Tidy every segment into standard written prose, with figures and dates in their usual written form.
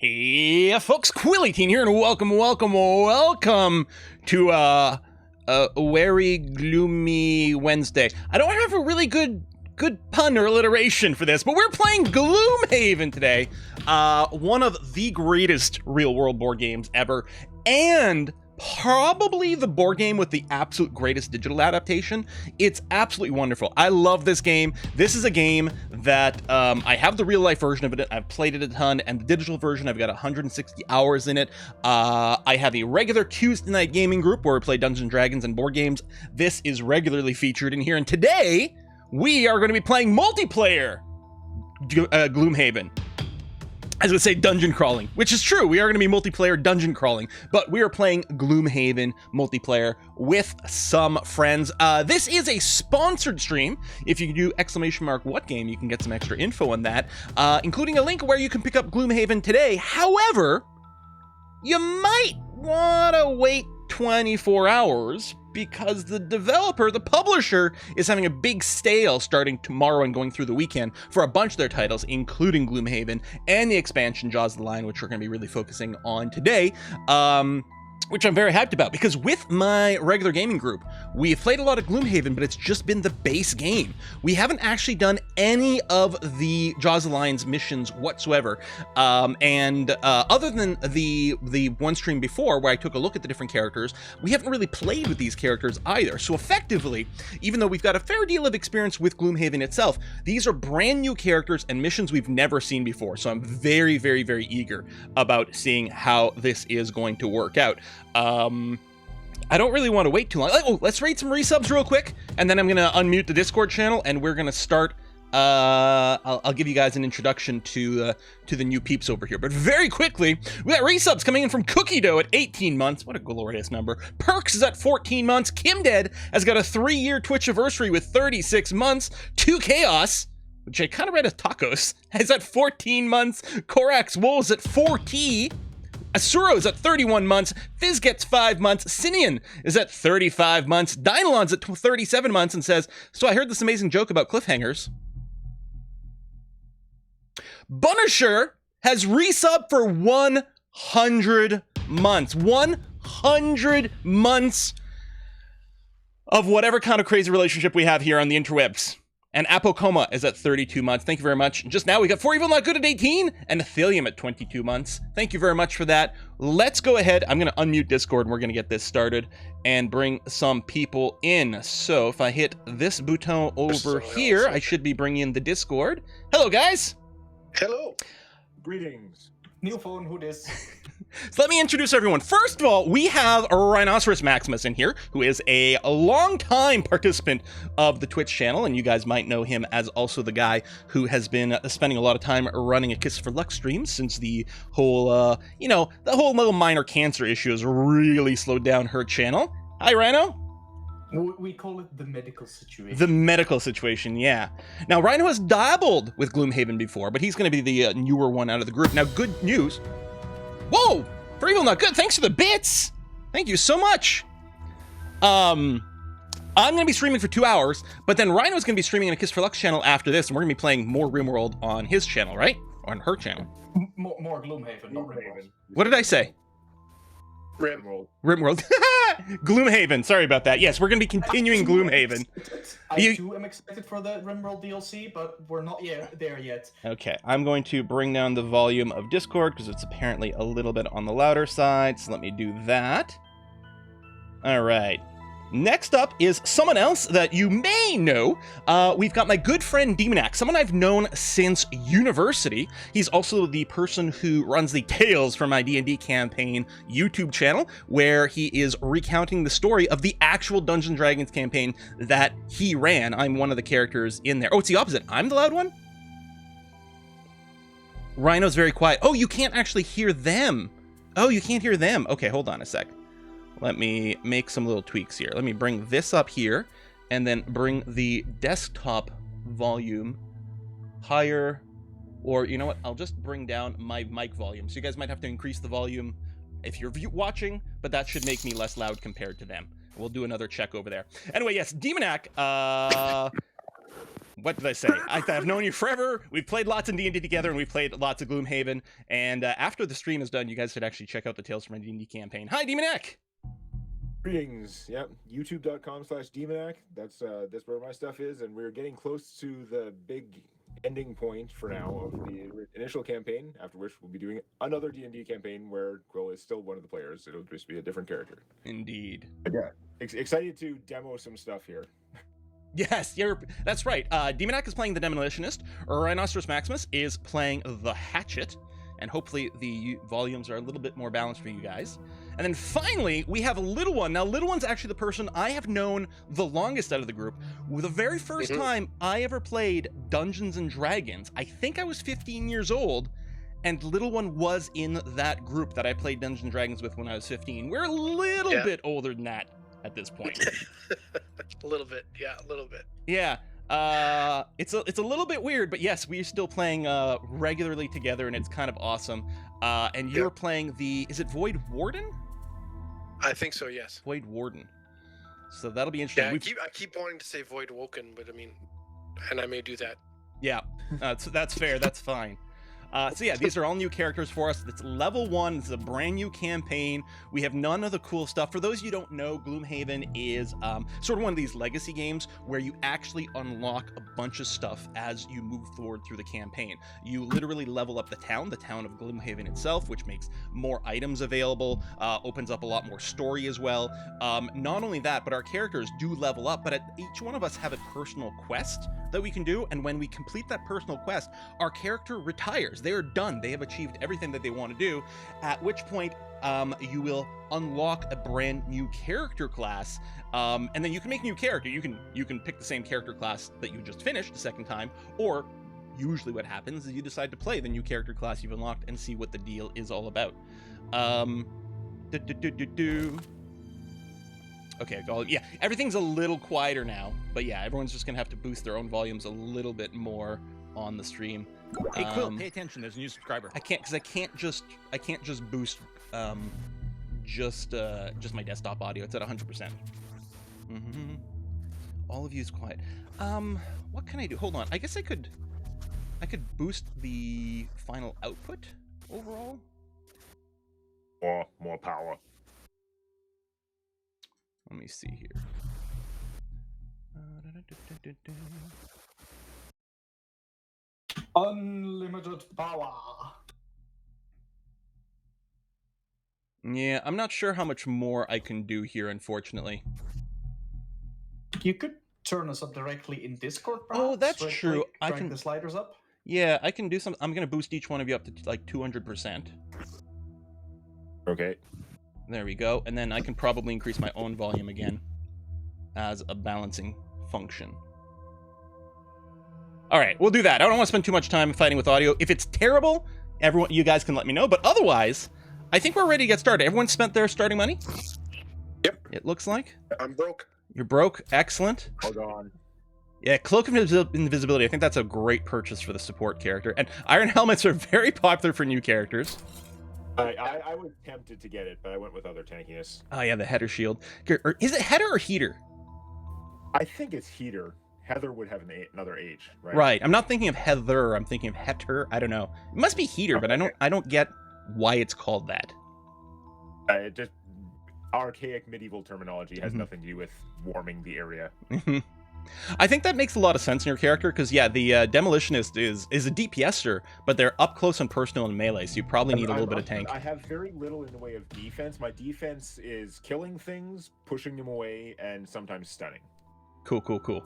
Hey, folks, Quilly here, and welcome to a very gloomy Wednesday. I don't have a really good pun or alliteration for this, but we're playing Gloomhaven today. One of the greatest real-world board games ever, and probably the board game with the absolute greatest digital adaptation. It's absolutely wonderful. I love this game. This is a game that I have the real life version of it. I've played it a ton, and the digital version, I've got 160 hours in it. I have a regular Tuesday night gaming group where we play Dungeons and Dragons and board games. This is regularly featured in here, and today we are going to be playing multiplayer Gloomhaven. I was going to say dungeon crawling, which is true. We are going to be multiplayer dungeon crawling, but we are playing Gloomhaven multiplayer with some friends. This is a sponsored stream. If you do !what game, you can get some extra info on that, including a link where you can pick up Gloomhaven today. However, you might want to wait 24 hours because the developer, the publisher, is having a big sale starting tomorrow and going through the weekend for a bunch of their titles, including Gloomhaven and the expansion Jaws of the Lion, which we're going to be really focusing on today. Which I'm very hyped about, because with my regular gaming group, we've played a lot of Gloomhaven, but it's just been the base game. We haven't actually done any of the Jaws of the Lion's missions whatsoever. Other than the one stream before, where I took a look at the different characters, we haven't really played with these characters either. So effectively, even though we've got a fair deal of experience with Gloomhaven itself, these are brand new characters and missions we've never seen before. So I'm very, very, very eager about seeing how this is going to work out. I don't really want to wait too long. Oh, let's rate some resubs real quick, and then I'm gonna unmute the Discord channel, and we're gonna start. I'll give you guys an introduction to the new peeps over here. But very quickly, we got resubs coming in from Cookie Dough at 18 months. What a glorious number. Perks is at 14 months. Kim Dead has got a 3-year Twitch anniversary with 36 months. 2 Chaos, which I kind of read as tacos, is at 14 months. Korax Wolves at 40. Asuro is at 31 months, Fizz gets 5 months, Sinian is at 35 months, Dynalon's at 37 months and says, so I heard this amazing joke about cliffhangers. Bunisher has resubbed for 100 months. 100 months of whatever kind of crazy relationship we have here on the interwebs. And Apocoma is at 32 months. Thank you very much. Just now we got 4 Evil Not Good at 18 and Athelium at 22 months. Thank you very much for that. Let's go ahead. I'm going to unmute Discord and we're going to get this started and bring some people in. So if I hit this button over here, I should be bringing in the Discord. Hello, guys. Hello. Greetings. New phone, who dis? So let me introduce everyone. First of all, we have Rhinoceros Maximus in here, who is a long-time participant of the Twitch channel, and you guys might know him as also the guy who has been spending a lot of time running a Kiss for Luck stream since the whole, the whole little minor cancer issue has really slowed down her channel. Hi, Rhino. We call it the medical situation. The medical situation, yeah. Now, Rhino has dabbled with Gloomhaven before, but he's going to be the newer one out of the group. Now, good news. Whoa! For Evil Not Good, thanks for the bits! Thank you so much! I'm going to be streaming for 2 hours, but then Rhino's going to be streaming on a Kiss for Luck channel after this, and we're going to be playing more RimWorld on his channel, right? Or on her channel. More Gloomhaven, not RimWorld. What did I say? RimWorld. RimWorld. Gloomhaven, sorry about that. Yes, we're going to be continuing Gloomhaven. I too am excited for the RimWorld DLC, but we're not there yet. Okay, I'm going to bring down the volume of Discord because it's apparently a little bit on the louder side, so let me do that. All right. Next up is someone else that you may know. We've got my good friend Demonac, someone I've known since university. He's also the person who runs the Tales from My D&D Campaign YouTube channel, where he is recounting the story of the actual Dungeons & Dragons campaign that he ran. I'm one of the characters in there. Oh, it's the opposite. I'm the loud one? Rhino's very quiet. Oh, you can't actually hear them. Oh, you can't hear them. Okay, hold on a sec. Let me make some little tweaks here. Let me bring this up here and then bring the desktop volume higher. Or you know what? I'll just bring down my mic volume. So you guys might have to increase the volume if you're watching, but that should make me less loud compared to them. We'll do another check over there. Anyway, yes, Demonac what did I say? I've known you forever. We've played lots of D&D together, and we've played lots of Gloomhaven. And after the stream is done, you guys should actually check out the Tales from a D&D campaign. Hi, Demonac! Greetings. Yep, youtube.com/Demonac. That's where my stuff is, and we're getting close to the big ending point for now of the initial campaign, after which we'll be doing another D&D campaign where Quill is still one of the players. It'll just be a different character. Indeed. But yeah, excited to demo some stuff here. Yes, that's right. Demonac is playing the Demolitionist. Rhinoceros Maximus is playing the Hatchet. And hopefully the volumes are a little bit more balanced for you guys. And then finally, we have Little One. Now, Little One's actually the person I have known the longest out of the group. The very first time I ever played Dungeons and Dragons, I think I was 15 years old, and Little One was in that group that I played Dungeons and Dragons with when I was 15. We're a little bit older than that at this point. A little bit, yeah, a little bit. Yeah. It's a little bit weird, but yes, we're still playing regularly together, and it's kind of awesome. And you're playing is it Void Warden? I think so, yes. Void Warden. So that'll be interesting. Yeah, I keep wanting to say Void Woken, but I mean, and I may do that. Yeah, that's fair. That's fine. So yeah, these are all new characters for us. It's level 1. It's a brand new campaign. We have none of the cool stuff. For those of you who don't know, Gloomhaven is sort of one of these legacy games where you actually unlock a bunch of stuff as you move forward through the campaign. You literally level up the town of Gloomhaven itself, which makes more items available, opens up a lot more story as well. Not only that, but our characters do level up, but each one of us have a personal quest that we can do, and when we complete that personal quest, our character retires. They are done. They have achieved everything that they want to do, at which point you will unlock a brand new character class, and then you can make a new character. You can pick the same character class that you just finished the second time, or usually what happens is you decide to play the new character class you've unlocked and see what the deal is all about. Okay, well, yeah, everything's a little quieter now, but yeah, everyone's just gonna have to boost their own volumes a little bit more on the stream. Hey, Quill, pay attention. There's a new subscriber. I can't just boost just my desktop audio. It's at 100%. All of you is quiet. What can I do? Hold on. I guess I could boost the final output overall. More power. Let me see here. Unlimited power. Yeah, I'm not sure how much more I can do here, unfortunately. You could turn us up directly in Discord, perhaps. Oh, that's true. I can the sliders up. Yeah, I can do some. I'm gonna boost each one of you up to like 200%. Okay. There we go. And then I can probably increase my own volume again as a balancing function. All right, we'll do that. I don't want to spend too much time fighting with audio. If it's terrible, you guys can let me know. But otherwise, I think we're ready to get started. Everyone spent their starting money? Yep. It looks like. I'm broke. You're broke? Excellent. Hold on. Yeah, Cloak of Invisibility. I think that's a great purchase for the support character. And Iron Helmets are very popular for new characters. I was tempted to get it, but I went with other tankiness. Oh yeah, the header shield. Is it header or heater? I think it's heater. Heather would have another H, right? Right. I'm not thinking of Heather. I'm thinking of Heter. I don't know. It must be heater, but I don't get why it's called that. It just archaic medieval terminology has nothing to do with warming the area. I think that makes a lot of sense in your character because, yeah, the Demolitionist is a DPSer, but they're up close and personal and melee, so you probably need a little bit of tank. I have very little in the way of defense. My defense is killing things, pushing them away, and sometimes stunning. Cool.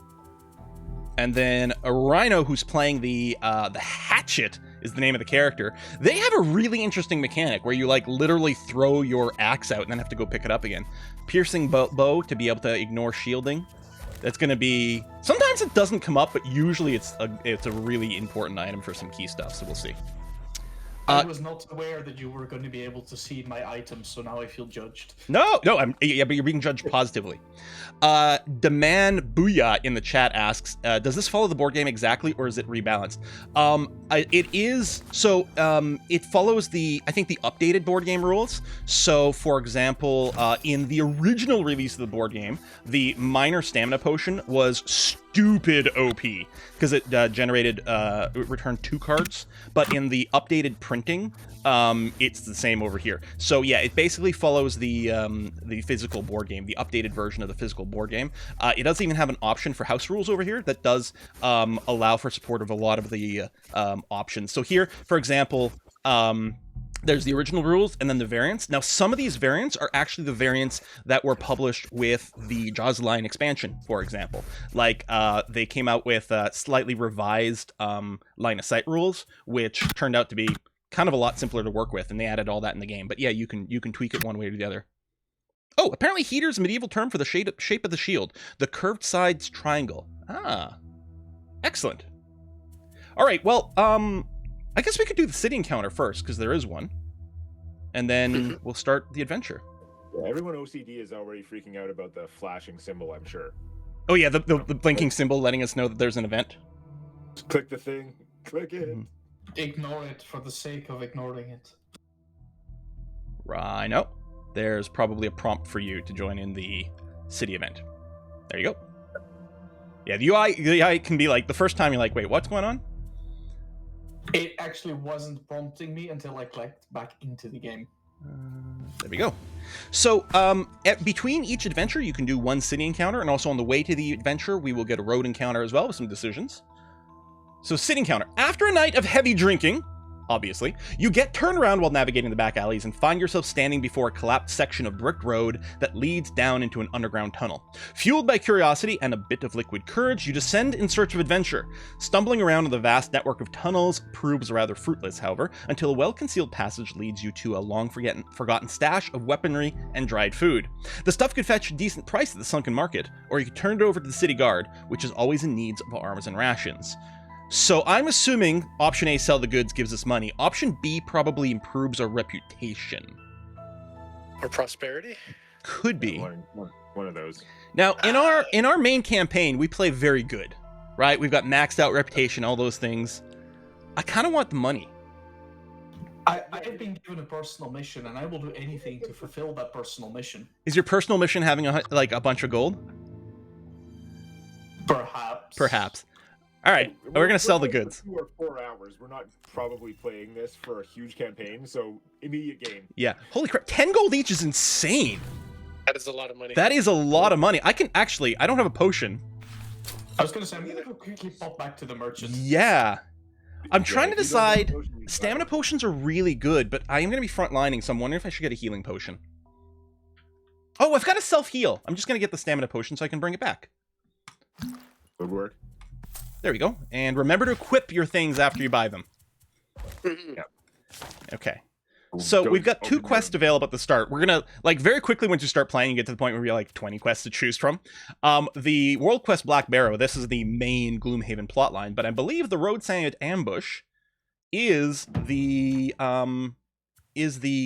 And then a Rhino who's playing the Hatchet is the name of the character. They have a really interesting mechanic where you like literally throw your axe out and then have to go pick it up again. Piercing bow to be able to ignore shielding. That's going to be... Sometimes it doesn't come up, but usually it's a really important item for some key stuff, so we'll see. I was not aware that you were going to be able to see my items, so now I feel judged. No, but you're being judged positively. Demand Booyah in the chat asks, does this follow the board game exactly, or is it rebalanced? It is, so it follows I think the updated board game rules. So, for example, in the original release of the board game, the minor stamina potion was stupid OP because it it returned 2 cards, but in the updated printing, it's the same over here. So yeah, it basically follows the physical board game, the updated version of the physical board game. It does even have an option for house rules over here that does allow for support of a lot of the options. So here, for example, there's the original rules and then the variants. Now, some of these variants are actually the variants that were published with the Jaws of the Lion expansion, for example. Like, they came out with slightly revised line of sight rules, which turned out to be kind of a lot simpler to work with, and they added all that in the game. But yeah, you can tweak it one way or the other. Oh, apparently heater's a medieval term for the shape of the shield. The curved sides triangle. Ah, excellent. All right, well, I guess we could do the city encounter first, because there is one. And then we'll start the adventure. Yeah, everyone OCD is already freaking out about the flashing symbol, I'm sure. Oh yeah, the blinking symbol letting us know that there's an event. Just click the thing. Click it. Ignore it for the sake of ignoring it. Rhino. There's probably a prompt for you to join in the city event. There you go. Yeah, the UI can be like, the first time you're like, wait, what's going on? It actually wasn't prompting me until I clicked back into the game. There we go. So, between each adventure, you can do one city encounter, and also on the way to the adventure, we will get a road encounter as well with some decisions. So, city encounter. After a night of heavy drinking, obviously, you get turned around while navigating the back alleys and find yourself standing before a collapsed section of bricked road that leads down into an underground tunnel. Fueled by curiosity and a bit of liquid courage, you descend in search of adventure. Stumbling around in the vast network of tunnels proves rather fruitless, however, until a well-concealed passage leads you to a long-forgotten stash of weaponry and dried food. The stuff could fetch a decent price at the sunken market, or you could turn it over to the city guard, which is always in need of arms and rations. So I'm assuming option A, sell the goods, gives us money. Option B probably improves our reputation. Or prosperity? Could be. One of those. Now, in our main campaign, we play very good, right? We've got maxed out reputation, all those things. I kind of want the money. I have been given a personal mission, and I will do anything to fulfill that personal mission. Is your personal mission having a bunch of gold? Perhaps. Perhaps. All right, we're going to sell the goods. 2 or 4 hours. We're not probably playing this for a huge campaign, so immediate game. Yeah. Holy crap. 10 gold each is insane. That is a lot of money. That is a lot of money. I don't have a potion. I was going to say, I'm going to go quickly pop back to the merchant. Yeah. I'm trying to decide. Stamina potions are really good, but I am going to be frontlining, so I'm wondering if I should get a healing potion. Oh, I've got a self-heal. I'm just going to get the stamina potion so I can bring it back. Good work. There we go. And remember to equip your things after you buy them. Yep. Okay. So we've got 2 quests available at the start. We're going to, like, very quickly once you start playing, you get to the point where we have, like, 20 quests to choose from. The World Quest Black Barrow, this is the main Gloomhaven plotline, but I believe the Roadside Ambush is the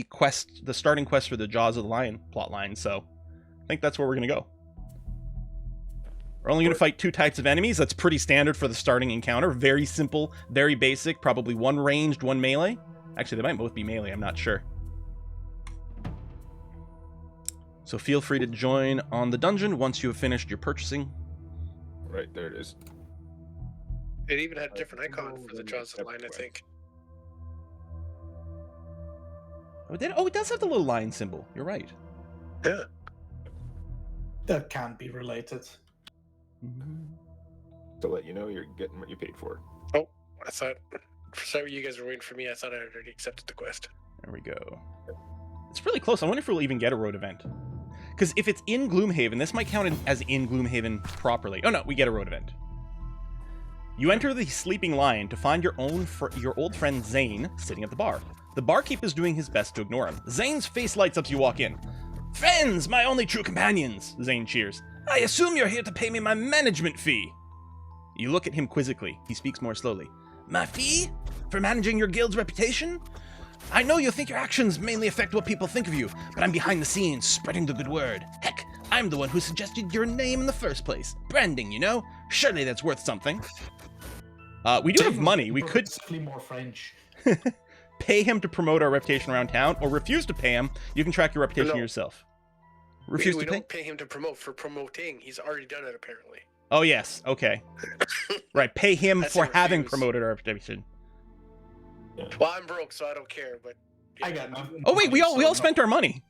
quest, the starting quest for the Jaws of the Lion plotline, so I think that's where we're going to go. We're only going to fight 2 types of enemies. That's pretty standard for the starting encounter. Very simple, very basic. Probably 1 ranged, 1 melee. Actually, they might both be melee. I'm not sure. So feel free to join on the dungeon once you have finished your purchasing. Right, there it is. It even had a different icon for the Jaws of the Lion, I think. Oh, it does have the little lion symbol. You're right. Yeah. That can't be related. To let you know you're getting what you paid for. Oh, I thought, for some you guys were waiting for me. I thought I had already accepted the quest. There we go. It's really close. I wonder if we'll even get a road event. Because if it's in Gloomhaven, this might count as in Gloomhaven properly. Oh no, we get a road event. You enter the Sleeping Lion to find your old friend Zane sitting at the bar. The barkeep is doing his best to ignore him. Zane's face lights up as you walk in. "Friends, my only true companions," Zane cheers. "I assume you're here to pay me my management fee." You look at him quizzically. He speaks more slowly. "My fee? For managing your guild's reputation? I know you think your actions mainly affect what people think of you, but I'm behind the scenes, spreading the good word. Heck, I'm the one who suggested your name in the first place. Branding, you know? Surely that's worth something." We do have money. We could more French. pay him to promote our reputation around town, or refuse to pay him. You can track your reputation yourself. Refuse we to pay? don't pay him to promote for promoting. He's already done it, apparently. Oh, yes. Okay. Right. Pay him That's for a having refuse. promoted our reputation. Well, I'm broke, so I don't care. But I got nothing. Oh, wait. We all spent our money.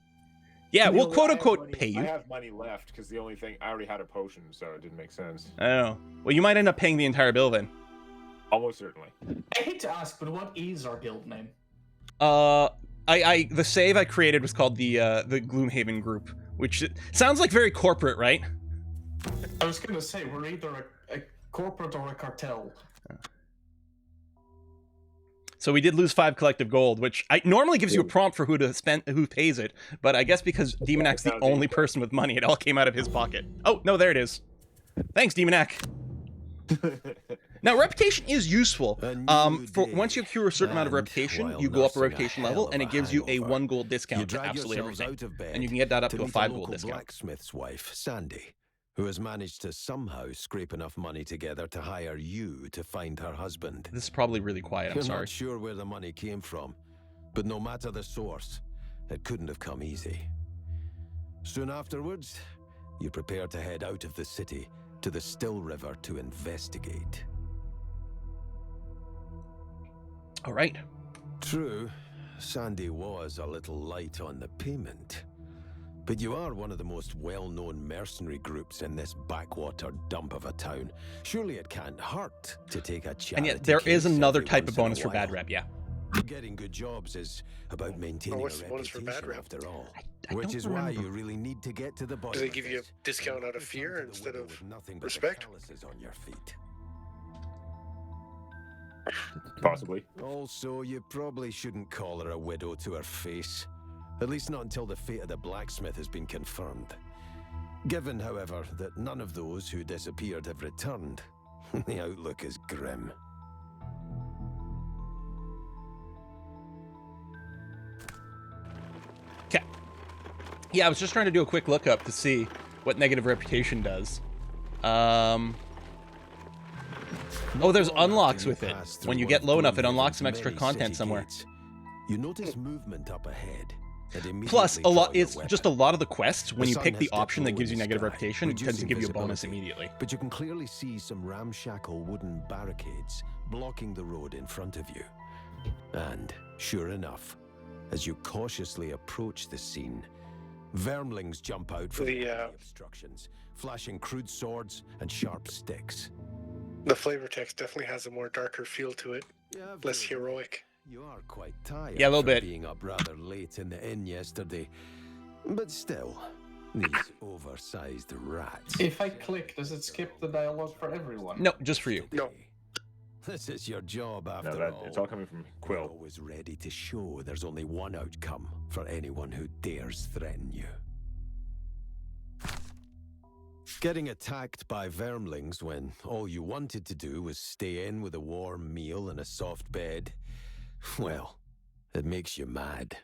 Yeah, we'll quote unquote pay you. I have money left because the only thing I already had a potion, so it didn't make sense. Oh. Well, you might end up paying the entire bill then. Almost certainly. I hate to ask, but what is our guild name? The save I created was called the Gloomhaven group, which sounds like very corporate, right? I was gonna say we're either a corporate or a cartel. So we did lose 5 collective gold, which normally gives you a prompt for who pays it, but I guess because Demonac's the only person with money, it all came out of his pocket. Oh, no, there it is. Thanks, Demonac. Now, reputation is useful. For once you accrue a certain amount of reputation, you go up a reputation level, and it gives you a 1 gold discount to absolutely everything. And you can get that up to a 5 gold discount. Blacksmith's wife, Sandy, who has managed to somehow scrape enough money together to hire you to find her husband. This is probably really quiet, I'm You're sorry. not sure where the money came from, but no matter the source, it couldn't have come easy. Soon afterwards, you prepare to head out of the city to the Still River to investigate. All right. True, Sandy was a little light on the payment. But you are one of the most well-known mercenary groups in this backwater dump of a town. Surely it can't hurt to take a chance. And yet there is another type of bonus for bad rep, yeah. Getting good jobs is about maintaining what's a the bonus for reputation bad rep? after all. I Which don't is why remember. you really need to get to the bottom Do they of give you a it. discount out of fear Return to the instead widow of with nothing but the respect? calluses on your feet. Possibly. Also, you probably shouldn't call her a widow to her face. At least not until the fate of the blacksmith has been confirmed. Given, however, that none of those who disappeared have returned, the outlook is grim. Okay. Yeah, I was just trying to do a quick lookup to see what negative reputation does. Oh, there's unlocks with it. When you get low enough, it unlocks some extra content somewhere. You notice movement up ahead. Plus, it's just a lot of the quests, when you pick the option that gives you negative reputation, it tends to give you a bonus immediately. But you can clearly see some ramshackle wooden barricades blocking the road in front of you. And, sure enough, as you cautiously approach the scene, vermlings jump out from the obstructions, flashing crude swords and sharp sticks. The flavor text definitely has a more darker feel to it, less heroic. You are quite tired. Yeah, a little bit. Being up rather late in the inn yesterday, but still, these oversized rats. If I click, does it skip the dialogue for everyone? No, just for you. No. This is your job after No, all. it's all coming from We're Quill. always ready to show there's only one outcome for anyone who dares threaten you. Getting attacked by vermlings when all you wanted to do was stay in with a warm meal and a soft bed, well, it makes you mad.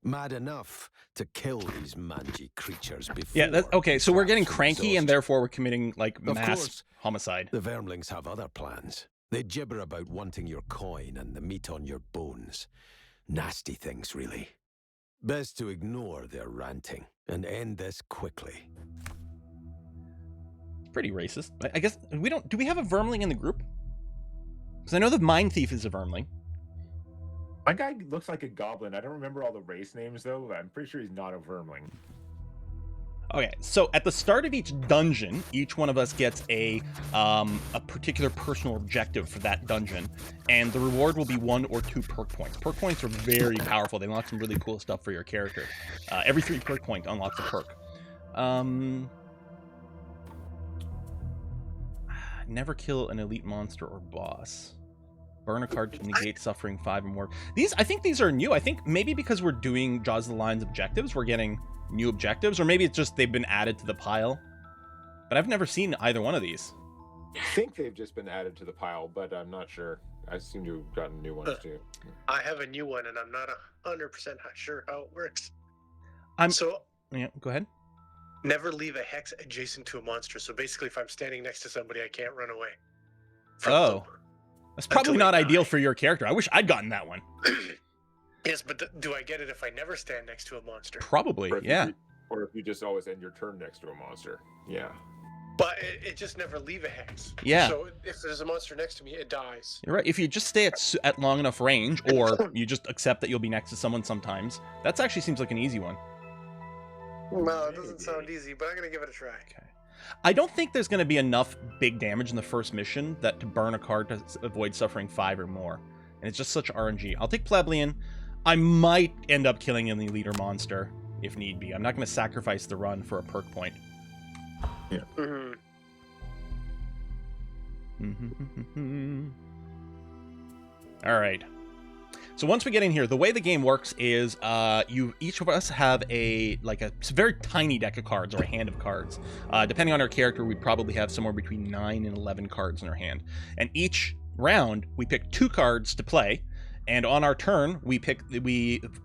Mad enough to kill these mangy creatures before. Yeah, okay, so we're getting traps cranky and exhaust. therefore we're committing, like, Of mass course, homicide. The vermlings have other plans. They gibber about wanting your coin and the meat on your bones. Nasty things, really. Best to ignore their ranting and end this quickly. Pretty racist. I guess we don't. Do we have a vermling in the group? Because I know the mine thief is a vermling. My guy looks like a goblin. I don't remember all the race names though. I'm pretty sure he's not a vermling. Okay, so at the start of each dungeon, each one of us gets a particular personal objective for that dungeon, and the reward will be 1 or 2 perk points. Perk points are very powerful. They unlock some really cool stuff for your character. Every 3 perk point unlocks a perk. Never kill an elite monster or boss. Burn a card to negate suffering 5 or more. I think these are new. I think maybe because we're doing Jaws of the Lion's objectives, we're getting new objectives, or maybe it's just they've been added to the pile. But I've never seen either one of these. I think they've just been added to the pile, but I'm not sure. I seem to have gotten new ones too. I have a new one, and I'm not 100% sure how it works. So, yeah, go ahead. Never leave a hex adjacent to a monster. So basically, if I'm standing next to somebody, I can't run away. Oh. That's probably Until not they ideal die. for your character. I wish I'd gotten that one. Yes, but do I get it if I never stand next to a monster? Probably, Or if yeah. or if you just always end your turn next to a monster. Yeah. But it just never leave a hex. Yeah. So if there's a monster next to me, it dies. You're right. If you just stay at long enough range, or you just accept that you'll be next to someone sometimes, that actually seems like an easy one. Well, it doesn't sound easy, but I'm gonna give it a try. Okay. I don't think there's going to be enough big damage in the first mission that to burn a card to avoid suffering 5 or more. And it's just such RNG. I'll take Plebeian. I might end up killing an elite or monster if need be. I'm not going to sacrifice the run for a perk point. Yeah. All right. So once we get in here, the way the game works is each of us have a very tiny deck of cards or a hand of cards. Depending on our character, we'd probably have somewhere between 9 and 11 cards in our hand. And each round, we pick 2 cards to play. And on our turn,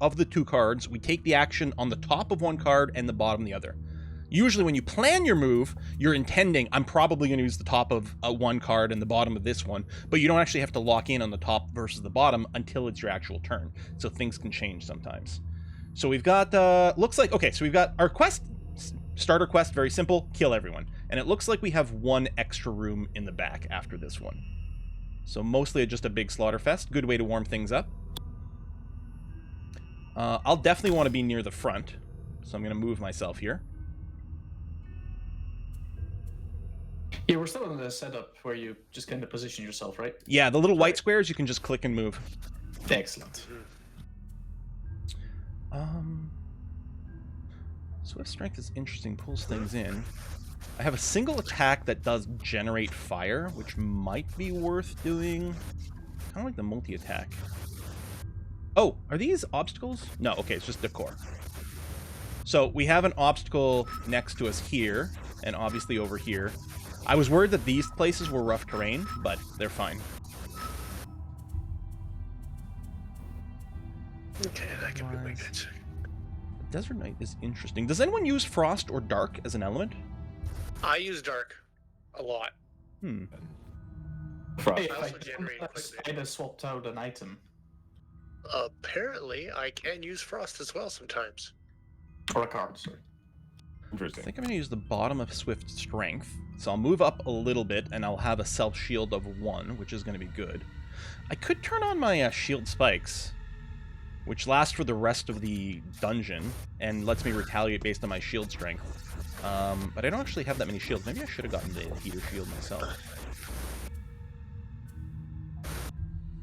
of the 2 cards, we take the action on the top of one card and the bottom of the other. Usually when you plan your move, you're intending, I'm probably going to use the top of one card and the bottom of this one, but you don't actually have to lock in on the top versus the bottom until it's your actual turn. So things can change sometimes. So we've got, looks like, okay, so we've got our quest, starter quest, very simple, kill everyone. And it looks like we have 1 extra room in the back after this one. So mostly just a big slaughter fest, good way to warm things up. I'll definitely want to be near the front, so I'm going to move myself here. Yeah, we're still in the setup where you just kind of position yourself, right? Yeah, the little white squares, you can just click and move. Excellent. Swift Strength is interesting, pulls things in. I have a single attack that does generate fire, which might be worth doing. Kind of like the multi-attack. Oh, are these obstacles? No, okay, it's just decor. So we have an obstacle next to us here, and obviously over here. I was worried that these places were rough terrain, but they're fine. Okay, that could be my good. Desert Knight is interesting. Does anyone use Frost or Dark as an element? I use dark a lot. Frost. Hey, I also I generate quickly. swapped out an item. Apparently, I can use frost as well sometimes. Or a card, sorry. I Interesting. think I'm going to use the bottom of Swift Strength. So I'll move up a little bit, and I'll have a self-shield of 1, which is going to be good. I could turn on my shield spikes, which last for the rest of the dungeon, and lets me retaliate based on my shield strength. But I don't actually have that many shields. Maybe I should have gotten the heater shield myself.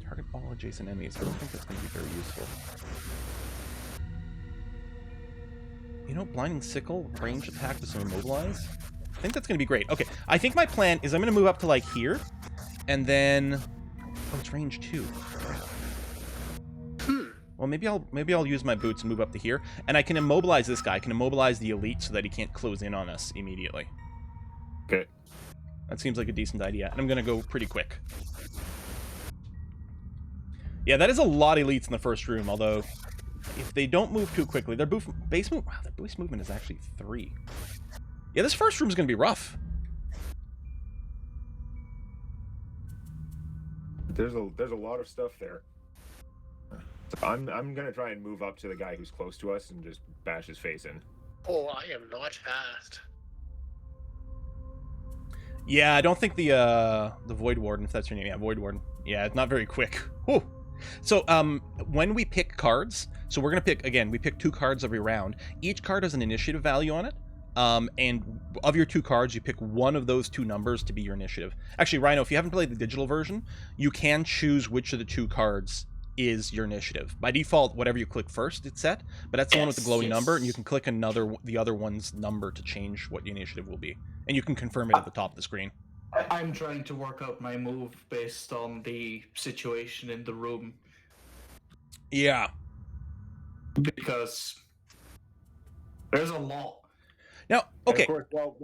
Target all adjacent enemies. I don't think that's going to be very useful. You know, Blinding Sickle, range attack with some immobilize? I think that's going to be great. Okay, I think my plan is I'm going to move up to, like, here, and then... Oh, it's range 2. Well, maybe I'll use my boots and move up to here, and I can immobilize this guy. I can immobilize the elite so that he can't close in on us immediately. Okay. That seems like a decent idea, and I'm going to go pretty quick. Yeah, that is a lot of elites in the first room, although... If they don't move too quickly, their base movement is actually 3. Yeah, this first room is going to be rough. There's a lot of stuff there. So I'm gonna try and move up to the guy who's close to us and just bash his face in. Oh, I am not fast. Yeah, I don't think the Void Warden, if that's your name, yeah, Void Warden. Yeah, it's not very quick. Whew. So, when we pick cards, so we're going to pick, again, we pick 2 cards every round. Each card has an initiative value on it. And of your 2 cards, you pick one of those 2 numbers to be your initiative. Actually, Rhino, if you haven't played the digital version, you can choose which of the 2 cards is your initiative. By default, whatever you click first, it's set, but that's the one with the glowing number, and you can click the other one's number to change what your initiative will be. And you can confirm it at the top of the screen. I'm trying to work out my move based on the situation in the room. Yeah. Because there's a lot. Now, okay. And of course,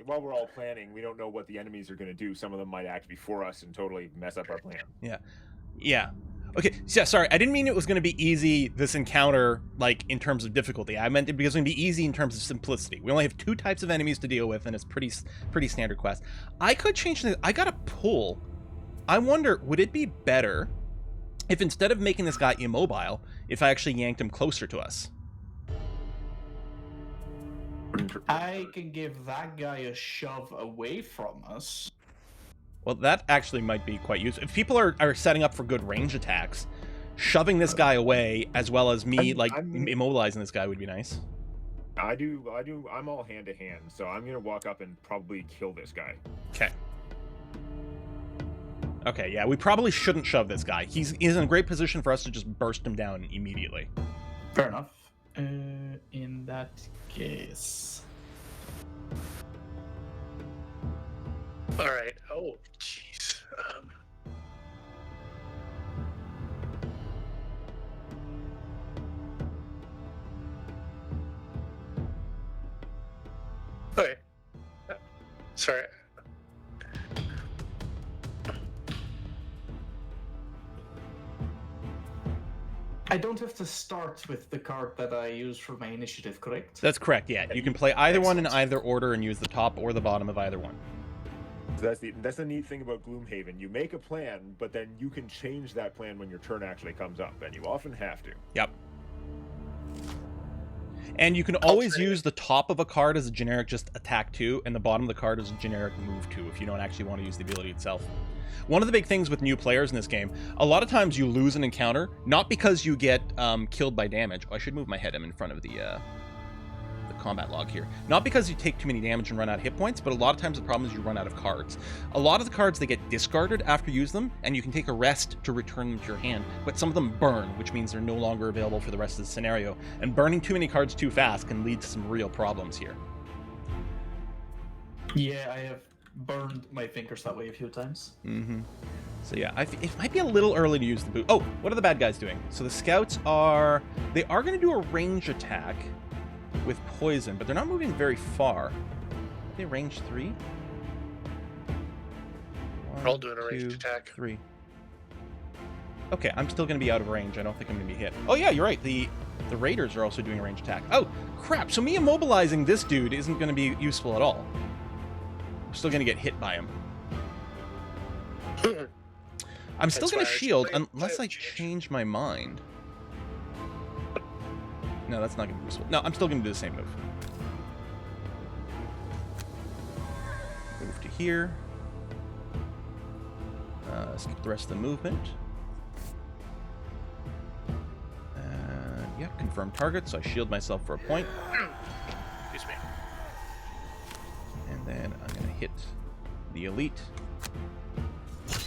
while we're all planning, we don't know what the enemies are going to do. Some of them might act before us and totally mess up our plan. Yeah. Yeah. Okay, so yeah, sorry, I didn't mean it was going to be easy, this encounter, like, in terms of difficulty. I meant it because it's going to be easy in terms of simplicity. We only have 2 types of enemies to deal with, and it's pretty standard quest. I could change things. I got a pull. I wonder, would it be better if instead of making this guy immobile, if I actually yanked him closer to us? I can give that guy a shove away from us. Well, that actually might be quite useful. If people are setting up for good range attacks, shoving this guy away as well as me I'm immobilizing this guy would be nice. I'm all hand to hand, so I'm gonna walk up and probably kill this guy. Okay. Okay, yeah, we probably shouldn't shove this guy. He's in a great position for us to just burst him down immediately. Fair enough. In that case. All right. Oh, jeez. Okay. Sorry. I don't have to start with the card that I use for my initiative, correct? That's correct, yeah. You can play either one in either order and use the top or the bottom of either one. So that's the neat thing about Gloomhaven. You make a plan, but then you can change that plan when your turn actually comes up, and you often have to. Yep. And you can always use the top of a card as a generic just attack 2, and the bottom of the card as a generic move 2 if you don't actually want to use the ability itself. One of the big things with new players in this game, a lot of times you lose an encounter, not because you get killed by damage. Oh, I should move my head in front of the combat log here. Not because you take too many damage and run out of hit points, but a lot of times the problem is you run out of cards. A lot of the cards, they get discarded after you use them, and you can take a rest to return them to your hand, but some of them burn, which means they're no longer available for the rest of the scenario, and burning too many cards too fast can lead to some real problems here. Yeah, I have burned my fingers that way a few times. Mm-hmm. So yeah, it might be a little early to use the boot. Oh, what are the bad guys doing? So the scouts are going to do a range attack with poison, but they're not moving very far. Are they range 3? We're all doing a ranged attack. 3. Okay, I'm still going to be out of range. I don't think I'm going to be hit. Oh yeah, you're right. The raiders are also doing a range attack. Oh, crap. So me immobilizing this dude isn't going to be useful at all. I'm still going to get hit by him. I'm still going to shield unless I change my mind. No, that's not going to be useful. No, I'm still going to do the same move. Move to here. Skip the rest of the movement. Yeah, confirm target, so I shield myself for a point. Excuse me. And then I'm going to hit the elite.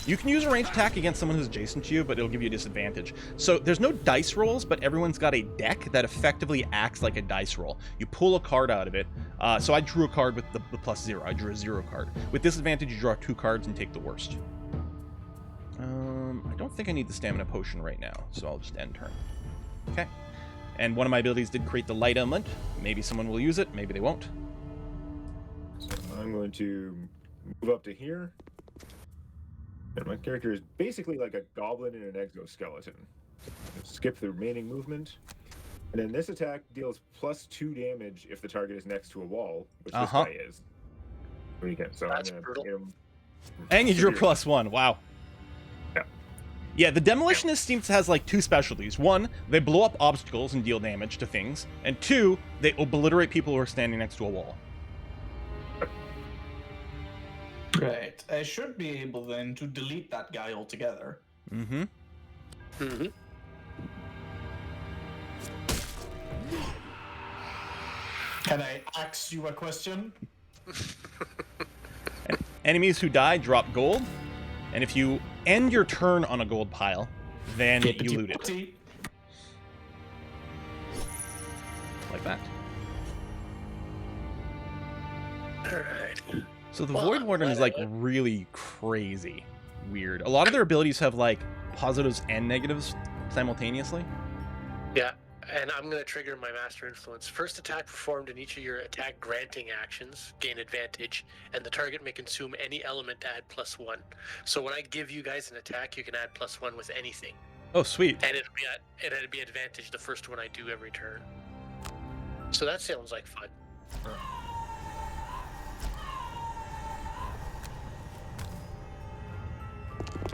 You can use a ranged attack against someone who's adjacent to you, but it'll give you a disadvantage. So there's no dice rolls, but everyone's got a deck that effectively acts like a dice roll. You pull a card out of it. So I drew a card with the +0. I drew a 0 card. With disadvantage, you draw 2 cards and take the worst. I don't think I need the stamina potion right now, so I'll just end turn. Okay. And one of my abilities did create the light element. Maybe someone will use it, maybe they won't. So I'm going to move up to here. And my character is basically like a goblin in an exoskeleton. Skip the remaining movement. And then this attack deals +2 damage if the target is next to a wall, which this guy is. So That's I'm brutal. gonna hit him. And you drew +1. Wow. Yeah. Yeah, the Demolitionist seems to has like 2 specialties. 1, they blow up obstacles and deal damage to things. And 2, they obliterate people who are standing next to a wall. Right. I should be able then to delete that guy altogether. Mm-hmm. Mm-hmm. Can I ask you a question? Enemies who die drop gold. And if you end your turn on a gold pile, then you loot it. Like that. Alright. So the Void Warden is like really crazy weird. A lot of their abilities have like positives and negatives simultaneously. Yeah, and I'm going to trigger my Master Influence. First attack performed in each of your attack granting actions gain advantage, and the target may consume any element to add +1. So when I give you guys an attack, you can add +1 with anything. Oh, sweet. And it'll be advantage the first one I do every turn. So that sounds like fun.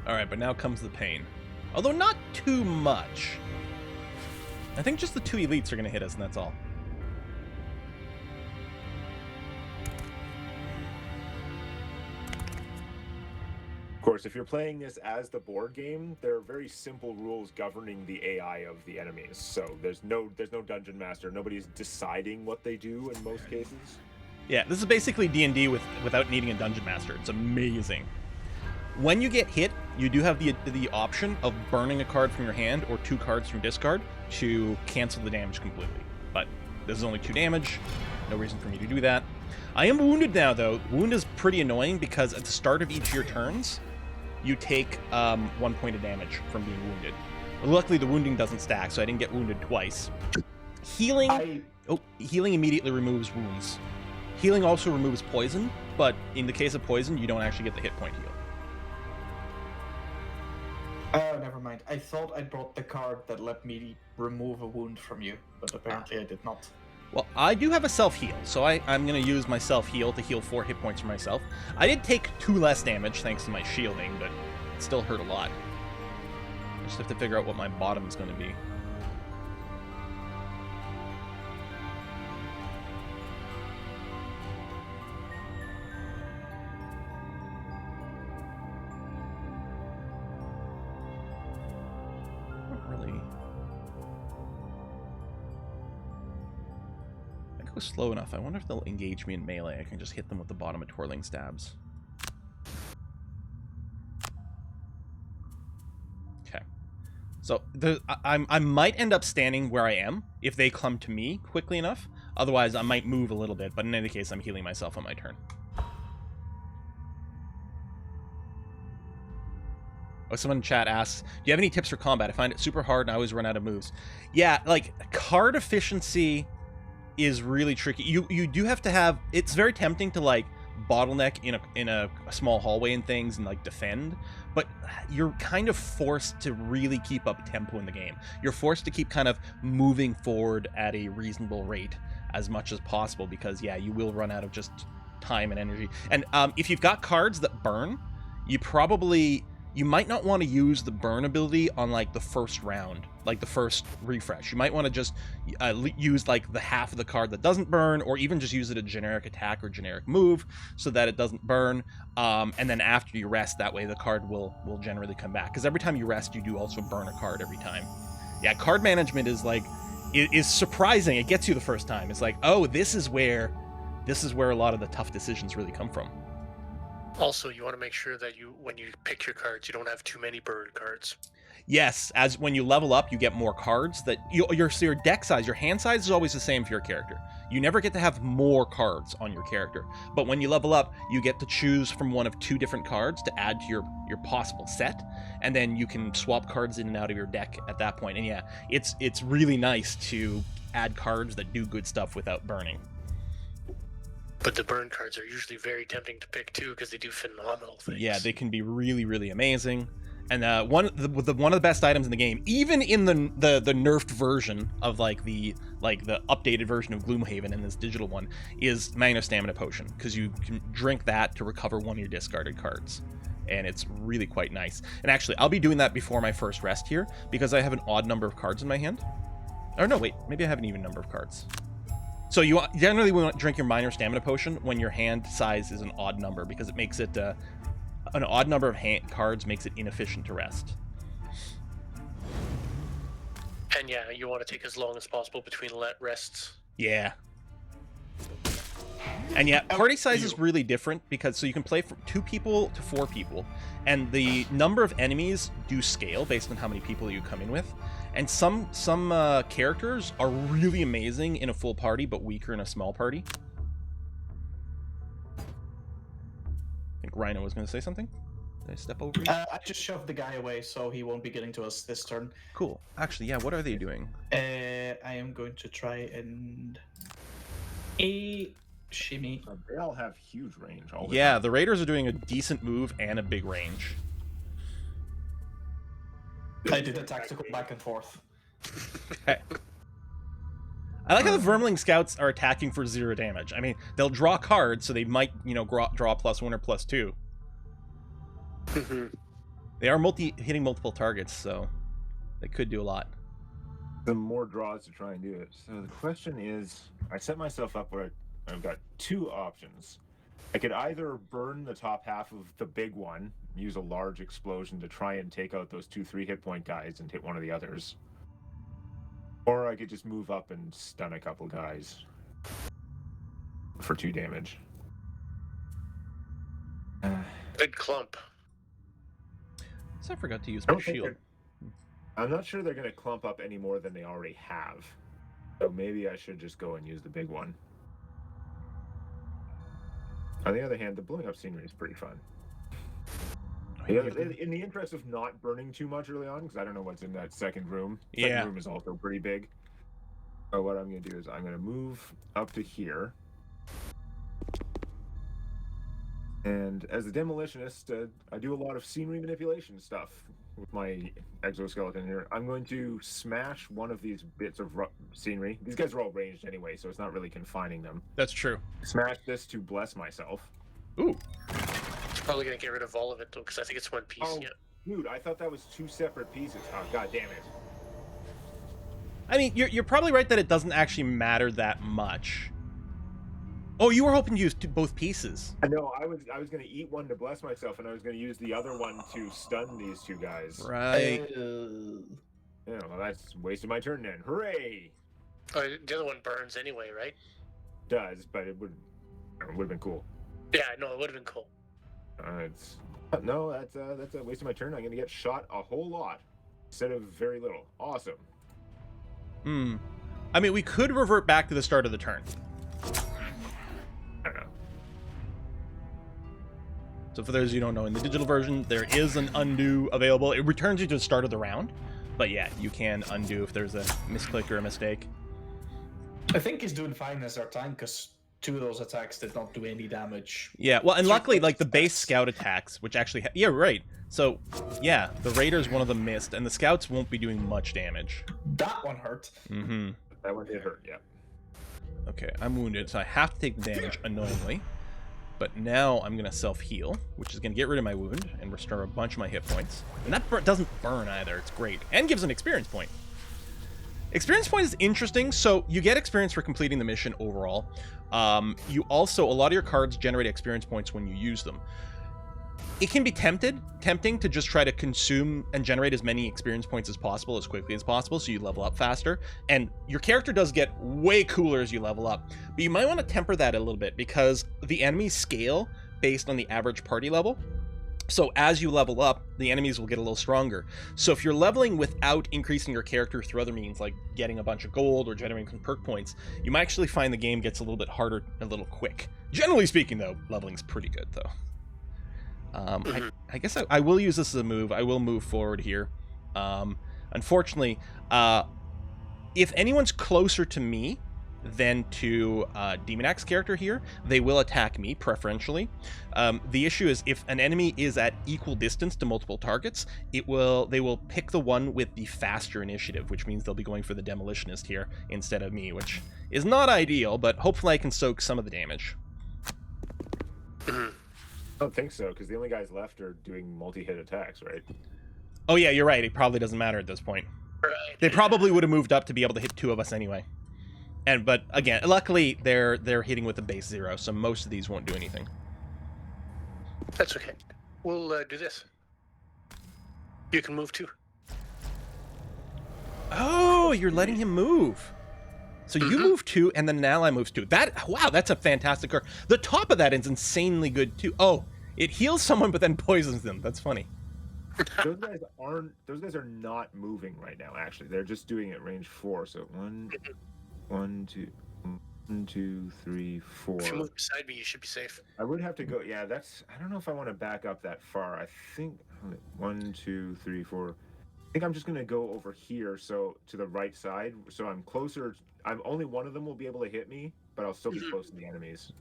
Alright, but now comes the pain. Although not too much. I think just the 2 elites are going to hit us, and that's all. course, if you're playing this as the board game, there are very simple rules governing the AI of the enemies. So there's no dungeon master. Nobody's deciding what they do in most cases. Yeah, this is basically D&D without needing a dungeon master. It's amazing. When you get hit, you do have the option of burning a card from your hand or 2 cards from discard to cancel the damage completely. But this is only 2 damage. No reason for me to do that. I am wounded now, though. Wound is pretty annoying because at the start of each of your turns, you take 1 point of damage from being wounded. Luckily, the wounding doesn't stack, so I didn't get wounded twice. Healing immediately removes wounds. Healing also removes poison, but in the case of poison, you don't actually get the hit point heal. Oh, never mind. I thought I brought the card that let me remove a wound from you, but apparently I did not. Well, I do have a self-heal, so I'm going to use my self-heal to heal 4 hit points for myself. I did take 2 less damage thanks to my shielding, but it still hurt a lot. I just have to figure out what my bottom is going to be. Go slow enough. I wonder if they'll engage me in melee. I can just hit them with the bottom of twirling stabs. Okay. So I might end up standing where I am if they come to me quickly enough. Otherwise, I might move a little bit. But in any case, I'm healing myself on my turn. Oh, someone in chat asks, do you have any tips for combat? I find it super hard and I always run out of moves. Yeah, like, card efficiency is really tricky. You do have to have, it's very tempting to like bottleneck in a small hallway and things and like defend, but you're kind of forced to really keep up tempo in the game. You're forced to keep kind of moving forward at a reasonable rate as much as possible because yeah, you will run out of just time and energy. And if you've got cards that burn, you might not want to use the burn ability on like the first round, like the first refresh. You might want to just use like the half of the card that doesn't burn, or even just use it a generic attack or generic move so that it doesn't burn. And then after you rest, that way the card will generally come back. Because every time you rest, you do also burn a card every time. Yeah, card management is like, is surprising. It gets you the first time. It's like, oh, this is where a lot of the tough decisions really come from. Also, you want to make sure that when you pick your cards, you don't have too many burn cards. Yes, as when you level up, you get more cards. That your deck size, your hand size is always the same for your character. You never get to have more cards on your character. But when you level up, you get to choose from one of 2 different cards to add to your possible set, and then you can swap cards in and out of your deck at that point. And yeah, it's really nice to add cards that do good stuff without burning. But the burn cards are usually very tempting to pick too because they do phenomenal things. Yeah, they can be really, really amazing. And one of the best items in the game, even in the nerfed version of like the updated version of Gloomhaven and this digital one, is Magna Stamina Potion, because you can drink that to recover one of your discarded cards. And it's really quite nice. And actually, I'll be doing that before my first rest here because I have an odd number of cards in my hand. Or no, wait, maybe I have an even number of cards. So you generally want to drink your minor stamina potion when your hand size is an odd number, because it makes it an odd number of cards makes it inefficient to rest. And yeah, you want to take as long as possible between rests. Yeah. And yeah, party size is really different because so you can play from 2 people to 4 people, and the number of enemies do scale based on how many people you come in with. And some characters are really amazing in a full party, but weaker in a small party. I think Rhino was going to say something. Did I step over you? I just shoved the guy away, so he won't be getting to us this turn. Cool. Actually, yeah, what are they doing? I am going to try and shimmy. They all have huge range. Yeah, the Raiders are doing a decent move and a big range. I did a tactical back and forth. Okay. I like how the Vermling Scouts are attacking for 0 damage. I mean, they'll draw cards, so they might, draw +1 or +2. They are hitting multiple targets, so they could do a lot. The more draws to try and do it. So the question is, I set myself up where I've got 2 options. I could either burn the top half of the big one use a large explosion to try and take out those 2-3 hit point guys and hit one of the others. Or I could just move up and stun a couple guys for 2 damage. Good clump. So I forgot to use my shield. I'm not sure they're going to clump up any more than they already have. So maybe I should just go and use the big one. On the other hand, the blowing up scenery is pretty fun. In the interest of not burning too much early on, because I don't know what's in that second room. Second room is also pretty big. So what I'm going to do is I'm going to move up to here. And as a demolitionist, I do a lot of scenery manipulation stuff with my exoskeleton here. I'm going to smash one of these bits of scenery. These guys are all ranged anyway, so it's not really confining them. That's true. Smash this to bless myself. Ooh. It's probably going to get rid of all of it, though, because I think it's one piece. Oh, yeah. Dude, I thought that was 2 separate pieces. Oh, god damn it. I mean, you're probably right that it doesn't actually matter that much. Oh, you were hoping to use both pieces. No, I was going to eat one to bless myself, and I was going to use the other one to stun these 2 guys. Right. Yeah, well, that's wasted my turn then. Hooray! Oh, the other one burns anyway, right? Does, but it would have been cool. Yeah, no, it would have been cool. That's a waste of my turn. I'm going to get shot a whole lot instead of very little. Awesome. I mean, we could revert back to the start of the turn. I don't know. So for those of you who don't know, in the digital version, there is an undo available. It returns you to the start of the round. But yeah, you can undo if there's a misclick or a mistake. I think he's doing fine as our tank, because 2 of those attacks did not do any damage. Yeah, well, and luckily, like, the base scout attacks, which actually... yeah, right. So, yeah, the Raiders, one of them missed, and the scouts won't be doing much damage. That one hurt. Mm-hmm. That one did hurt, yeah. Okay, I'm wounded, so I have to take the damage, annoyingly. But now I'm going to self-heal, which is going to get rid of my wound and restore a bunch of my hit points. And that doesn't burn either. It's great. And gives an experience point. Experience point is interesting. So you get experience for completing the mission overall. You also, a lot of your cards generate experience points when you use them. It can be tempting to just try to consume and generate as many experience points as possible, as quickly as possible, so you level up faster. And your character does get way cooler as you level up. But you might want to temper that a little bit, because the enemies scale based on the average party level. So as you level up, the enemies will get a little stronger. So if you're leveling without increasing your character through other means, like getting a bunch of gold or generating some perk points, you might actually find the game gets a little bit harder, a little quick. Generally speaking, though, leveling's pretty good, though. I guess I will use this as a move. I will move forward here. Unfortunately, if anyone's closer to me than to Demonac's character here, they will attack me preferentially. The issue is if an enemy is at equal distance to multiple targets, they will pick the one with the faster initiative, which means they'll be going for the demolitionist here instead of me, which is not ideal, but hopefully I can soak some of the damage. I don't think so, because the only guys left are doing multi-hit attacks, right? Oh yeah, you're right. It probably doesn't matter at this point. Right. They probably would have moved up to be able to hit 2 of us anyway. But again, luckily they're hitting with a base 0, so most of these won't do anything. That's okay. We'll do this. You can move too. Oh, you're letting him move. So you move 2, and then an ally moves 2. Wow, that's a fantastic card. The top of that is insanely good too. Oh, it heals someone but then poisons them. That's funny. Those guys are not moving right now, actually. They're just doing it range 4. So 1, 2, 3, 4. If you move beside me, you should be safe. I would have to go. Yeah, I don't know if I want to back up that far. I think 1, 2, 3, 4. I think I'm just gonna go over here, so to the right side, so I'm closer. Only one of them will be able to hit me, but I'll still be close to the enemies.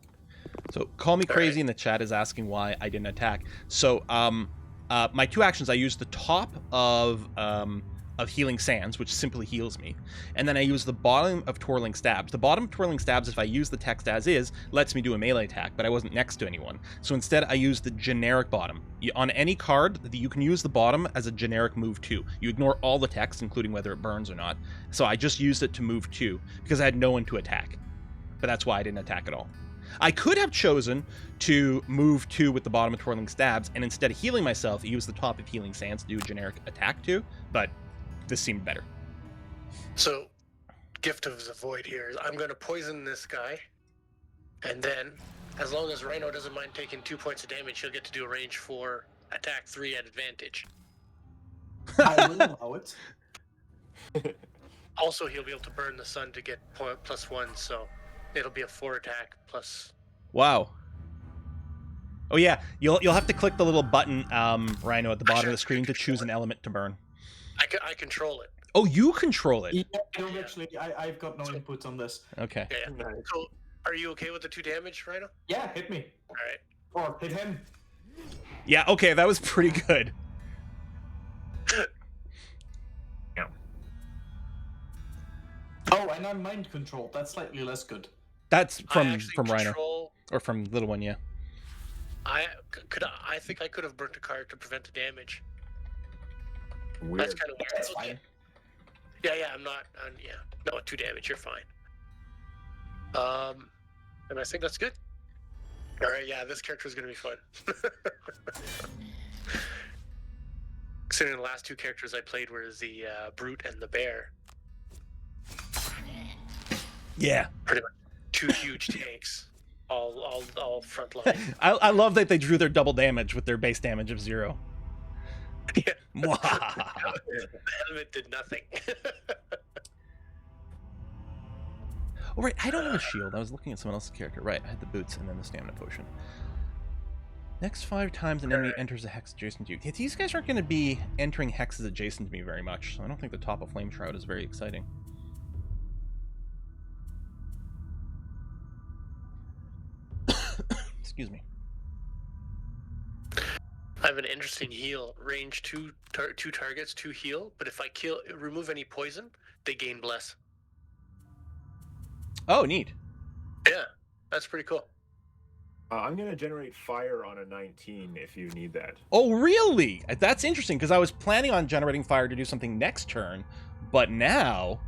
So Call Me Crazy in the chat is asking why I didn't attack. So my 2 actions, I used the top of Healing Sands, which simply heals me, and then I use the bottom of Twirling Stabs. The bottom of Twirling Stabs, if I use the text as is, lets me do a melee attack, but I wasn't next to anyone. So instead I used the generic bottom. On any card, you can use the bottom as a generic move 2. You ignore all the text, including whether it burns or not. So I just used it to move 2, because I had no one to attack. But that's why I didn't attack at all. I could have chosen to move 2 with the bottom of Twirling Stabs, and instead of healing myself, use the top of Healing Sands to do a generic attack 2, but this seemed better. So, Gift of the Void here is I'm going to poison this guy, and then, as long as Rhino doesn't mind taking 2 points of damage, he'll get to do a range 4 attack 3 at advantage. I will allow it. Also, he'll be able to burn the sun to get +1, so it'll be a 4 attack plus. Wow. Oh yeah, you'll have to click the little button, Rhino, at the bottom of the screen to choose an element to burn. I control it. Oh, you control it. Yeah, I don't actually. I've got no input on this. Okay. Yeah. So, are you okay with the 2 damage, Rhino? Yeah, hit me. All right. Or hit him. Yeah. Okay, that was pretty good. Oh, and I'm mind controlled. That's slightly less good. That's from control, Rhino or from Little One, yeah. I think I could have burnt a card to prevent the damage. Weird. That's kind of weird. That's Okay. fine. Yeah, I'm not. Yeah, no, 2 damage. You're fine. And I think that's good. All right, yeah, this character is gonna be fun. Considering the last 2 characters I played were the brute and the bear. Yeah. Pretty much 2 huge tanks, all front line. I love that they drew their double damage with their base damage of 0. Yeah. Mwah. The element did nothing. Oh, right, I don't have a shield. I was looking at someone else's character. Right, I had the boots and then the stamina potion. Next 5 times an enemy enters a hex adjacent to you. Yeah, these guys aren't going to be entering hexes adjacent to me very much, so I don't think the top of Flame Shroud is very exciting. Excuse me. I have an interesting heal. Range 2 targets, 2 heal, but if I remove any poison, they gain bless. Oh, neat. Yeah, that's pretty cool. I'm going to generate fire on a 19 if you need that. Oh, really? That's interesting, because I was planning on generating fire to do something next turn, but now...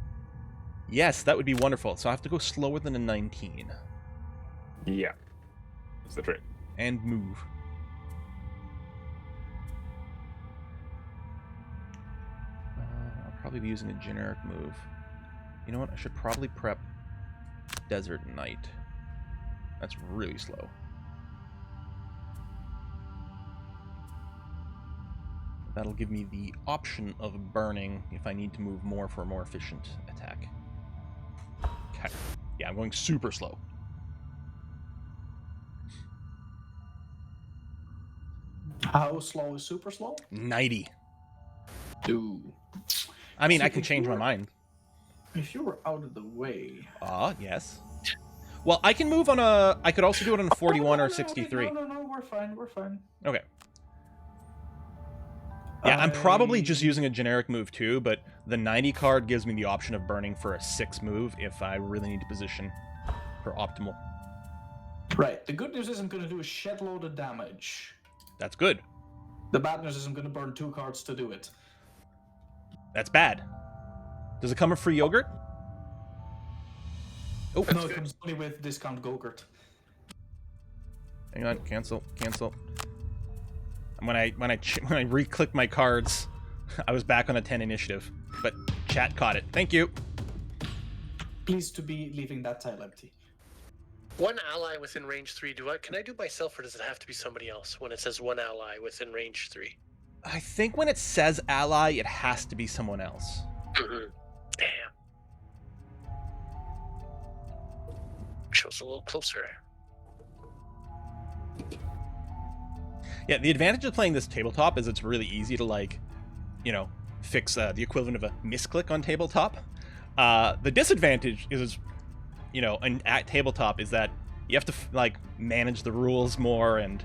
Yes, that would be wonderful. So I have to go slower than a 19. Yeah. That's the trick. And move. I'll probably be using a generic move. You know what? I should probably prep Desert Knight. That's really slow. That'll give me the option of burning if I need to move more for a more efficient attack. Okay. Yeah, I'm going super slow. How slow is super slow? 90. Ooh. I mean, See, I can if change you my were- mind. If you were out of the way. Yes. Well, I can move on a... I could also do it on a 41 no, or 63. No, we're fine, we're fine. Okay. Yeah, I'm probably just using a generic move too, but the 90 card gives me the option of burning for a 6 move if I really need to position for optimal. Right, the good news is I'm going to do a shed load of damage. That's good. The bad news is I'm going to burn 2 cards to do it. That's bad. Does it come with free yogurt? Oh, No, it comes only with discount Gogurt. hang on. Cancel. Cancel. When I re-clicked my cards, I was back on a 10 initiative, but chat caught it. Thank you. Pleased to be leaving that tile empty. One ally within range 3. Can I do myself, or does it have to be somebody else when it says one ally within range 3? I think when it says ally, it has to be someone else. Mm-hmm. Damn. Shows a little closer. Yeah, the advantage of playing this tabletop is it's really easy to, like, you know, fix the equivalent of a misclick on tabletop. The disadvantage is, you know, at tabletop is that you have to, like, manage the rules more, and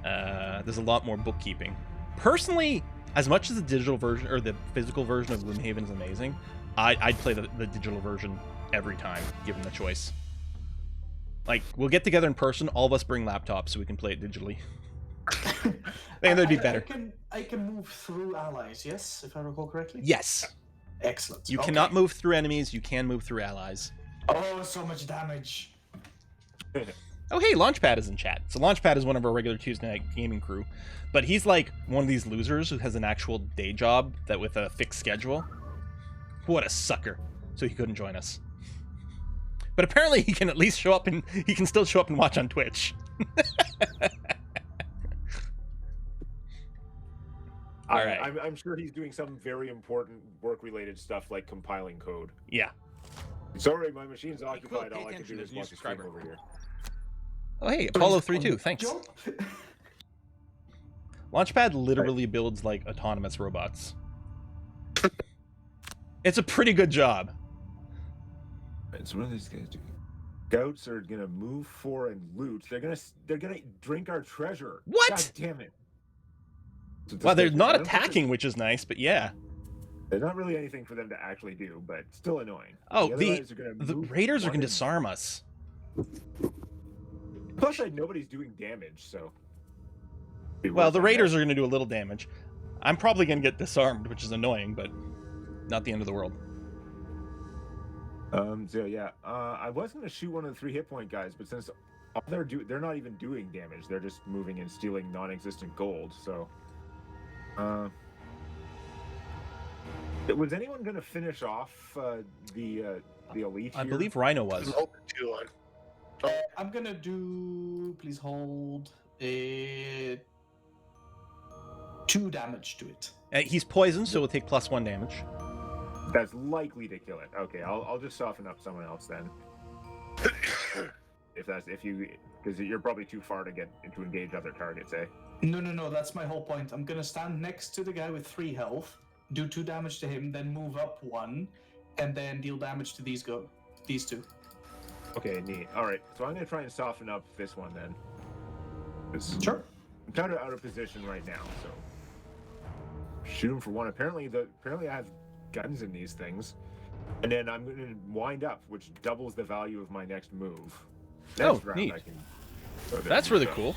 there's a lot more bookkeeping. Personally, as much as the digital version, or the physical version of Gloomhaven is amazing, I'd play the digital version every time, given the choice. Like, we'll get together in person, all of us bring laptops so we can play it digitally. I think that'd be better. I can move through allies, yes, if I recall correctly? Yes. Excellent. You Okay. cannot move through enemies, you can move through allies. Oh, so much damage. Oh, hey, Launchpad is in chat. So Launchpad is one of our regular Tuesday night gaming crew, but he's like one of these losers who has an actual day job that with a fixed schedule. What a sucker. So he couldn't join us. But apparently he can at least show up and he can still show up and watch on Twitch. All right. I'm sure he's doing some very important work-related stuff like compiling code. Yeah. Sorry, my machine's Quill, occupied. pay All I can attention, do there's is a new watch the stream subscriber. over here. Oh, hey, Apollo32, thanks. Job? Launchpad literally builds like autonomous robots. It's a pretty good job. Right, so what are these guys doing? Scouts are gonna move for and loot. They're gonna drink our treasure. What? God damn it! So Well, they're I not don't think attacking, which is nice, but yeah. There's not really anything for them to actually do, but still annoying. Oh, other guys are gonna the move Raiders are one going to and- disarm us. Plus, like, nobody's doing damage, so. Well, the Raiders are going to do a little damage. I'm probably going to get disarmed, which is annoying, but not the end of the world. So yeah, I was gonna shoot one of the 3 hit point guys, but since all they're not even doing damage, they're just moving and stealing non-existent gold. So, was anyone gonna finish off the elite? I here? believe Rhino was. I'm hoping to on. I'm gonna do. Please hold 2 damage to it. He's poisoned, so we'll take +1 damage. That's likely to kill it. Okay, I'll just soften up someone else then. if you because you're probably too far to engage other targets, eh? No. That's my whole point. I'm gonna stand next to the guy with 3 health, do 2 damage to him, then move up 1, and then deal damage to these 2. Okay, neat. All right, so I'm gonna try and soften up this one then. Sure. I'm kind of out of position right now, so shoot him for 1. Apparently I have guns in these things, and then I'm gonna wind up, which doubles the value of my next move. Next round, neat. I can throw this That's in, really so, cool.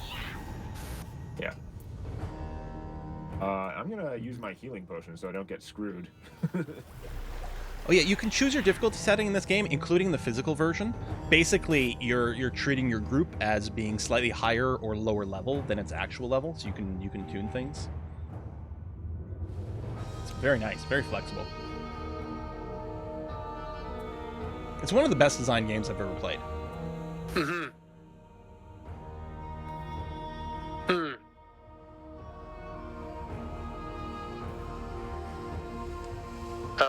Yeah. I'm gonna use my healing potion so I don't get screwed. Oh yeah, you can choose your difficulty setting in this game, including the physical version. Basically, you're treating your group as being slightly higher or lower level than its actual level, so you can tune things. It's very nice, very flexible. It's one of the best designed games I've ever played. Mm-hmm.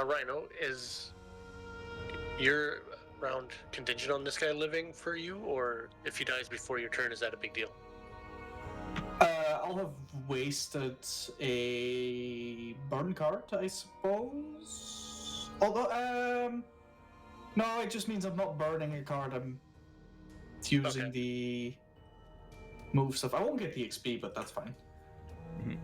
Rhino, is your round contingent on this guy living for you, or if he dies before your turn, is that a big deal? I'll have wasted a burn card, I suppose. Although, no, it just means I'm not burning a card. I'm using Okay. the move stuff. I won't get the XP, but that's fine. Mhm.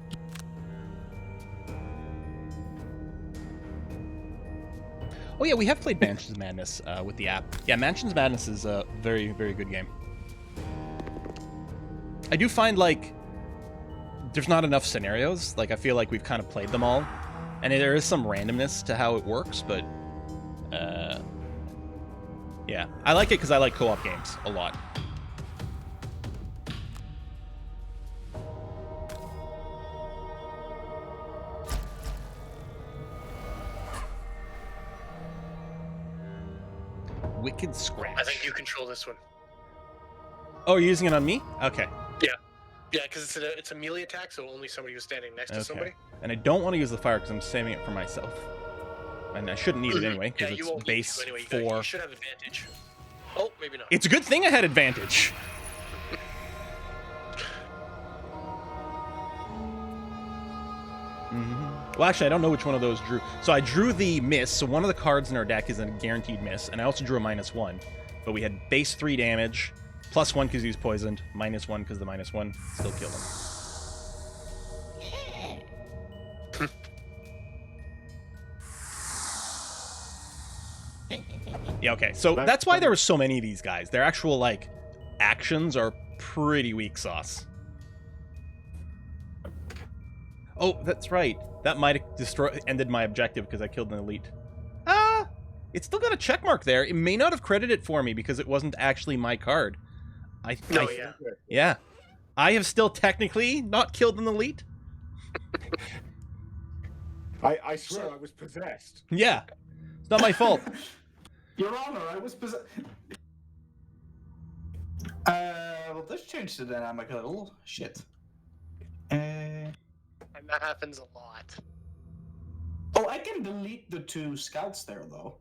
Oh yeah, we have played Mansions of Madness with the app. Yeah, Mansions of Madness is a very, very good game. I do find, like, there's not enough scenarios. Like, I feel like we've kind of played them all. And there is some randomness to how it works, but... yeah. I like it because I like co-op games a lot. Wicked Scratch. I think you control this one. Oh, you're using it on me? Okay. Yeah, because it's a melee attack, so only somebody who's standing next to somebody. And I don't want to use the fire because I'm saving it for myself. And I shouldn't need it anyway, Yeah, because you it's won't base need to anyway. 4. You should have advantage. Oh, maybe not. It's a good thing I had advantage. Well, actually, I don't know which one of those drew. So I drew the miss, so one of the cards in our deck is a guaranteed miss, and I also drew a -1. But we had base 3 damage, +1 because he was poisoned, -1 because the -1 still killed him. Yeah, okay. So that's why there were so many of these guys. Their actual, like, actions are pretty weak sauce. Oh, that's right. That might have ended my objective because I killed an elite. It's still got a check mark there. It may not have credited for me because it wasn't actually my card. Yeah. Yeah. I have still technically not killed an elite. I swear I was possessed. Yeah. It's not my fault. Your Honor, I was possessed. Well, this changed the dynamic a little. Shit. And that happens a lot. Oh, I can delete the 2 scouts there, though.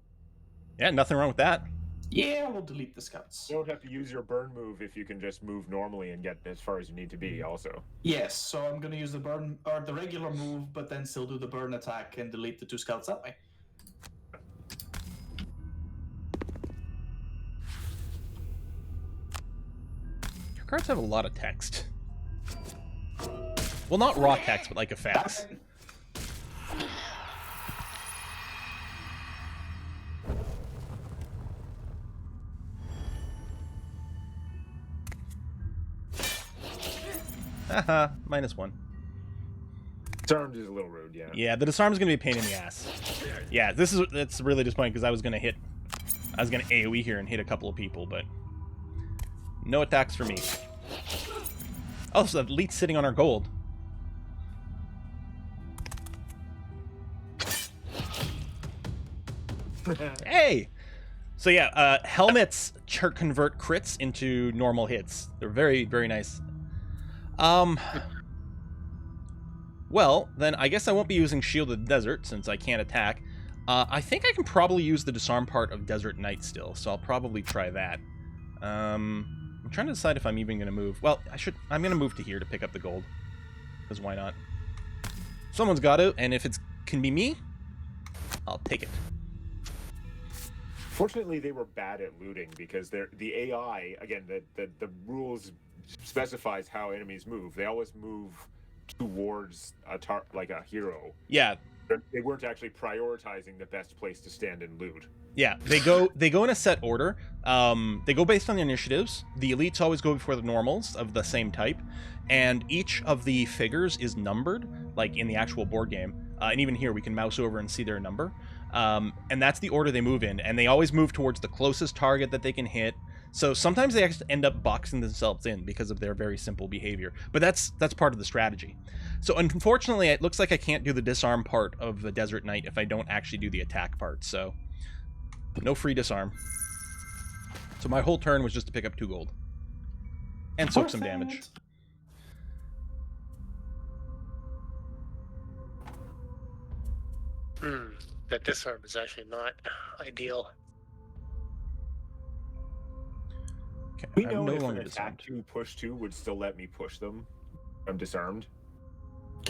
Yeah, nothing wrong with that. Yeah, we'll delete the scouts. You don't have to use your burn move if you can just move normally and get as far as you need to be. Also. Yes, so I'm gonna use the burn or the regular move, but then still do the burn attack and delete the 2 scouts that way. Your cards have a lot of text. Well, not raw text, but like effects. Haha, -1. Disarmed is a little rude, yeah. Yeah, the disarm is gonna be a pain in the ass. Yeah, that's really disappointing because I was gonna AoE here and hit a couple of people, but no attacks for me. Oh, so the elite's sitting on our gold. Hey! So yeah, helmets convert crits into normal hits. They're very, very nice. Well, then I guess I won't be using Shield of the Desert since I can't attack. I think I can probably use the disarm part of Desert Knight still, so I'll probably try that. I'm trying to decide if I'm even going to move. Well, I'm going to move to here to pick up the gold. Because why not? Someone's got to, and if it can be me, I'll take it. Fortunately, they were bad at looting because the AI, again, the rules specifies how enemies move. They always move towards like a hero. Yeah. They weren't actually prioritizing the best place to stand and loot. Yeah, they go in a set order. They go based on the initiatives. The elites always go before the normals of the same type, and each of the figures is numbered, like in the actual board game. And even here, we can mouse over and see their number. And that's the order they move in, and they always move towards the closest target that they can hit. So sometimes they actually end up boxing themselves in because of their very simple behavior. But that's part of the strategy. So unfortunately, it looks like I can't do the disarm part of the Desert Knight if I don't actually do the attack part. So no free disarm. So my whole turn was just to pick up 2 gold. And soak some damage. That disarm is actually not ideal. Okay, We I'm know no if longer an attack disarmed. 2 push 2 would still let me push them. I'm disarmed.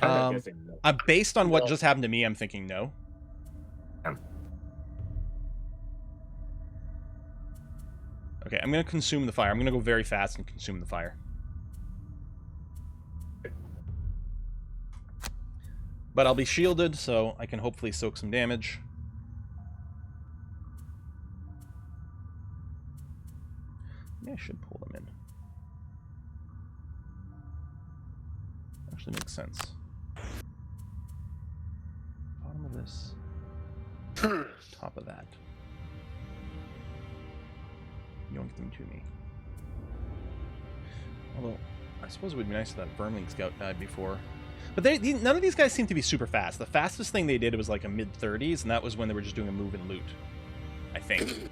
Um, guessing no. Based on what No. just happened to me, I'm thinking no. Okay, I'm going to consume the fire. I'm going to go very fast and consume the fire. But I'll be shielded, so I can hopefully soak some damage. Maybe I should pull them in. Actually makes sense. Bottom of this. Top of that. Yoink them to me. Although, I suppose it would be nice if that Vermling Scout died before. But none of these guys seem to be super fast. The fastest thing they did was like a mid-30s, and that was when they were just doing a move and loot. I think.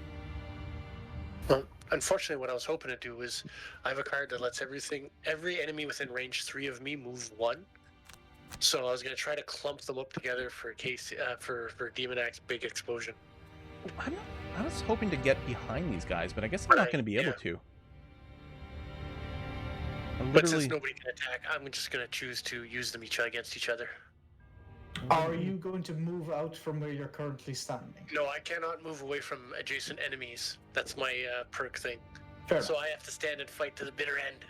Well, unfortunately, what I was hoping to do is I have a card that lets every enemy within range 3 of me move 1. So I was going to try to clump them up together for Demon Axe Big Explosion. I was hoping to get behind these guys, but I guess I'm not going to be able to. But since nobody can attack, I'm just going to choose to use them against each other. Are you going to move out from where you're currently standing? No, I cannot move away from adjacent enemies. That's my perk thing. Fair So I have to stand and fight to the bitter end.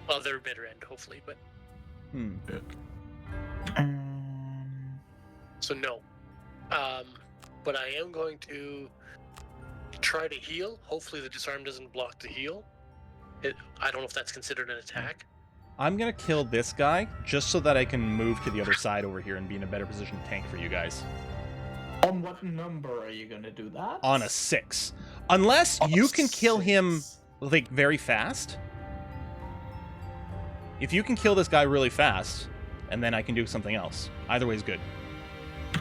Well, their bitter end, hopefully, but... So no. But I am going to try to heal. Hopefully the disarm doesn't block the heal. I don't know if that's considered an attack. I'm going to kill this guy just so that I can move to the other side over here and be in a better position to tank for you guys. On what number are you going to do that? On a 6. Unless you can kill him like, very fast. If you can kill this guy really fast, and then I can do something else. Either way is good.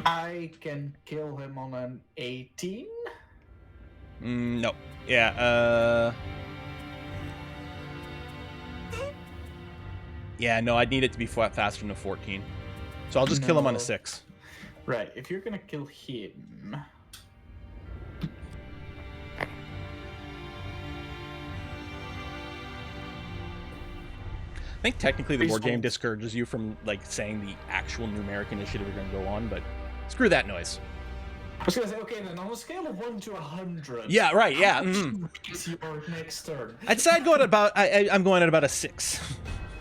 I can kill him on an 18? No. Yeah, yeah, no, I'd need it to be faster than a 14. So I'll just kill him on a 6. Right, if you're gonna kill him... I think technically the board game discourages you from, like, saying the actual numeric initiative you're going to go on, but screw that noise. I was gonna say, okay, then on a scale of 1 to 100... Yeah, right, yeah. Is your next turn? I'd say I'd go at about... I'm going at about a 6.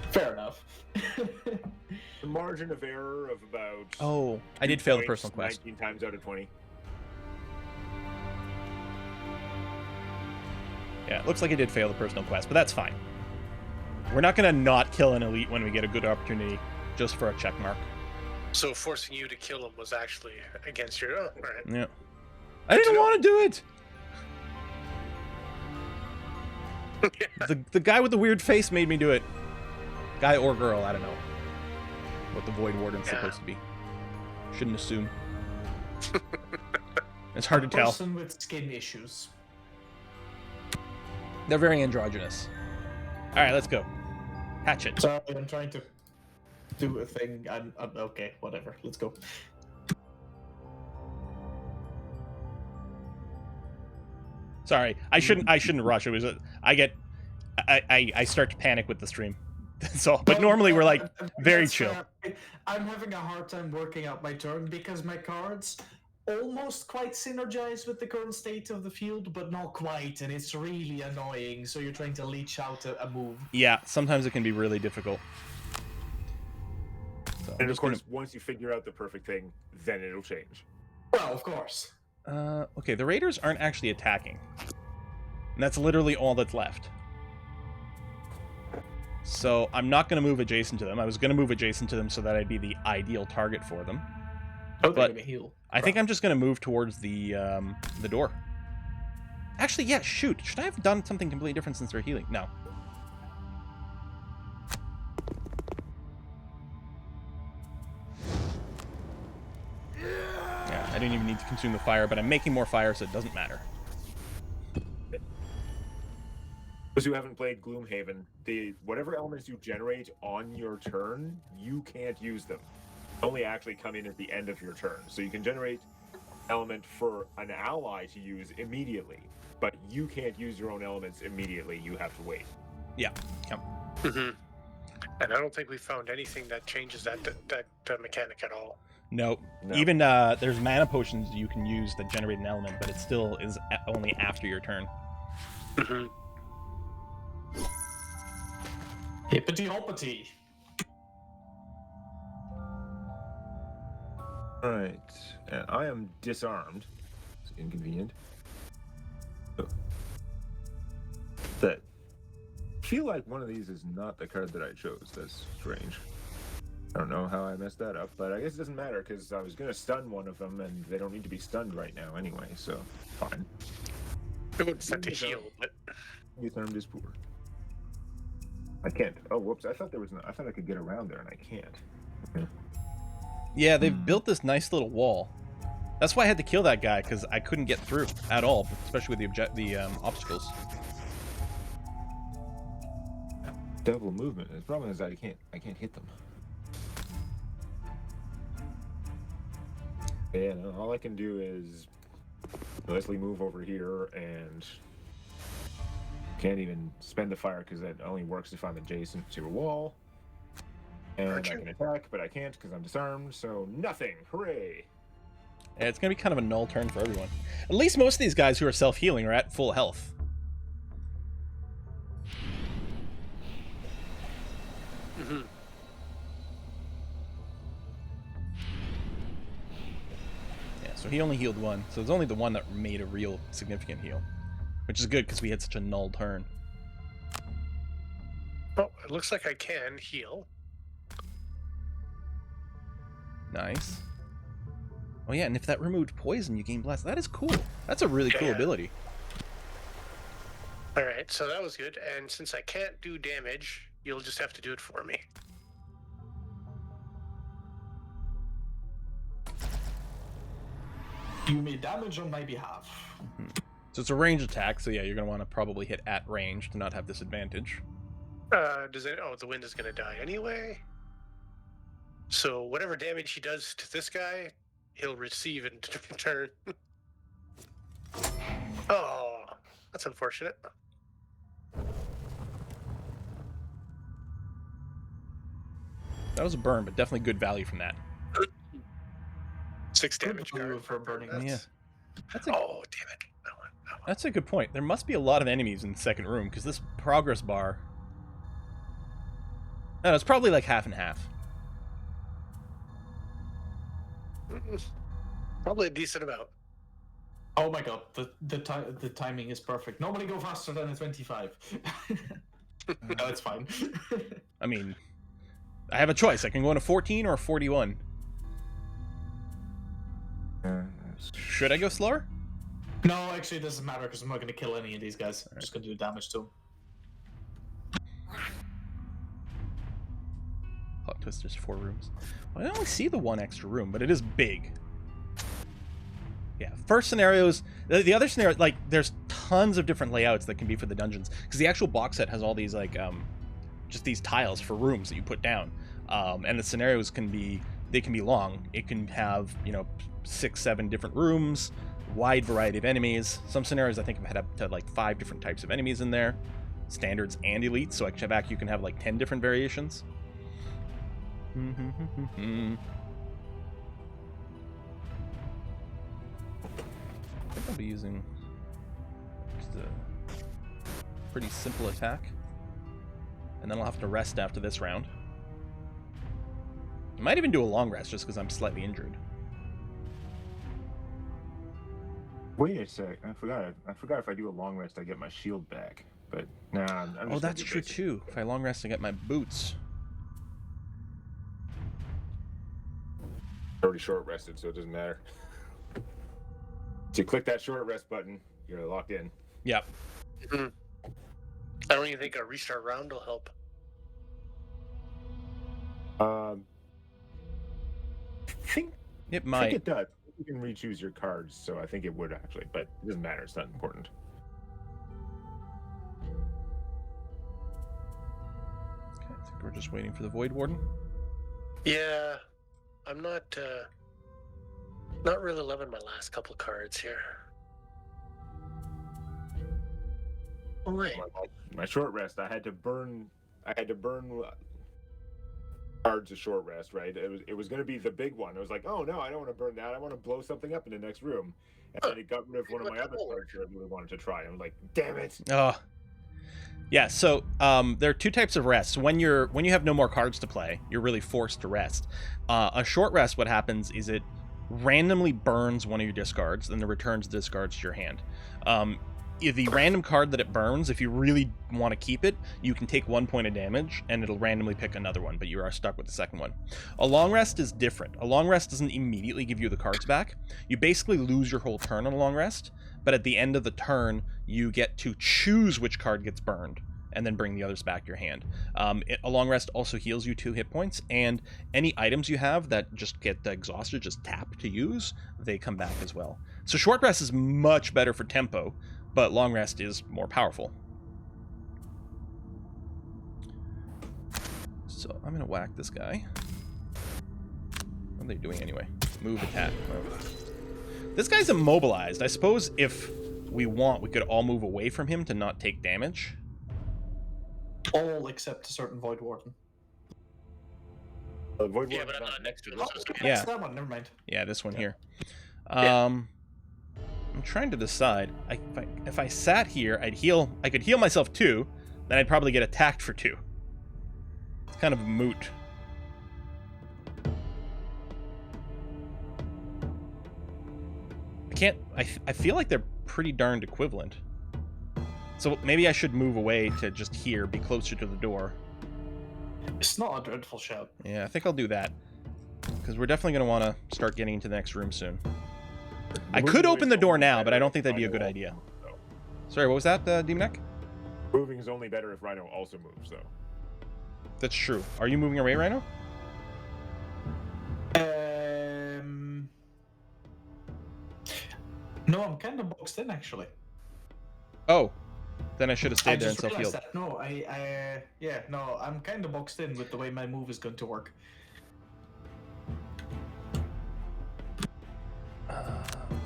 Fair enough. The margin of error of about... Oh, I did fail the personal quest. 19 times out of 20. Yeah, it looks like I did fail the personal quest, but that's fine. We're not going to not kill an elite when we get a good opportunity, just for a check mark. So forcing you to kill him was actually against your... Oh, all right. Yeah. I didn't want to do it! The guy with the weird face made me do it. Guy or girl, I don't know. What the Void Warden's supposed to be. Shouldn't assume. It's hard to tell. Person with skin issues. They're very androgynous. Alright, let's go. Hatchet. Sorry, I'm trying to do a thing. I'm okay, whatever. Let's go. Sorry, I shouldn't rush. It was I start to panic with the stream. So, but normally we're like very chill. I'm having a hard time working out my turn because my cards almost quite synergize with the current state of the field, but not quite, and it's really annoying. So you're trying to leech out a move. Yeah, sometimes it can be really difficult. So And of course, once you figure out the perfect thing, then it'll change. Well, of course. Okay, the Raiders aren't actually attacking. And that's literally all that's left. So I'm not going to move adjacent to them. I was going to move adjacent to them so that I'd be the ideal target for them. Okay, But heal. I think I'm just going to move towards the door. Actually, yeah, shoot. Should I have done something completely different since they're healing? No. Yeah, I didn't even need to consume the fire, but I'm making more fire, so it doesn't matter. Those who haven't played Gloomhaven, whatever elements you generate on your turn, you can't use them. They only actually come in at the end of your turn. So you can generate element for an ally to use immediately, but you can't use your own elements immediately. You have to wait. Yeah. Yep. Mm-hmm. And I don't think we found anything that changes that mechanic at all. No. Even there's mana potions you can use that generate an element, but it still is only after your turn. Mm-hmm. Hippity hoppity. Alright. And I am disarmed. It's inconvenient. That. I feel like one of these is not the card that I chose. That's strange. I don't know how I messed that up, but I guess it doesn't matter because I was going to stun one of them and they don't need to be stunned right now anyway, so fine. It would set to heal, but... Disarmed is poor. I can't. Oh, whoops. I thought I thought I could get around there and I can't. Okay. Yeah, they've built this nice little wall. That's why I had to kill that guy, because I couldn't get through at all, especially with the obstacles. Double movement. The problem is I can't hit them. Yeah, no, all I can do is let's move over here and can't even spend the fire because that only works if I'm adjacent to a wall. And I can attack, but I can't because I'm disarmed, so nothing. Hooray! Yeah, it's going to be kind of a null turn for everyone. At least most of these guys who are self-healing are at full health. Mm-hmm. Yeah, so he only healed one. So it's only the one that made a real significant heal. Which is good because we had such a null turn. Well, it looks like I can heal. Nice. Oh yeah, and if that removed poison, you gain blast. That is cool. That's a really cool ability. All right, so that was good. And since I can't do damage, you'll just have to do it for me. You made damage on my behalf. So it's a range attack, so yeah, you're gonna want to probably hit at range to not have disadvantage. Does it? Oh, the wind is gonna die anyway. So whatever damage he does to this guy, he'll receive in return. Oh, that's unfortunate. That was a burn, but definitely good value from that. 6 damage Good card for burning. Yeah. That's a, Oh, damn it. that's a good point. There must be a lot of enemies in the second room, because this progress bar... No, it's probably like half and half. Probably a decent amount. Oh my god, the timing is perfect. Nobody go faster than a 25. No, it's fine. I mean, I have a choice. I can go on a 14 or a 41. Should I go slower? No, actually, it doesn't matter because I'm not going to kill any of these guys. I'm just going to do damage to them. Plot twist, there's 4 rooms. Well, I only see the 1 extra room, but it is big. Yeah, first scenarios... The other scenario, like, there's tons of different layouts that can be for the dungeons. Because the actual box set has all these, like, just these tiles for rooms that you put down. And the scenarios can be... They can be long. It can have, you know, 6, 7 different rooms, wide variety of enemies. Some scenarios I think have had up to like 5 different types of enemies in there, standards and elites. So actually back you can have like 10 different variations. I think I'll be using just a pretty simple attack, and then I'll have to rest after this round. I might even do a long rest just because I'm slightly injured. Wait a sec. I forgot if I do a long rest, I get my shield back. But nah, I'm just Oh, gonna that's do true basic. too. If I long rest, I get my boots. Already short rested, so it doesn't matter. So you click that short rest button, you're locked in. Yep. I don't even think a restart round will help. I think It I might. think it does. You can re-choose your cards, so I think it would actually, but it doesn't matter. It's not important. Okay, I think we're just waiting for the Void Warden. Yeah, I'm not really loving my last couple cards here. Oh wait, My short rest, I had to burn cards of short rest, right? It was going to be the big one. It was like, oh no, I don't want to burn that. I want to blow something up in the next room. And then it got rid of one of my other cards that I really wanted to try. I was like, damn it. Oh. Yeah, so there are 2 types of rests. When you have no more cards to play, you're really forced to rest. A short rest, what happens is it randomly burns one of your discards, then it returns the discards to your hand. If the random card that it burns, if you really want to keep it, you can take 1 point of damage, and it'll randomly pick another one, but you are stuck with the second one. A long rest is different. A long rest doesn't immediately give you the cards back. You basically lose your whole turn on a long rest, but at the end of the turn, you get to choose which card gets burned, and then bring the others back to your hand. A long rest also heals you 2 hit points, and any items you have that just get exhausted, just tap to use, they come back as well. So short rest is much better for tempo, but long rest is more powerful. So I'm gonna whack this guy. What are they doing anyway? Move, attack. This guy's immobilized. I suppose if we want, we could all move away from him to not take damage. All except a certain Void Warden. Void yeah, Warden's but I'm not next to him. Oh, So it's good. Yeah. that's that one. Never mind. Yeah, this one here. Yeah. I'm trying to decide. If I sat here, I could heal myself 2, then I'd probably get attacked for 2. It's kind of moot. I feel like they're pretty darned equivalent. So maybe I should move away to just here, be closer to the door. It's not a dreadful shout. Yeah, I think I'll do that. Because we're definitely going to want to start getting into the next room soon. I could open the door now, but I don't think that'd be a good idea. Sorry, what was that, Demonek? Moving is only better if Rhino also moves, though. That's true. Are you moving away, Rhino? No, I'm kind of boxed in actually. Oh, then I should have I stayed there and just realized self-healed. that. No, yeah, no, I'm kind of boxed in with the way my move is going to work.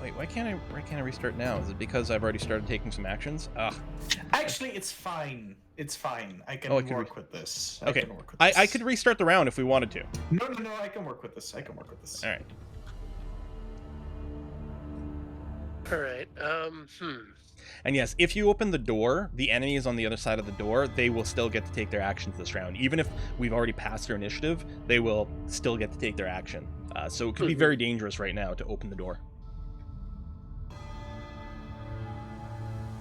Wait, why can't I restart now? Is it because I've already started taking some actions? Ugh. Actually, it's fine. It's fine. I can Oh, I could work with this. Okay, I can work with this. I could restart the round if we wanted to. No, I can work with this. I can work with this. All right. All right. And yes, if you open the door, the enemies on the other side of the door, they will still get to take their actions this round. Even if we've already passed their initiative, they will still get to take their action. So it could be very dangerous right now to open the door.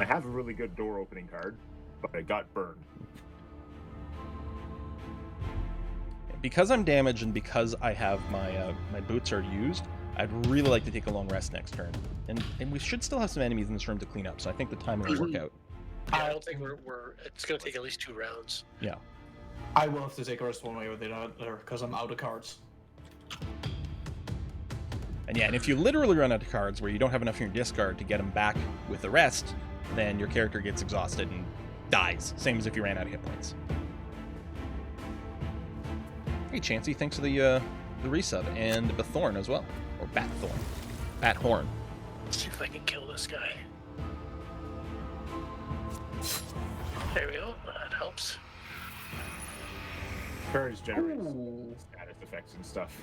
I have a really good door opening card, but I got burned. Because I'm damaged and because I have my boots are used, I'd really like to take a long rest next turn. And we should still have some enemies in this room to clean up, so I think the timing will work out. Yeah, I don't think we're it's going to take at least 2 rounds. Yeah. I will have to take a rest one way or the other because I'm out of cards. And yeah, and if you literally run out of cards where you don't have enough in your discard to get them back with the rest, then your character gets exhausted and dies. Same as if you ran out of hit points. Hey, Chansey, thanks for the resub, and Bathorn as well. Or Batthorn. Bathorn. Let's see if I can kill this guy. There we go. That helps. Courage generates Ooh. status effects and stuff.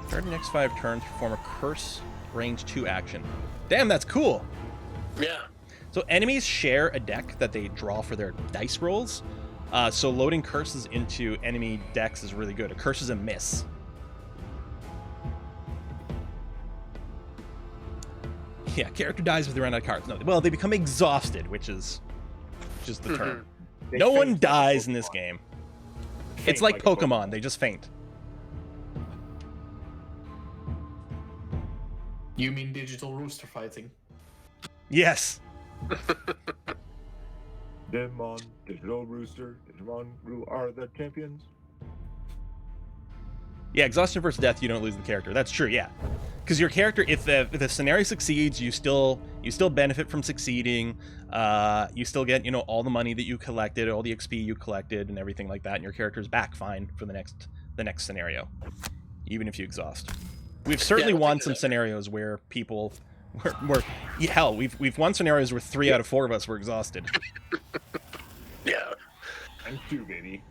During the next 5 turns, perform a curse range 2 action. Damn, that's cool! Yeah. So enemies share a deck that they draw for their dice rolls. So loading curses into enemy decks is really good. A curse is a miss. Yeah, character dies if they run out of cards. No, well, they become exhausted, which is just the term. They No one faint like dies a in this Pokemon. game. Faint It's like a Pokemon. They just faint. You mean digital rooster fighting? Yes. Digimon, Digital Rooster, Digimon Roo are the champions. Yeah, exhaustion versus death, you don't lose the character. That's true, yeah. Because your character, if the scenario succeeds, you still benefit from succeeding. You still get, all the money that you collected, all the XP you collected, and everything like that, and your character's back fine for the next scenario, even if you exhaust. We've certainly won some scenarios where people were hell. We've won scenarios where 3 out of 4 of us were exhausted. Yeah. I'm 2, baby.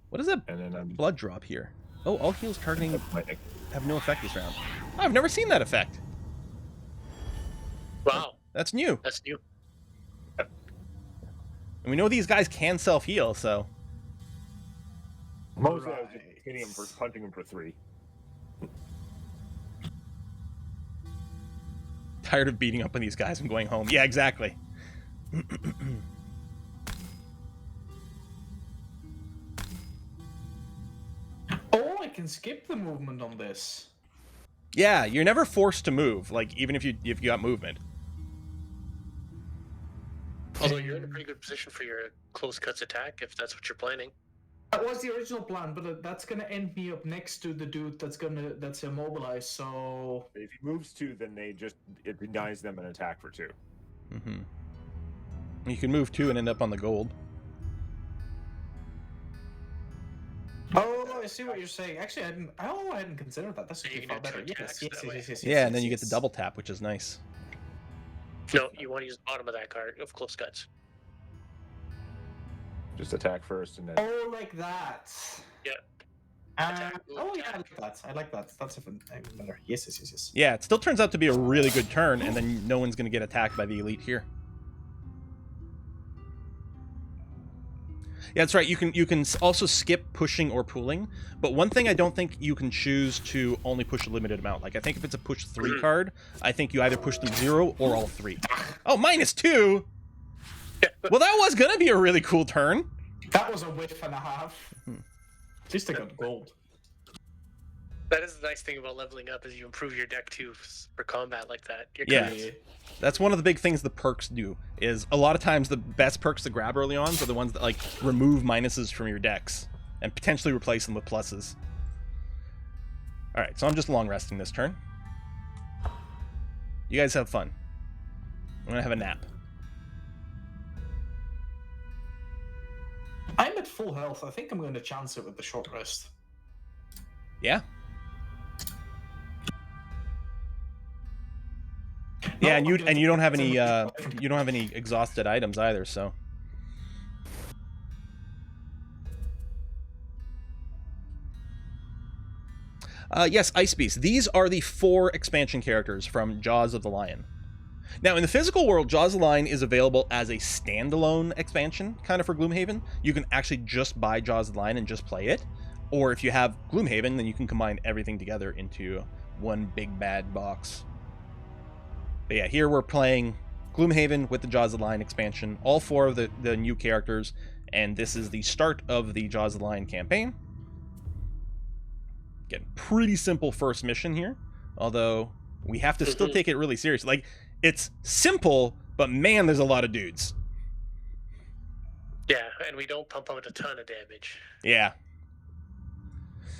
What is that And then I'm blood drop here? Oh, all heals targeting like, have no effect this round. Oh, I've never seen that effect. Wow. That's new. That's new. And we know these guys can self-heal, so... mostly I was just hitting him for punching him for 3. Tired of beating up on these guys and going home. Yeah, exactly. Oh, I can skip the movement on this. Yeah, you're never forced to move, like, even if you got movement. Although you're in a pretty good position for your close cuts attack, if that's what you're planning. That was the original plan, but that's gonna end me up next to the dude that's immobilized. So If he moves 2, then it denies them an attack for 2. Mm-hmm. You can move 2 and end up on the gold. oh, I see what you're saying. Actually, I hadn't considered that. That's You actually can far do better. two Yes, attacks yes, that way. yes. Yeah, and then you get the double tap, which is nice. No, you want to use the bottom of that card of close cuts. Just attack first and then. Oh, like that. Yeah. Oh yeah, I like that. I like that. That's even better. Yes. Yeah, it still turns out to be a really good turn, and then no one's going to get attacked by the elite here. Yeah, that's right. You can also skip pushing or pooling, but one thing I don't think you can choose to only push a limited amount. Like, I think if it's a push 3 card, I think you either push them 0 or all 3. Oh, -2? Well, that was going to be a really cool turn. That was a whiff and a half. At least I got gold. That is the nice thing about leveling up, is you improve your deck too for combat like that. Your Yeah. cards. That's one of the big things the perks do, is a lot of times the best perks to grab early on are the ones that like remove minuses from your decks and potentially replace them with pluses. Alright, so I'm just long resting this turn. You guys have fun. I'm gonna have a nap. I'm at full health. I think I'm going to chance it with the short rest. Yeah. Yeah, and you don't have any you don't have any exhausted items either, so. Yes, Ice Beast. These are the 4 expansion characters from Jaws of the Lion. Now, in the physical world, Jaws of the Lion is available as a standalone expansion, kind of for Gloomhaven. You can actually just buy Jaws of the Lion and just play it. Or if you have Gloomhaven, then you can combine everything together into one big bad box. But yeah, here we're playing Gloomhaven with the Jaws of the Lion expansion, all 4 of the new characters, and this is the start of the Jaws of the Lion campaign. Again, pretty simple first mission here, although we have to still take it really seriously. Like, it's simple, but man, there's a lot of dudes. Yeah, and we don't pump out a ton of damage. Yeah.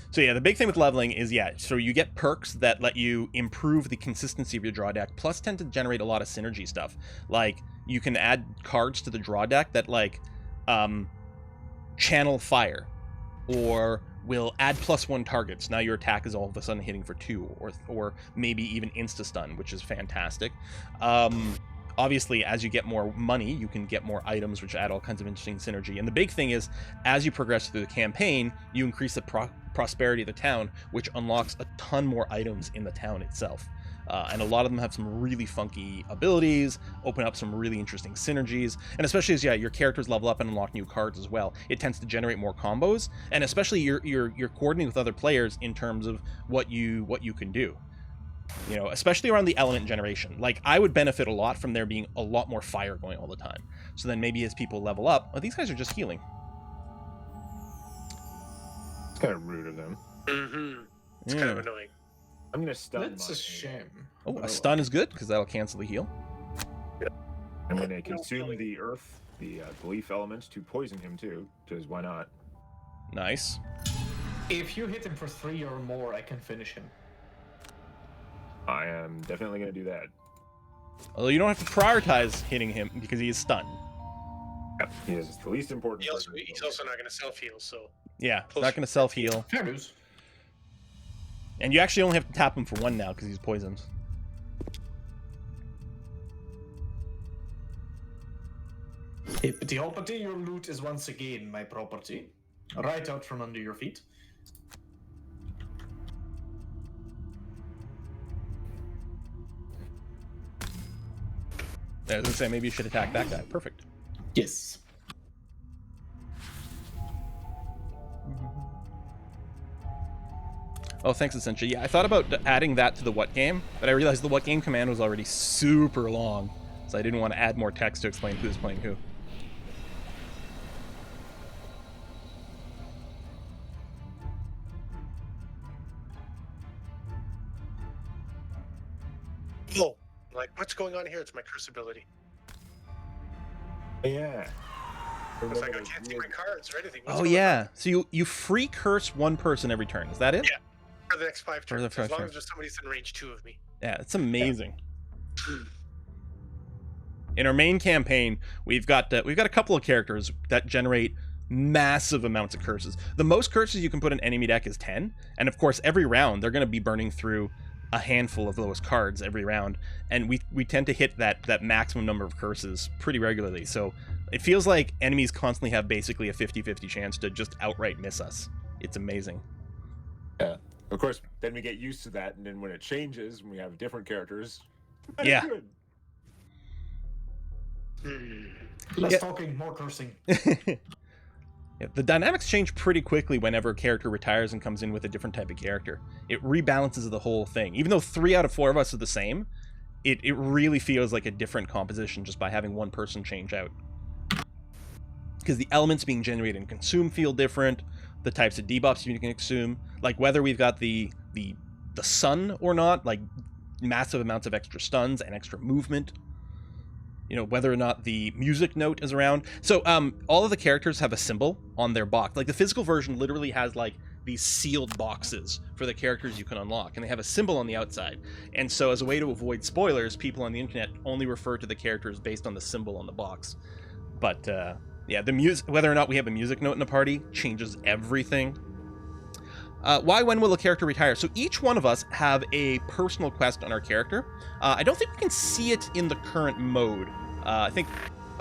So yeah, the big thing with leveling is, yeah, so you get perks that let you improve the consistency of your draw deck, plus tend to generate a lot of synergy stuff. Like, you can add cards to the draw deck that, like, channel fire, or will add +1 targets. Now your attack is all of a sudden hitting for 2, or maybe even insta-stun, which is fantastic. Obviously, as you get more money, you can get more items, which add all kinds of interesting synergy. And the big thing is, as you progress through the campaign, you increase the prosperity of the town, which unlocks a ton more items in the town itself. And a lot of them have some really funky abilities, open up some really interesting synergies, and especially as your characters level up and unlock new cards as well, it tends to generate more combos, and especially you're coordinating with other players in terms of what you can do. You know, especially around the element generation. Like, I would benefit a lot from there being a lot more fire going all the time. So then maybe as people level up, these guys are just healing. It's kind of rude of them. It's kind of annoying. I'm gonna stun. That's a shame. Oh, a stun is good because that'll cancel the heal. I'm gonna consume the earth, the leaf elements, to poison him too, because why not? Nice. If you hit him for 3 or more, I can finish him. I am definitely gonna do that. Although you don't have to prioritize hitting him because he is stunned. Yep, he is the least important. He's also not going to self-heal, so... Yeah, not going to self-heal. Fair news. And you actually only have to tap him for 1 now because he's poisoned. Hippity-hoppity, your loot is once again my property. Right out from under your feet. I was gonna say, maybe you should attack that guy. Perfect. Yes. Oh, thanks, Essentia. Yeah, I thought about adding that to the what game, but I realized the what game command was already super long, so I didn't want to add more text to explain who's playing who. Oh, like, what's going on here? It's my curse ability. Yeah. It's like I can't see my cards or anything. What's Oh going yeah, on? so you free curse 1 person every turn. Is that it? Yeah. For the next 5 For the turns, first as long turn. as there's somebody in range 2 of me. Yeah, it's amazing. In our main campaign, we've got a couple of characters that generate massive amounts of curses. The most curses you can put in enemy deck is 10, and of course every round they're going to be burning through a handful of those cards every round, and we tend to hit that maximum number of curses pretty regularly. So it feels like enemies constantly have basically a 50-50 chance to just outright miss us. It's amazing. Yeah. Of course, then we get used to that, and then when it changes, when we have different characters, Yeah. good. Less talking, more cursing. Yeah, the dynamics change pretty quickly whenever a character retires and comes in with a different type of character. It rebalances the whole thing. Even though 3 out of 4 of us are the same, it really feels like a different composition just by having 1 person change out. Because the elements being generated and consumed feel different. the types of debuffs you can consume, like whether we've got the sun or not, like massive amounts of extra stuns and extra movement. You know, whether or not the music note is around. So all of the characters have a symbol on their box. Like the physical version literally has like these sealed boxes for the characters you can unlock, and they have a symbol on the outside. And so as a way to avoid spoilers, people on the internet only refer to the characters based on the symbol on the box. But yeah, the music, whether or not we have a music note in a party, changes everything. When will a character retire? So each one of us have a personal quest on our character. I don't think we can see it in the current mode. I think...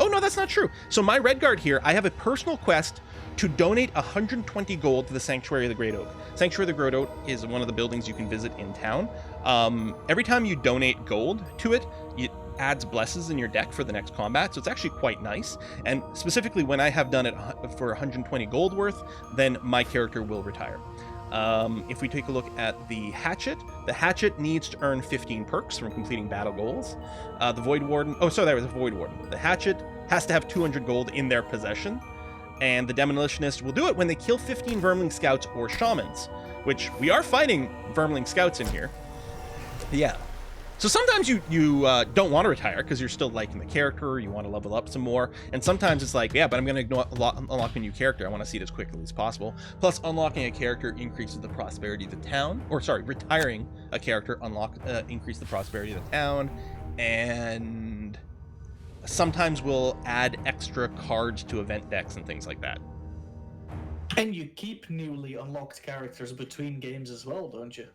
Oh, no, that's not true. So my red guard here, I have a personal quest to donate 120 gold to the Sanctuary of the Great Oak. Sanctuary of the Great Oak is one of the buildings you can visit in town. Every time you donate gold to it, it adds blesses in your deck for the next combat, so it's actually quite nice. And specifically, when I have done it for 120 gold worth, then my character will retire. If we take a look at the hatchet needs to earn 15 perks from completing battle goals. The Void Warden, oh, sorry, that was a Void Warden. The hatchet has to have 200 gold in their possession, and the Demolitionist will do it when they kill 15 Vermling Scouts or Shamans, which we are fighting Vermling Scouts in here. Yeah. So sometimes you don't want to retire because you're still liking the character, you want to level up some more, and sometimes it's like, yeah, but I'm going to unlock a new character. I want to see it as quickly as possible. Plus, unlocking a character increases the prosperity of the town, or sorry, retiring a character increase the prosperity of the town, and sometimes we'll add extra cards to event decks and things like that. And you keep newly unlocked characters between games as well, don't you?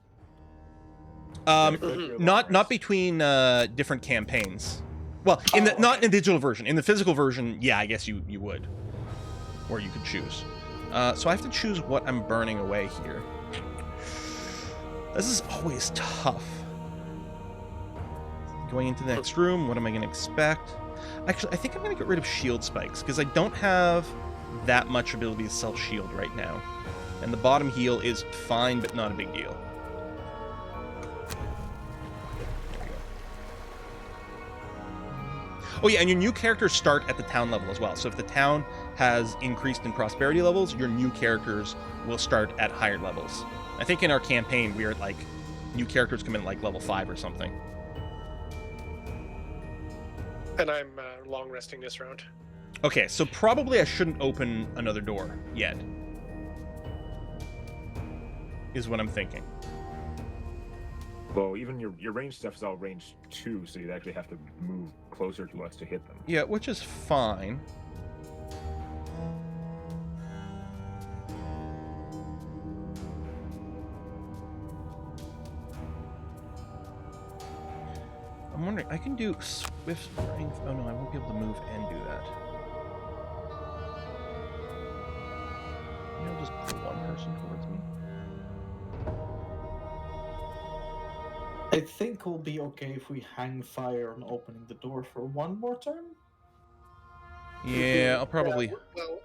Not between different campaigns. Well, not in the digital version. In the physical version, yeah, I guess you would, or you could choose. So I have to choose what I'm burning away here. This is always tough. Going into the next room, what am I going to expect? Actually, I think I'm going to get rid of shield spikes because I don't have that much ability to self-shield right now, and the bottom heal is fine, but not a big deal. Oh yeah, and your new characters start at the town level as well. So if the town has increased in prosperity levels, your new characters will start at higher levels. I think in our campaign, we are at like, new characters come in at like level 5 or something. And I'm long resting this round. Okay, so probably I shouldn't open another door yet, is what I'm thinking. Well, even your range stuff is all range 2, so you'd actually have to move closer to us to hit them. Yeah, which is fine. I'm wondering, I can do swift strength. Oh no, I won't be able to move and do that. Maybe I'll just pull one person towards me. I think we'll be okay if we hang fire on opening the door for one more turn. Yeah, I'll probably... Yeah, well,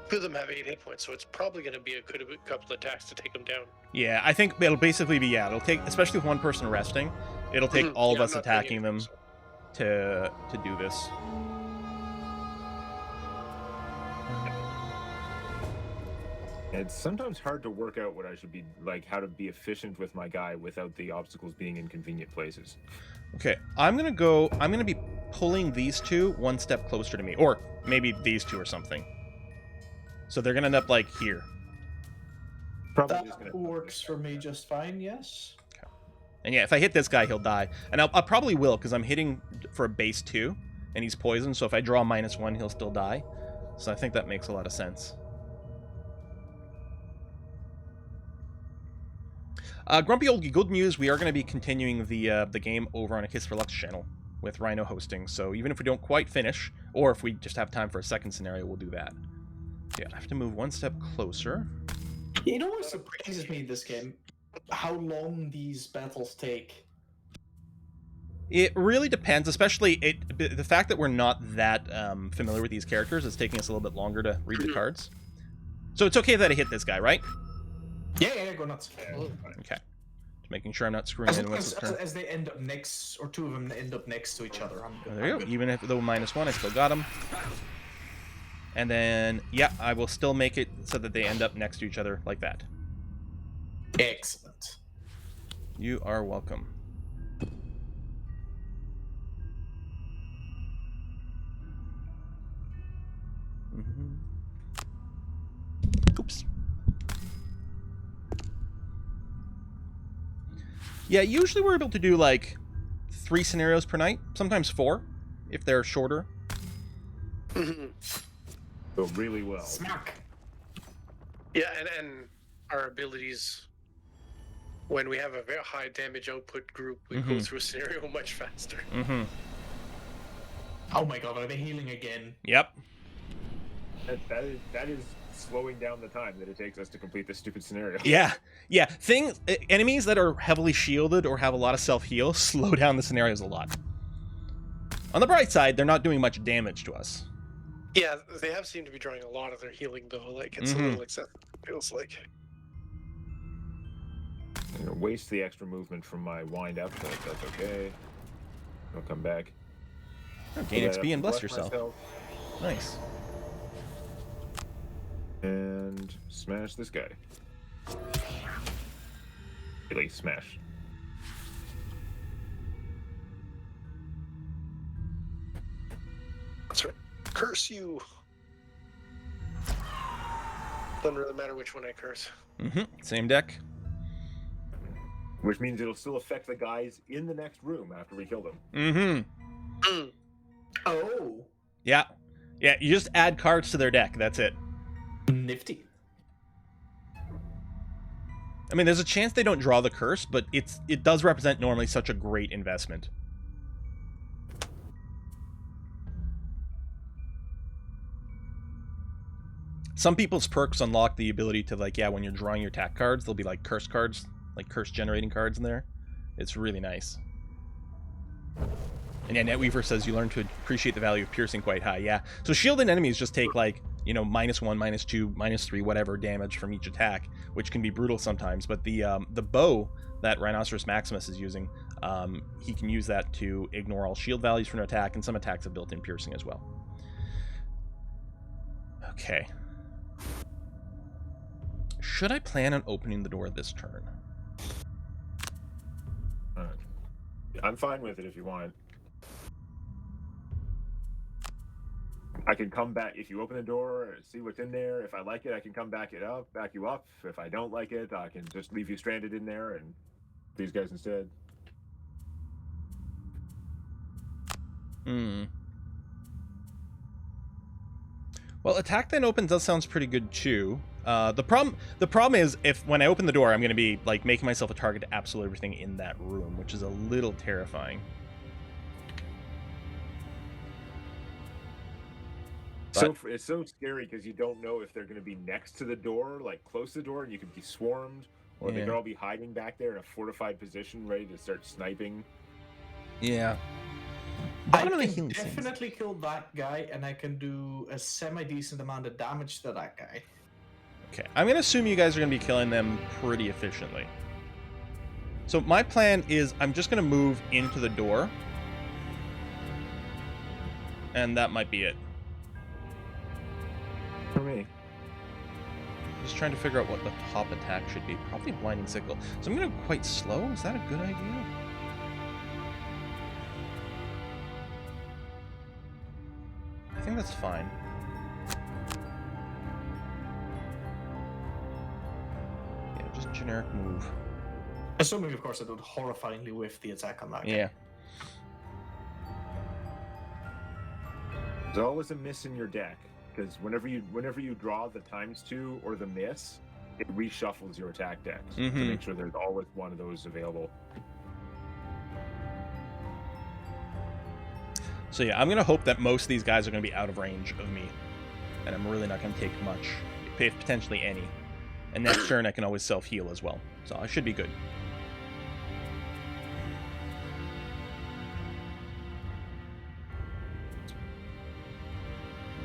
two of them have 8 hit points, so it's probably going to be a good couple of attacks to take them down. Yeah, I think it'll basically be, yeah, it'll take, especially with one person resting, it'll take all of us attacking them to do this. It's sometimes hard to work out what I should be, like, how to be efficient with my guy without the obstacles being in convenient places. Okay, I'm gonna be pulling these two one step closer to me, or maybe these two or something. So they're gonna end up, like, here. Probably That just gonna works for me just fine, yes. Okay. And yeah, if I hit this guy, he'll die. And I probably will, because I'm hitting for a base 2, and he's poisoned, so if I draw -1, he'll still die. So I think that makes a lot of sense. Grumpy Old Good News, we are going to be continuing the game over on a Kiss for Lux channel with Rhino hosting, so even if we don't quite finish, or if we just have time for a second scenario, we'll do that. Yeah, I have to move one step closer. You know what surprises me in this game? How long these battles take. It really depends, especially the fact that we're not that familiar with these characters is taking us a little bit longer to read the cards. So it's okay that I hit this guy, right? Yeah, go nuts. Okay. Just making sure I'm not screwing anyone else's turn. As they end up next, or two of them end up next to each other. I'm good. There you go. Even if though -1, I still got him. And then, yeah, I will still make it so that they end up next to each other like that. Excellent. You are welcome. Oops. Yeah, usually we're able to do like 3 scenarios per night, sometimes 4 if they're shorter. So really well. Smack. Yeah, and our abilities, when we have a very high damage output group, we go through a scenario much faster. Oh my god, are they healing again? Yep. That is slowing down the time that it takes us to complete this stupid scenario. Yeah. Enemies that are heavily shielded or have a lot of self-heal slow down the scenarios a lot. On the bright side, they're not doing much damage to us. Yeah, they have seemed to be drawing a lot of their healing, though. Like, it's a little excessive, it feels like. I'm gonna waste the extra movement from my wind up, but that's okay. I'll come back. Gain XP and bless yourself. Nice. And smash this guy. Really, smash. That's right. Curse you! Doesn't really matter which one I curse. Same deck. Which means it'll still affect the guys in the next room after we kill them. Oh. Yeah. Yeah, you just add cards to their deck. That's it. Nifty. I mean, there's a chance they don't draw the curse, but it does represent normally such a great investment. Some people's perks unlock the ability to, like, yeah, when you're drawing your attack cards, there'll be, like, curse cards, like, curse-generating cards in there. It's really nice. And yeah, Netweaver says you learn to appreciate the value of piercing quite high. Yeah, so shielded enemies just take, like, you know, -1, -2, -3, whatever damage from each attack, which can be brutal sometimes. But the bow that Rhinoceros Maximus is using, he can use that to ignore all shield values for an attack, and some attacks have built-in piercing as well. Okay. Should I plan on opening the door this turn? I'm fine with it if you want. I can come back if you open the door, see what's in there. If I like it, I can come back you up. If I don't like it, I can just leave you stranded in there and these guys instead. Well, attack then open does sounds pretty good too. The problem is if when I open the door, I'm going to be like making myself a target to absolute everything in that room, which is a little terrifying. So it's so scary because you don't know if they're going to be next to the door, like close to the door, and you could be swarmed, or they could all be hiding back there in a fortified position, ready to start sniping. Yeah. I can definitely kill that guy, and I can do a semi-decent amount of damage to that guy. Okay, I'm going to assume you guys are going to be killing them pretty efficiently. So my plan is I'm just going to move into the door. And that might be it. For me. Just trying to figure out what the top attack should be. Probably Blinding Sickle. So I'm going to go quite slow. Is that a good idea? I think that's fine. Yeah, just generic move. Assuming, of course, I don't horrifyingly whiff the attack on that guy. Yeah. There's always a miss in your deck, because whenever you draw the ×2 or the miss, it reshuffles your attack decks to make sure there's always one of those available. So yeah, I'm going to hope that most of these guys are going to be out of range of me. And I'm really not going to take much, if potentially any. And next turn I can always self-heal as well. So I should be good.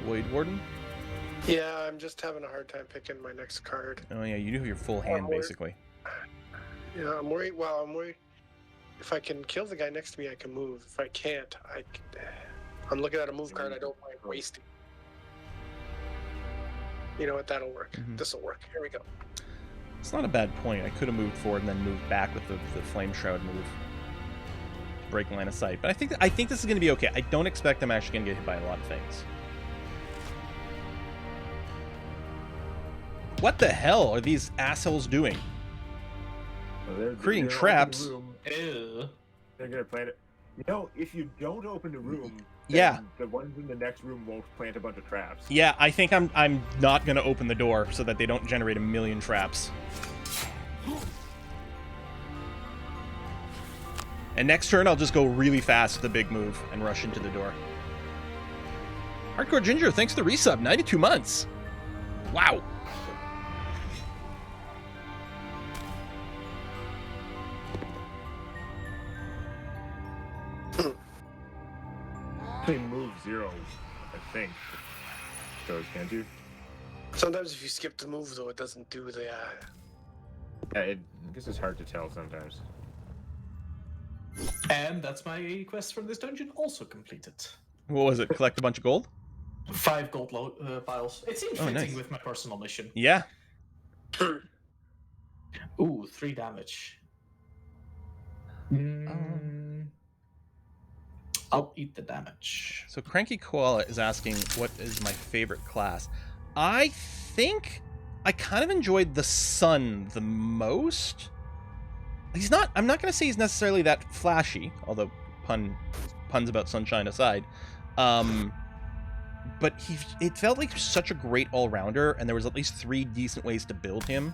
Void Warden? Yeah, I'm just having a hard time picking my next card. Oh yeah, you do have your full hand, basically. Yeah, I'm worried. Well, I'm worried. If I can kill the guy next to me, I can move. If I can't, I'm looking at a move card I don't mind wasting. You know what? That'll work. Mhm. This'll work. Here we go. It's not a bad point. I could have moved forward and then moved back with the Flame Shroud move. Break line of sight. But I think this is going to be okay. I don't expect I'm actually going to get hit by a lot of things. What the hell are these assholes doing? Well, they're Creating gonna open the traps. room. Ew. They're gonna plant it. You know, if you don't open the room, Yeah. then the ones in the next room won't plant a bunch of traps. Yeah, I think I'm not going to open the door so that they don't generate a million traps. And next turn, I'll just go really fast with the big move and rush into the door. Hardcore Ginger, thanks to the resub. 92 months. Wow. They move 0, I think. Goes, can't you? Sometimes if you skip the move, though, it doesn't do the... Yeah, I guess it's hard to tell sometimes. And that's my quest for this dungeon also completed. What was it? Collect a bunch of gold? 5 gold piles. It seemed Oh, fitting nice. with my personal mission. Yeah. Ooh, 3 damage. I'll eat the damage. So Cranky Koala is asking, what is my favorite class? I think I kind of enjoyed the Sun the most. I'm not going to say he's necessarily that flashy, although puns about sunshine aside. But it felt like such a great all-rounder, and there was at least 3 decent ways to build him.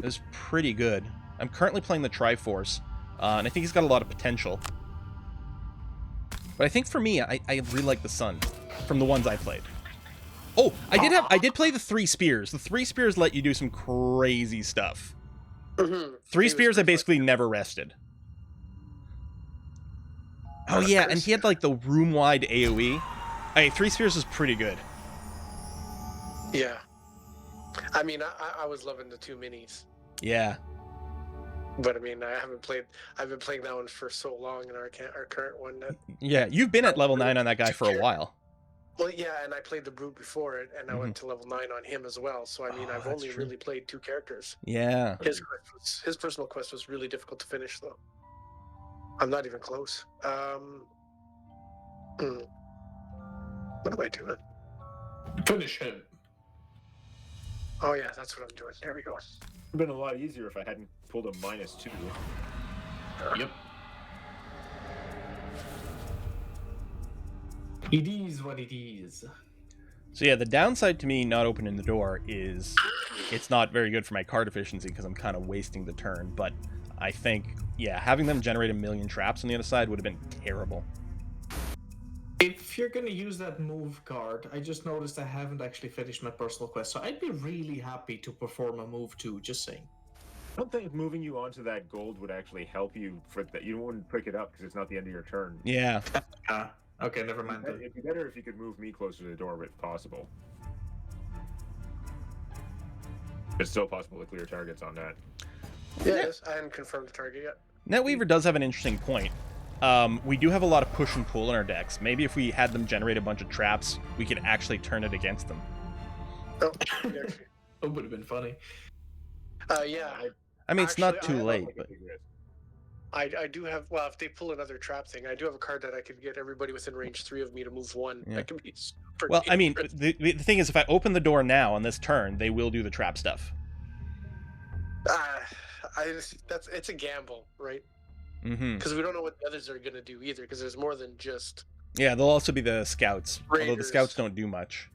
It was pretty good. I'm currently playing the Triforce, and I think he's got a lot of potential. But I think for me, I really like the Sun from the ones I played. Oh, I did play the 3 Spears. The 3 Spears let you do some crazy stuff. 3 Spears I basically never rested. Oh yeah, and he had like the room-wide AoE. Hey, 3 Spears is pretty good. Yeah. I mean, I was loving the 2 minis. Yeah. But I mean, I've been playing that one for so long in our current one. Yeah, you've been at level 9 on that guy for a while. Well, yeah, and I played the Brute before it, and I went to level 9 on him as well. So I mean, I've only really played 2 characters. Yeah. His personal quest was really difficult to finish, though. I'm not even close. What am I doing? Finish him. Oh yeah, that's what I'm doing. There we go. It would have been a lot easier if I hadn't pulled a -2. Yep. It is what it is. So yeah, the downside to me not opening the door is it's not very good for my card efficiency because I'm kind of wasting the turn. But I think, yeah, having them generate a million traps on the other side would have been terrible. If you're going to use that move card, I just noticed I haven't actually finished my personal quest, so I'd be really happy to perform a move too, just saying. I don't think moving you onto that gold would actually help you for that. You wouldn't pick it up because it's not the end of your turn. Yeah. Okay, never mind. It'd be better if you could move me closer to the door if possible. It's still possible to clear targets on that. Yeah, yes, I hadn't confirmed the target yet. Netweaver does have an interesting point. We do have a lot of push and pull in our decks. Maybe if we had them generate a bunch of traps, we could actually turn it against them. Oh, It would have been funny. yeah. I mean, it's not too I late, but I do have. Well, if they pull another trap thing, I do have a card that I could get everybody within range 3 of me to move 1. Yeah. That can be super well, I mean, dangerous. the thing is, if I open the door now on this turn, they will do the trap stuff. It's a gamble, right? Mm-hmm. Because we don't know what the others are gonna do either. Because there's more than just. Yeah, they'll also be the scouts, although the Raiders. scouts don't do much.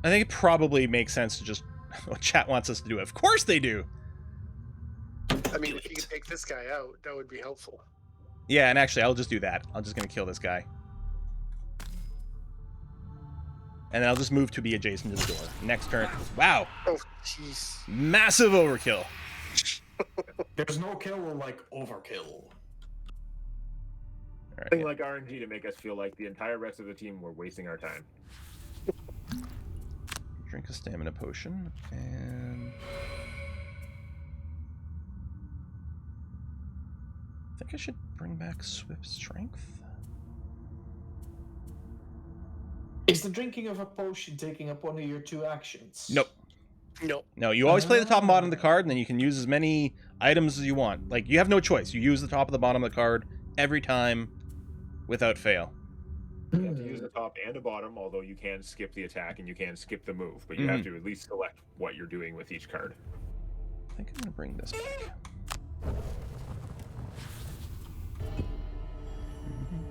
I think it probably makes sense to just what chat wants us to do. Of course they do. I mean, if you could take this guy out, that would be helpful. Yeah, and actually, I'll just do that. I'm just gonna kill this guy, and then I'll just move to be adjacent to the door. Next turn. Wow, Oh, jeez. massive overkill. There's no kill like overkill. All right, Something like RNG to make us feel like the entire rest of the team were wasting our time. drink a stamina potion, and I think I should bring back Swift Strength. Is the drinking of a potion taking up one of your 2 actions? Nope. No. No, you always play the top and bottom of the card, and then you can use as many items as you want. Like, you have no choice. You use the top and the bottom of the card every time without fail. You have to use the top and the bottom, although you can skip the attack and you can skip the move, but you have to at least select what you're doing with each card. I think I'm going to bring this back.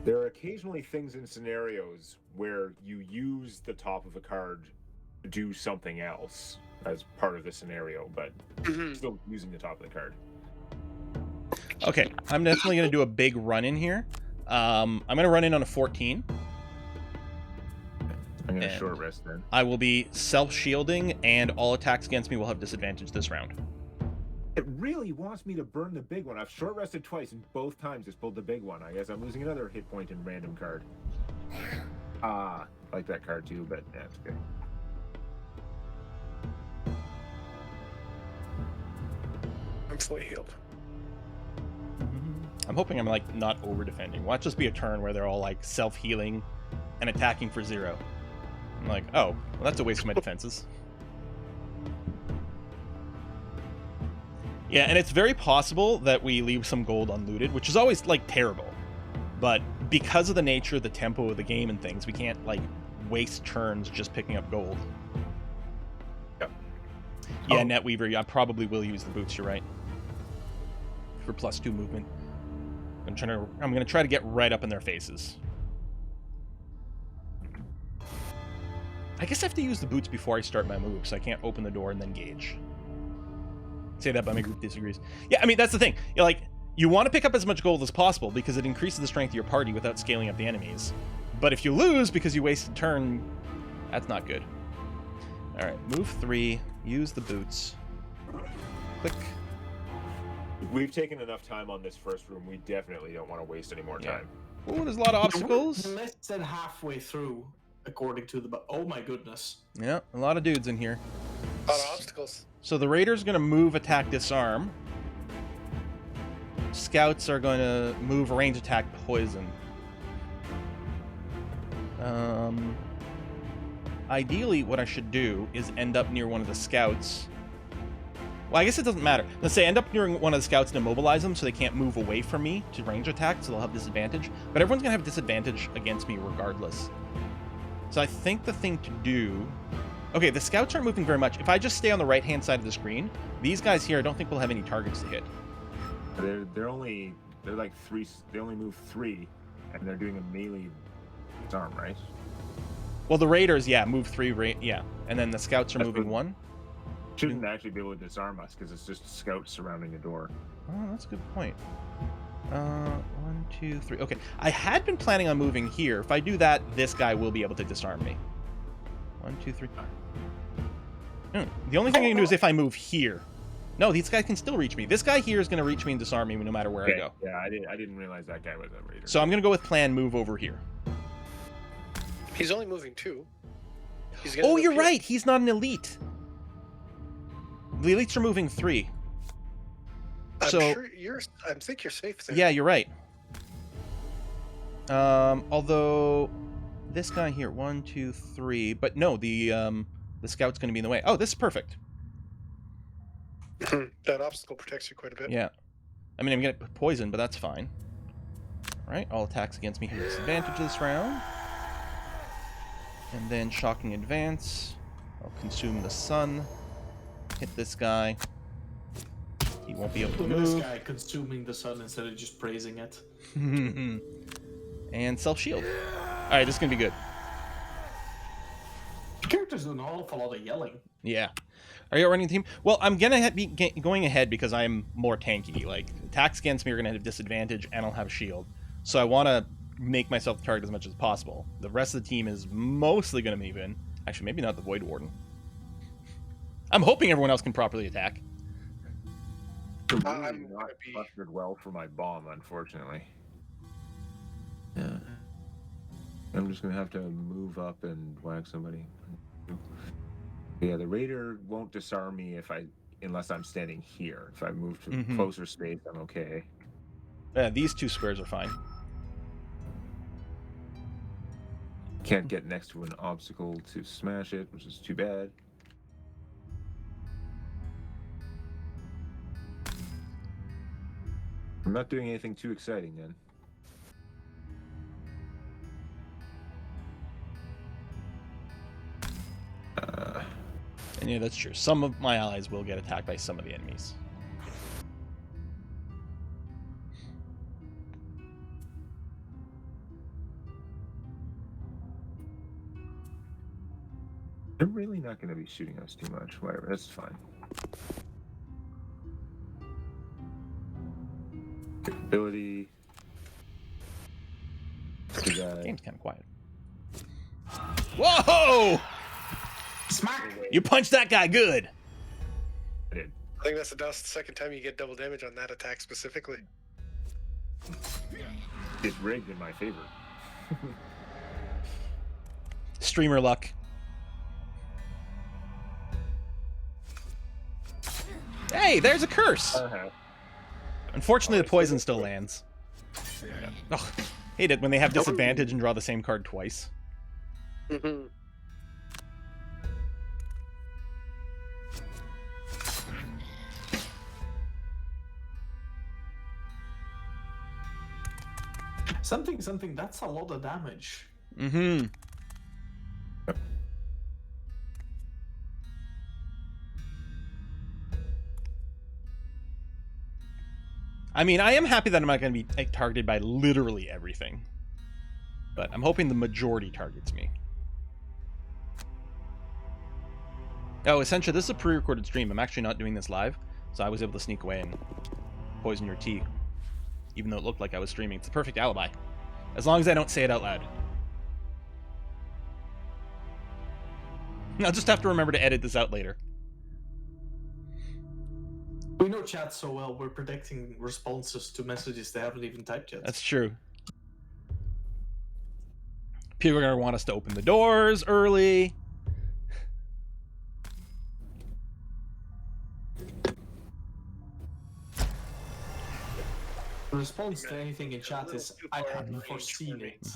There are occasionally things in scenarios where you use the top of a card to do something else as part of the scenario, but still using the top of the card. Okay, I'm definitely going to do a big run in here. I'm going to run in on a 14. I'm going to And short rest then. I will be self-shielding, and all attacks against me will have disadvantage this round. It really wants me to burn the big one. I've short rested twice, and both times it's pulled the big one. I guess I'm losing another hit point in random card. I like that card too, but yeah, it's good. I'm fully healed. I'm hoping I'm like not over defending. Watch this be a turn where they're all like self-healing and attacking for 0. I'm like, oh, well, that's a waste of my defenses. Yeah, and it's very possible that we leave some gold unlooted, which is always like terrible. But because of the nature of the tempo of the game and things, we can't like waste turns just picking up gold. Yep. Yeah, Netweaver, I probably will use the boots, you're right. For +2 movement. I'm gonna try to get right up in their faces. I guess I have to use the boots before I start my move, so I can't open the door and then gauge. Say that, but my group disagrees. Yeah, I mean, that's the thing. You're like, you want to pick up as much gold as possible because it increases the strength of your party without scaling up the enemies. But if you lose because you wasted a turn, that's not good. All right, move 3, use the boots. Click. We've taken enough time on this first room. We definitely don't want to waste any more time. Oh, there's a lot of obstacles. We're less than halfway through, according to the... Oh my goodness. Yeah, a lot of dudes in here. A lot of obstacles. So the Raider's going to move, attack, disarm. Scouts are going to move, range, attack, poison. Ideally, what I should do is end up near one of the scouts. Well, I guess it doesn't matter. Let's say end up near one of the scouts and immobilize them so they can't move away from me to range attack, so they'll have disadvantage. But everyone's going to have disadvantage against me regardless. So I think the thing to do... Okay, the scouts aren't moving very much. If I just stay on the right-hand side of the screen, these guys here I don't think will have any targets to hit. They're like 3. They only move 3, and they're doing a melee disarm, right? Well, the Raiders, yeah, move 3, yeah. And then the scouts are That's moving good. 1. Shouldn't actually be able to disarm us because it's just scouts surrounding the door. Oh, that's a good point. 1, 2, 3. Okay, I had been planning on moving here. If I do that, this guy will be able to disarm me. 1, 2, 3. The only thing I can do is if I move here. No, these guys can still reach me. This guy here is going to reach me and disarm me no matter where I go. Yeah, I didn't realize that guy was a raider. So I'm going to go with plan move over here. He's only moving 2. He's gonna Oh, move you're here. right. He's not an elite. The elites are moving 3. I'm So sure I think you're safe there. yeah, you're right. Although this guy here, 1, 2, 3, but no, the scout's going to be in the way. Oh, this is perfect. That obstacle protects you quite a bit. Yeah. I mean, I'm going to get poisoned, but that's fine. All right, all attacks against me have disadvantage this round. And then shocking advance. I'll consume the sun. Hit this guy. He won't be able to Look at this move. guy consuming the sun instead of just praising it. And self-shield. All right, this is going to be good. The characters do an awful lot of yelling. Yeah. Are you running the team? Well, I'm going to be going ahead because I'm more tanky. Like, attacks against me are going to have disadvantage, and I'll have shield. So I want to make myself the target as much as possible. The rest of the team is mostly going to move in. Actually, maybe not the Void Warden. I'm hoping everyone else can properly attack. It's I'm really gonna not be- clustered well for my bomb, unfortunately. Yeah. I'm just gonna have to move up and whack somebody. Yeah, the raider won't disarm me unless I'm standing here. If I move to closer space, I'm okay. These 2 squares are fine. Can't get next to an obstacle to smash it, which is too bad. I'm not doing anything too exciting then. And yeah, that's true. Some of my allies will get attacked by some of the enemies. They're really not going to be shooting us too much. Whatever, that's fine. Ability. Game's kind of quiet. Whoa! Smack! You punched that guy good. I did. I think that's the second time you get double damage on that attack specifically. It's rigged in my favor. Streamer luck. Hey, there's a curse. Unfortunately, the poison still lands. Oh, hate it when they have disadvantage and draw the same card twice. Mm-hmm. Something, that's a lot of damage. Mm-hmm. I mean, I am happy that I'm not going to be targeted by literally everything. But I'm hoping the majority targets me. Oh, essentially, this is a pre-recorded stream. I'm actually not doing this live, so I was able to sneak away and poison your tea. Even though it looked like I was streaming. It's a perfect alibi. As long as I don't say it out loud. I'll just have to remember to edit this out later. We know chat so well, we're predicting responses to messages they haven't even typed yet. That's true. People are going to want us to open the doors early. The response to anything in chat is, I hadn't foreseen it.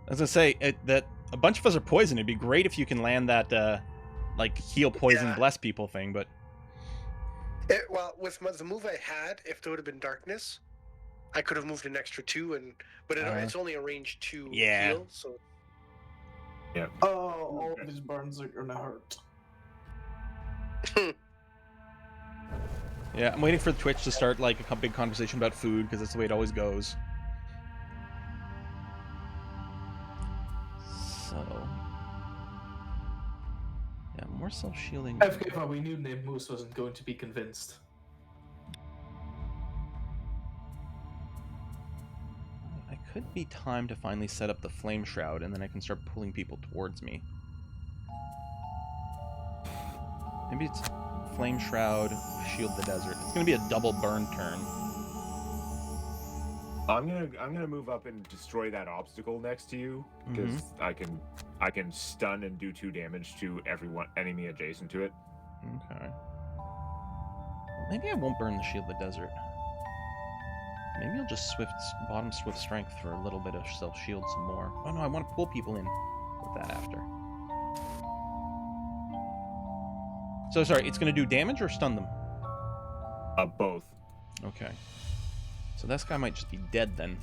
As I say, that a bunch of us are poisoned. It'd be great if you can land that, like, heal, poison, bless people thing, but... Well, with the move I had, if there would have been darkness, I could have moved an extra 2, but it's only a range 2 heal, so... Yeah. Oh, all of these burns are gonna hurt. Yeah, I'm waiting for Twitch to start, like, a big conversation about food, because that's the way it always goes. So... yeah, more self-shielding. FK, we knew Name Moose wasn't going to be convinced. I could be time to finally set up the Flame Shroud, and then I can start pulling people towards me. Maybe it's Flame Shroud, Shield the Desert. It's gonna be a double burn turn. I'm gonna move up and destroy that obstacle next to you because I can stun and do 2 damage to enemy adjacent to it. Okay. Well, maybe I won't burn the Shield the Desert. Maybe I'll just bottom Swift Strength for a little bit of self-shield some more. Oh no, I want to pull people in with that after. So sorry, it's going to do damage or stun them? Both. Okay. So this guy might just be dead then.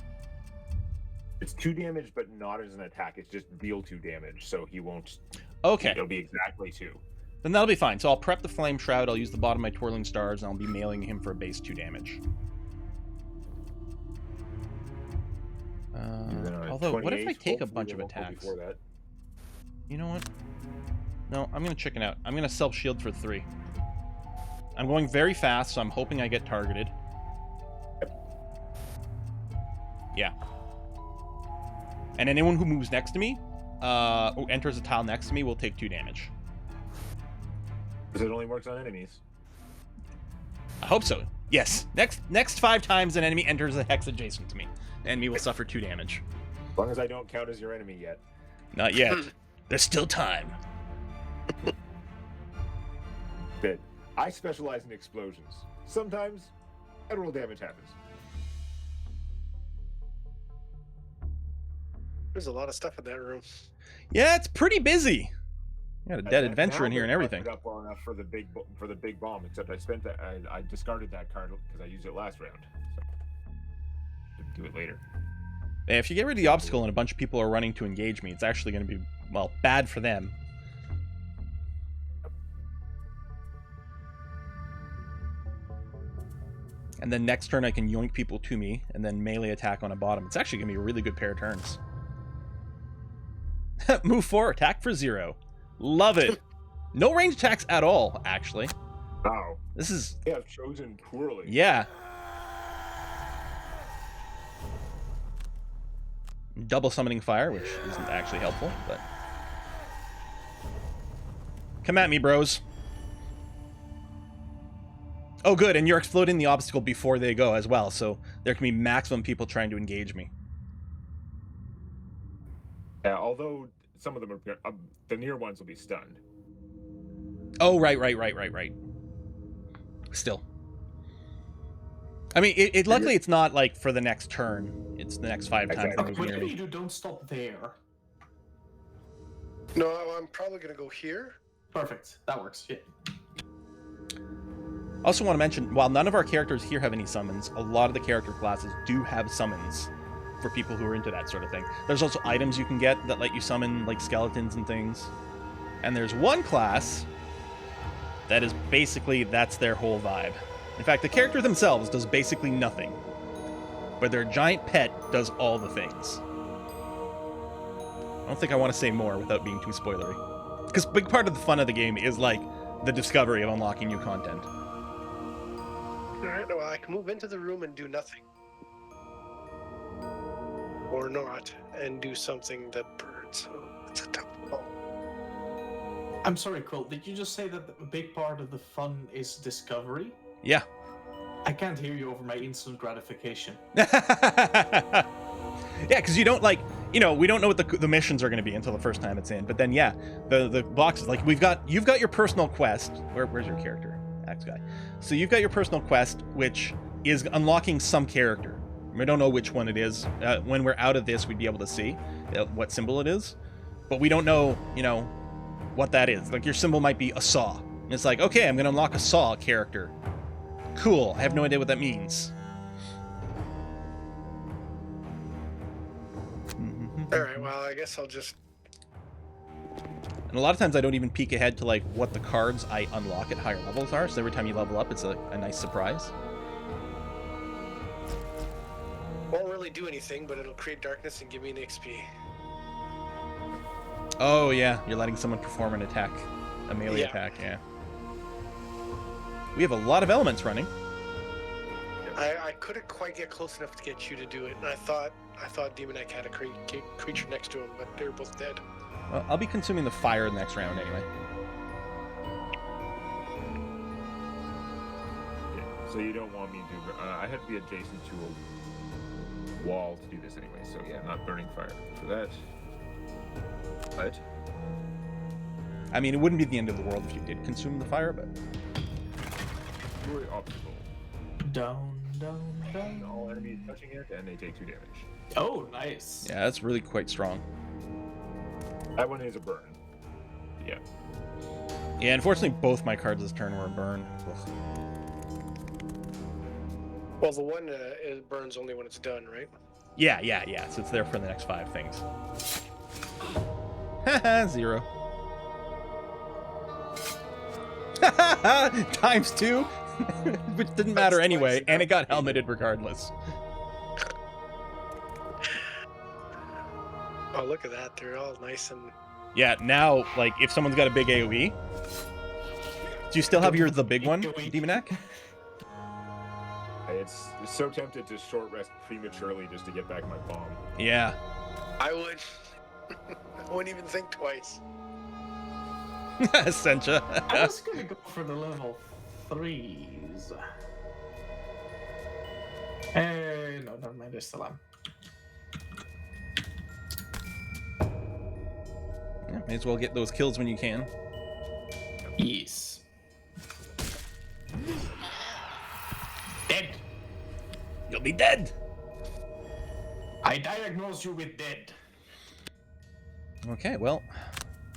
It's 2 damage, but not as an attack. It's just deal 2 damage, so he won't... Okay. It'll be exactly 2. Then that'll be fine. So I'll prep the Flame Shroud, I'll use the bottom of my Twirling Stars, and I'll be mailing him for a base 2 damage. Although, what if I take a bunch of attacks? You know what? No, I'm going to chicken out. I'm going to self-shield for 3. I'm going very fast, so I'm hoping I get targeted. Yeah. And anyone who moves next to me, who enters a tile next to me, will take 2 damage. Because it only works on enemies. I hope so. Yes. Next 5 times an enemy enters a hex adjacent to me, the enemy will suffer 2 damage. As long as I don't count as your enemy yet. Not yet. There's still time. But I specialize in explosions. Sometimes, federal damage happens. There's a lot of stuff in that room. Yeah, it's pretty busy. Got a dead And adventure now in here and they're everything. busted up well enough for the big bomb. Except I spent I discarded that card because I used it last round. So didn't do it later. Yeah, if you get rid of the obstacle and a bunch of people are running to engage me, it's actually going to be, well, bad for them. And then next turn I can yoink people to me and then melee attack on a bottom. It's actually going to be a really good pair of turns. Move 4, attack for 0. Love it. No range attacks at all, actually. Wow. This is... They have chosen poorly. Yeah. Double summoning fire, which isn't actually helpful, but... Come at me, bros. Oh, good, and you're exploding the obstacle before they go as well, so there can be maximum people trying to engage me. Yeah, although some of them are... the near ones will be stunned. Oh, right. Still. I mean, luckily it's not, like, for the next turn. It's the next 5 times they move near Whatever me. you do, don't stop there. No, I'm probably going to go here. Perfect. That works. Yeah. I also want to mention, while none of our characters here have any summons, a lot of the character classes do have summons for people who are into that sort of thing. There's also items you can get that let you summon, like, skeletons and things. And there's one class that is basically, that's their whole vibe. In fact, the character themselves does basically nothing, but their giant pet does all the things. I don't think I want to say more without being too spoilery. Because a big part of the fun of the game is, like, the discovery of unlocking new content. Alright, well, I can move into the room and do nothing. Or not, and do something that burns. So it's a tough call. I'm sorry, Quill. Did you just say that a big part of the fun is discovery? Yeah. I can't hear you over my instant gratification. Yeah, because you don't, like, you know, we don't know what the missions are going to be until the first time it's in. But then, yeah, the boxes, like, you've got your personal quest. Where's your character? Axe guy. So you've got your personal quest, which is unlocking some character. We don't know which one it is. When we're out of this, we'd be able to see what symbol it is. But we don't know, you know, what that is. Like, your symbol might be a saw. And it's like, okay, I'm going to unlock a saw character. Cool. I have no idea what that means. Alright, well, I guess I'll just... And a lot of times I don't even peek ahead to, like, what the cards I unlock at higher levels are, so every time you level up, it's a nice surprise. Won't really do anything, but it'll create darkness and give me an XP. Oh, yeah, you're letting someone perform an attack. A melee Yeah. attack, yeah. We have a lot of elements running. I couldn't quite get close enough to get you to do it, and I thought Demonek had a creature next to him, but they're both dead. Well, I'll be consuming the fire next round anyway. Okay, so you don't want me to... I have to be adjacent to a wall to do this anyway, so yeah, not burning fire for that. But... I mean, it wouldn't be the end of the world if you did consume the fire, but... Destroy obstacle. Down. And all enemies touching it, and they take 2 damage. Oh, nice. Yeah, that's really quite strong. That one is a burn. Yeah. Yeah, unfortunately, both my cards this turn were a burn. Ugh. Well, the one it burns only when it's done, right? Yeah, so it's there for the next 5 things. Haha, 0. Times 2? Which didn't matter anyway, and it got helmeted regardless. Oh, look at that. They're all nice and... Yeah, now, like, if someone's got a big AoE... Do you still have the big one, Demonek? It's so tempted to short rest prematurely just to get back my bomb. Yeah. I would. I wouldn't even think twice. Sencha. I was gonna go for the level 3s. No, never mind, I still am. Yeah, may as well get those kills when you can. Yes. Dead. You'll be dead! I diagnose you with dead. Okay, well,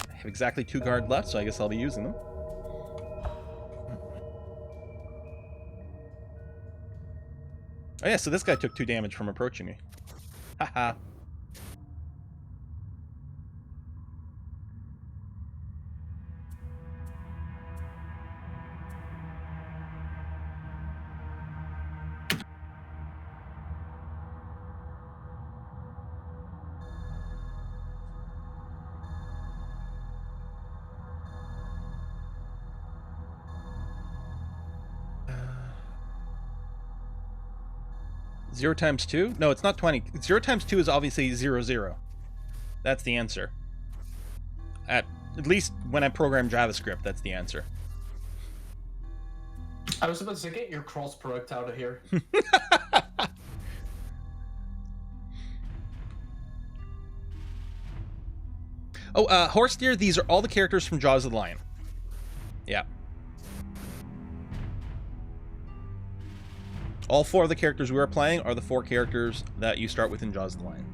I have exactly 2 guard left, so I guess I'll be using them. Oh yeah, so this guy took 2 damage from approaching me. Haha. Zero times 2? No, it's not 20. 0 times 2 is obviously 0, 0. That's the answer. At least when I program JavaScript, that's the answer. I was about to say, get your cross product out of here. Oh, Horse Deer, these are all the characters from Jaws of the Lion. Yeah. All 4 of the characters we are playing are the 4 characters that you start with in Jaws of the Lion.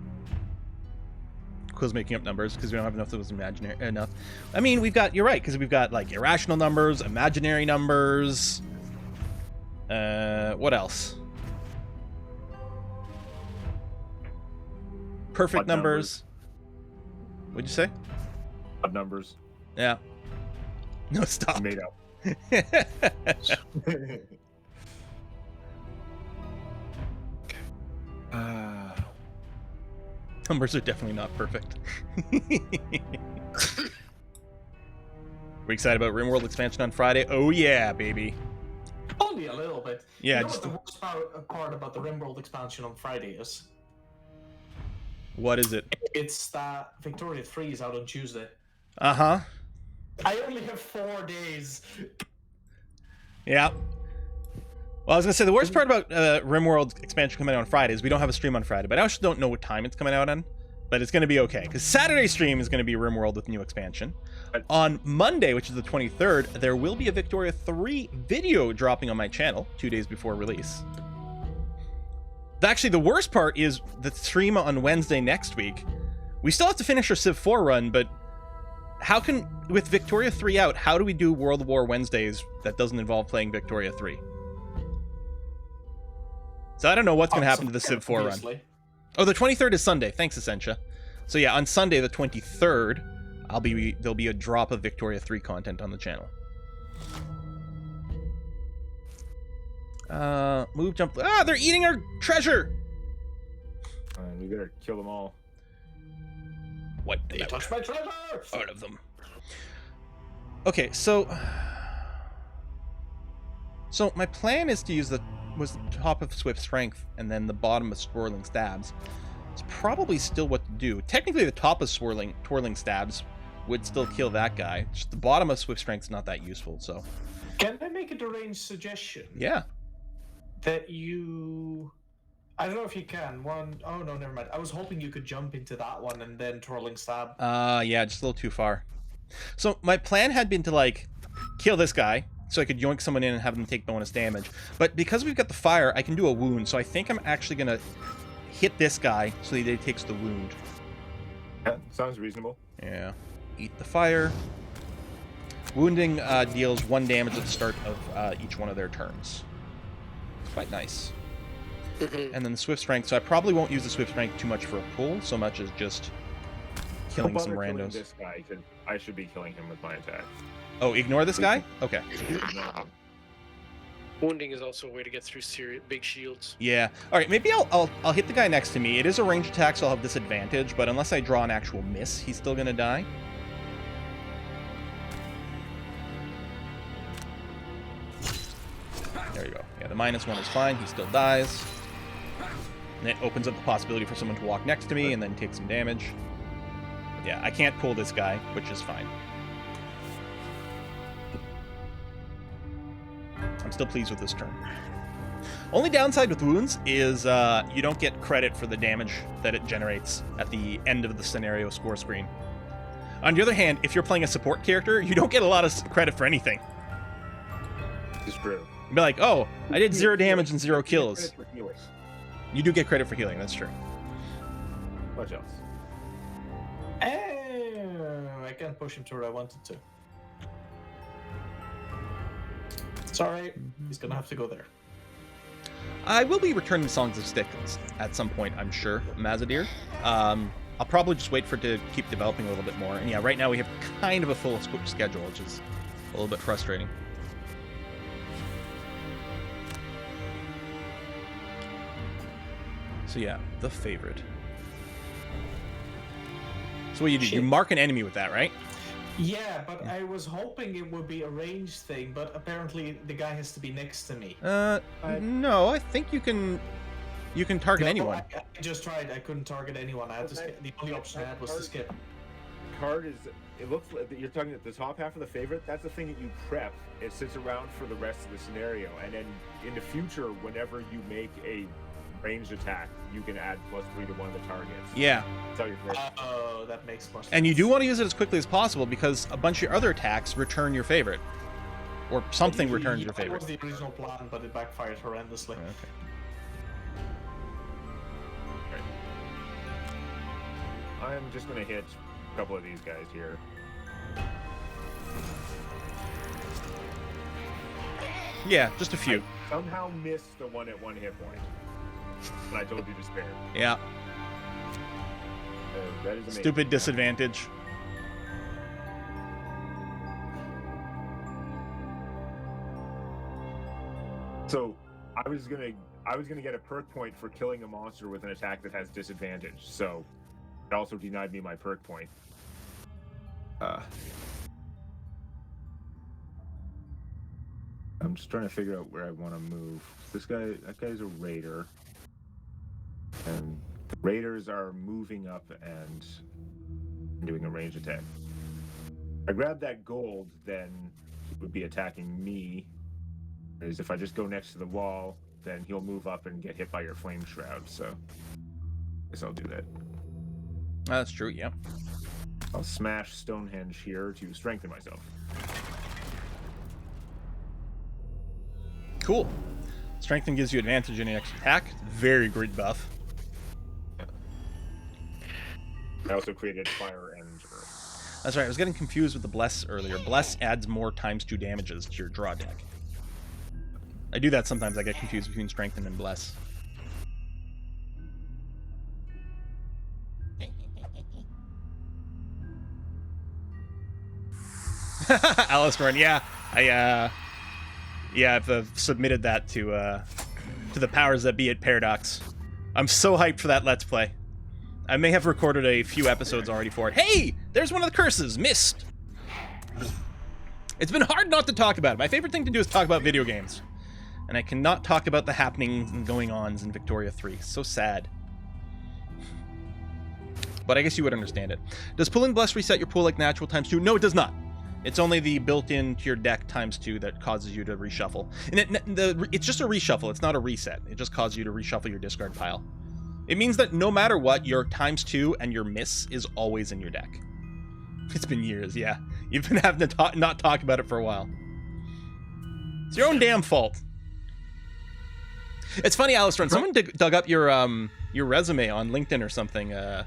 Quill's making up numbers because we don't have enough that was imaginary enough. I mean, we've got, you're right, because we've got like irrational numbers, imaginary numbers. What else? Perfect Odd numbers. What'd you say? Odd numbers. Yeah. No, stop. Made up. Numbers are definitely not perfect. We're excited about RimWorld expansion on Friday. Oh yeah, baby. Only a little bit. Yeah, You know just what the worst part about the RimWorld expansion on Friday is? what is it? It's that Victoria 3 is out on Tuesday. Uh-huh. I only have 4 days. Yeah. Well, I was gonna say the worst part about RimWorld expansion coming out on Friday is we don't have a stream on Friday, but I actually don't know what time it's coming out on. But it's gonna be okay because Saturday stream is gonna be RimWorld with new expansion. On Monday, which is the 23rd, there will be a Victoria 3 video dropping on my channel 2 days before release. Actually, the worst part is the stream on Wednesday next week. We still have to finish our Civ 4 run, but how can, with Victoria 3 out, how do we do World War Wednesdays that doesn't involve playing Victoria 3? So I don't know what's going to happen to the Civ 4 run. Oh, the 23rd is Sunday. Thanks, Essentia. So yeah, on Sunday the 23rd, there'll be a drop of Victoria 3 content on the channel. Move, jump. Ah, they're eating our treasure. We better kill them all. What? They touched my treasure! Out of them. Okay, so my plan is to use the top of Swift Strength and then the bottom of Swirling Stabs. It's probably still what to do. Technically, the top of Twirling Stabs would still kill that guy. Just the bottom of Swift Strength's not that useful, so. Can I make a deranged suggestion? Yeah. That you... I don't know if you can. Oh no, never mind. I was hoping you could jump into that one and then Twirling Stab. Yeah, just a little too far. So my plan had been to, like, kill this guy, so I could yoink someone in and have them take bonus damage. But because we've got the fire, I can do a wound, so I think I'm actually going to hit this guy so that he takes the wound. Yeah, sounds reasonable. Yeah. Eat the fire. Wounding deals 1 damage at the start of each one of their turns. It's quite nice. And then the Swift Strength, so I probably won't use the Swift Strength too much for a pull, so much as just killing some randos. This guy, 'cause I should be killing him with my attack. Oh, ignore this guy? Okay. Wounding is also a way to get through big shields. Yeah. All right, maybe I'll hit the guy next to me. It is a ranged attack, so I'll have disadvantage, but unless I draw an actual miss, he's still going to die. There you go. Yeah, the -1 is fine. He still dies. And it opens up the possibility for someone to walk next to me and then take some damage. Yeah, I can't pull this guy, which is fine. I'm still pleased with this turn. Only downside with wounds is you don't get credit for the damage that it generates at the end of the scenario score screen. On the other hand, if you're playing a support character, you don't get a lot of credit for anything. It's true. You'd be like, oh, I did 0 damage and 0 kills. Credit for healing. You do get credit for healing, that's true. Much else. Hey, I can't push him to where I wanted to. Sorry, he's gonna have to go there. I will be returning Songs of Sticks at some point, I'm sure, Mazadir. I'll probably just wait for it to keep developing a little bit more. And yeah, right now we have kind of a full schedule, which is a little bit frustrating. So yeah, the favorite. So what you do? You mark an enemy with that, right? Yeah, but I was hoping it would be a range thing, but apparently the guy has to be next to me. No, I think you can target anyone. I just tried. I couldn't target anyone. I had to skip. The only option I had was to skip. Card is. It looks like you're talking at the top half of the favorite. That's the thing that you prep. It sits around for the rest of the scenario, and then in the future, whenever you make a ranged attack, you can add +3 to one of the targets. Yeah. That's how you're Oh, that makes more sense. And you do want to use it as quickly as possible because a bunch of your other attacks return your favorite. Or something returns your favorite. That was the original plan, but it backfired horrendously. Okay. I'm just gonna hit a couple of these guys here. Yeah, just a few. I somehow missed the one at 1 hit point. And I told you to spare. Yeah. That is amazing. Stupid disadvantage. So I was gonna get a perk point for killing a monster with an attack that has disadvantage. So it also denied me my perk point. I'm just trying to figure out where I want to move. That guy's a raider, and the raiders are moving up and doing a range attack. I grab that gold, then it would be attacking me. Whereas if I just go next to the wall, then he'll move up and get hit by your flame shroud. So I guess I'll do that. That's true, yeah. I'll smash Stonehenge here to strengthen myself. Cool. Strengthen gives you advantage in your next attack. Very great buff. I also created fire and earth. That's right, I was getting confused with the Bless earlier. Bless adds more ×2 damages to your draw deck. I do that sometimes. I get confused between Strengthen and Bless. Alice Run, yeah. I've submitted that to the powers that be at Paradox. I'm so hyped for that Let's Play. I may have recorded a few episodes already for it. Hey! There's one of the curses! Missed! It's been hard not to talk about it. My favorite thing to do is talk about video games. And I cannot talk about the happenings and going-ons in Victoria 3. So sad. But I guess you would understand it. Does pulling Bless reset your pool like natural ×2? No, it does not. It's only the built-in to your deck ×2 that causes you to reshuffle. And it's just a reshuffle. It's not a reset. It just causes you to reshuffle your discard pile. It means that no matter what, your ×2 and your miss is always in your deck. It's been years, yeah. You've been having to not talk about it for a while. It's your own damn fault. It's funny, Alistair, someone dug up your resume on LinkedIn or something a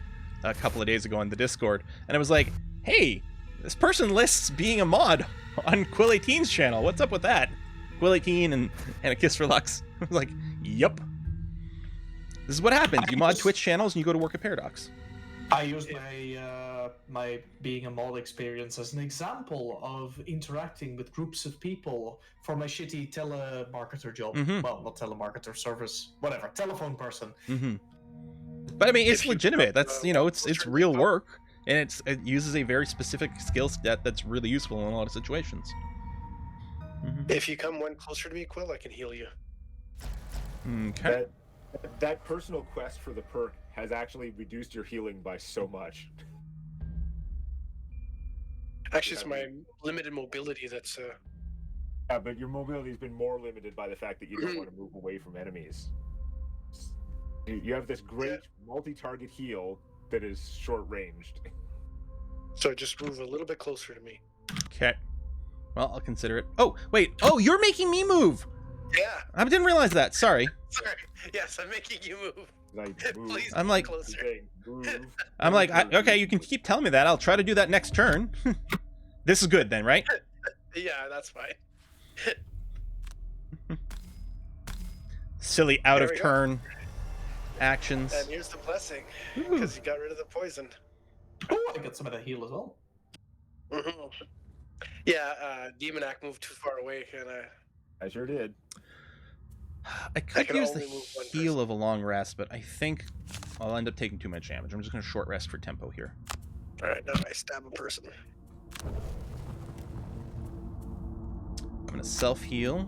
couple of days ago on the Discord, and I was like, hey, this person lists being a mod on Quill18's channel. What's up with that? Quill18 and a Kiss for Lux. I was like, yup. This is what happens. You mod Twitch channels and you go to work at Paradox. I used my being a mod experience as an example of interacting with groups of people for my shitty telemarketer job. Mm-hmm. Well, not telemarketer, service, whatever, telephone person. Mm-hmm. But I mean, it's legitimate. That's, you know, it's real work, and it uses a very specific skill set that's really useful in a lot of situations. Mm-hmm. If you come one closer to me, Quill, I can heal you. Okay. That personal quest for the perk has actually reduced your healing by so much. Actually, it's my limited mobility that's... Yeah, but your mobility has been more limited by the fact that you don't want to move away from enemies. You have this great multi-target heal that is short-ranged. So just move a little bit closer to me. Okay. Well, I'll consider it. Oh, wait. Oh, you're making me move! Yeah. I didn't realize that. Sorry. Sorry. Yes, I'm making you move. Like, move. Please I'm be like- closer. Saying, move. I'm like, okay, you can keep telling me that. I'll try to do that next turn. This is good then, right? Yeah, that's fine. Silly out There of we go. turn actions. And here's the blessing, Ooh. because you got rid of the poison. Oh, I got some of that heal as well. Mhm. Yeah, Demonac moved too far away, and I sure did. I could can use the only move one heal person. of a long rest, but I think I'll end up taking too much damage. I'm just going to short rest for tempo here. all right, now I stab a person. I'm going to self-heal.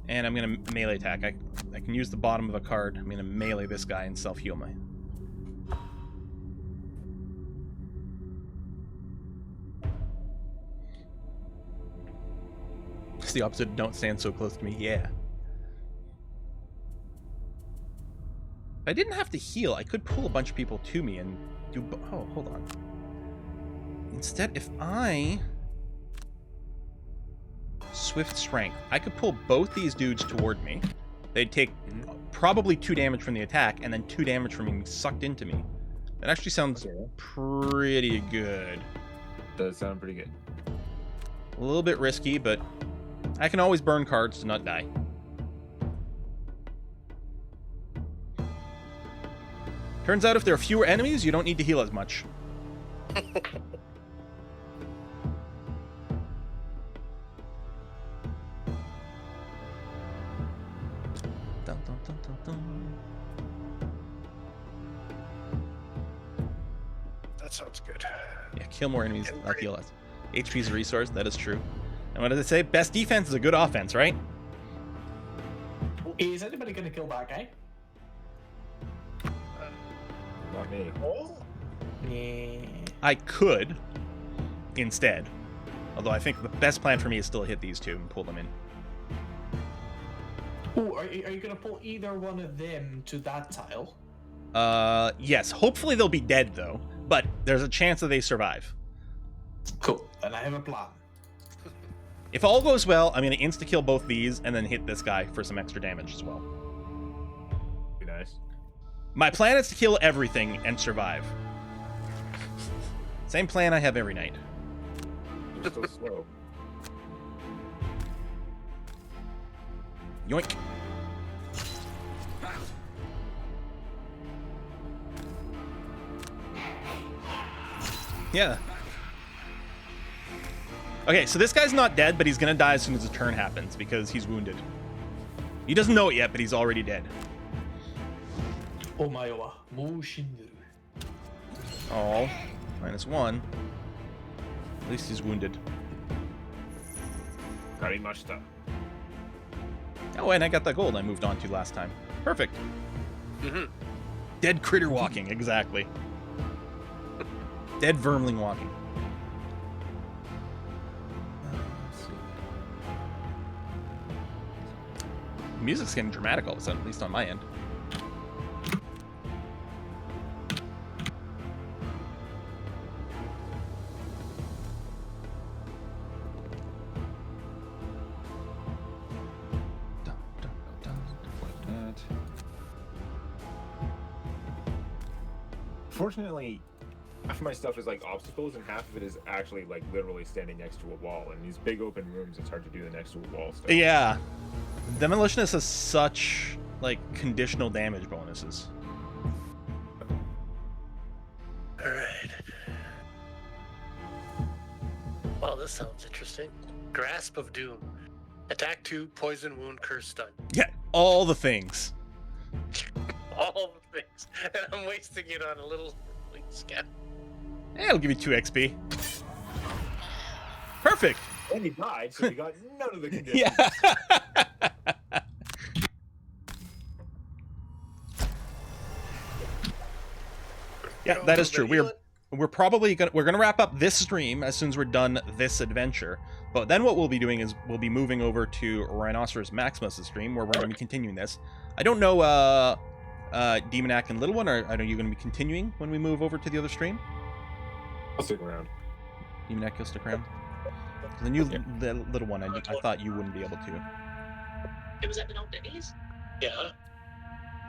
And I'm going to melee attack. I can use the bottom of a card. I'm going to melee this guy and self-heal my... It's the opposite of don't stand so close to me. Yeah. If I didn't have to heal, I could pull a bunch of people to me and do... Oh, hold on. Instead, if I... Swift Strength. I could pull both these dudes toward me. They'd take probably 2 damage from the attack, and then 2 damage from being sucked into me. That actually sounds Okay. pretty good. Does sound pretty good. A little bit risky, but I can always burn cards to not die. Turns out if there are fewer enemies, you don't need to heal as much. Dun, dun, dun, dun, dun. That sounds good. Yeah, kill more enemies, Getting not pretty- heal less. HP is a resource, that is true. And what did I say? Best defense is a good offense, right? Is anybody going to kill that guy? Not me. Oh, Yeah. I could, instead. Although I think the best plan for me is still to hit these two and pull them in. Oh, are you going to pull either one of them to that tile? Yes. Hopefully they'll be dead, though. But there's a chance that they survive. Cool. Then I have a plan. If all goes well, I'm going to insta-kill both these and then hit this guy for some extra damage as well. Be nice. My plan is to kill everything and survive. Same plan I have every night. You're so slow. Yoink. Yeah. Okay, so this guy's not dead, but he's gonna die as soon as his turn happens because he's wounded. He doesn't know it yet, but he's already dead. Omae wa mou shinru. Oh, -1. At least he's wounded. Karimashita. Oh, and I got that gold I moved on to last time. Perfect. Mhm. Dead critter walking, exactly. Dead vermling walking. Let's see. Music's getting dramatic all of a sudden, at least on my end. Dun, dun, dun, dun. That. Fortunately, half of my stuff is like obstacles, and half of it is actually like literally standing next to a wall. In these big open rooms, it's hard to do the next to a wall stuff. Yeah. Demolitionist has such, like, conditional damage bonuses. all right. Well, this sounds interesting. Grasp of Doom. Attack 2, poison, wound, curse, stun. Yeah, all the things. All the things. And I'm wasting it on a little scout. Yeah, it'll give you 2 XP. Perfect. And he died, so he got none of the conditions. Yeah. Yeah, that is true. We're probably gonna wrap up this stream as soon as we're done this adventure. But then what we'll be doing is we'll be moving over to Rhinoceros Maximus' stream where we're gonna be continuing this. I don't know Demonac and Little One, are you gonna be continuing when we move over to the other stream? I'll stick around. Demonac, you'll stick around? The new the Little One, I thought you wouldn't be able to. It was at the old days. Yeah.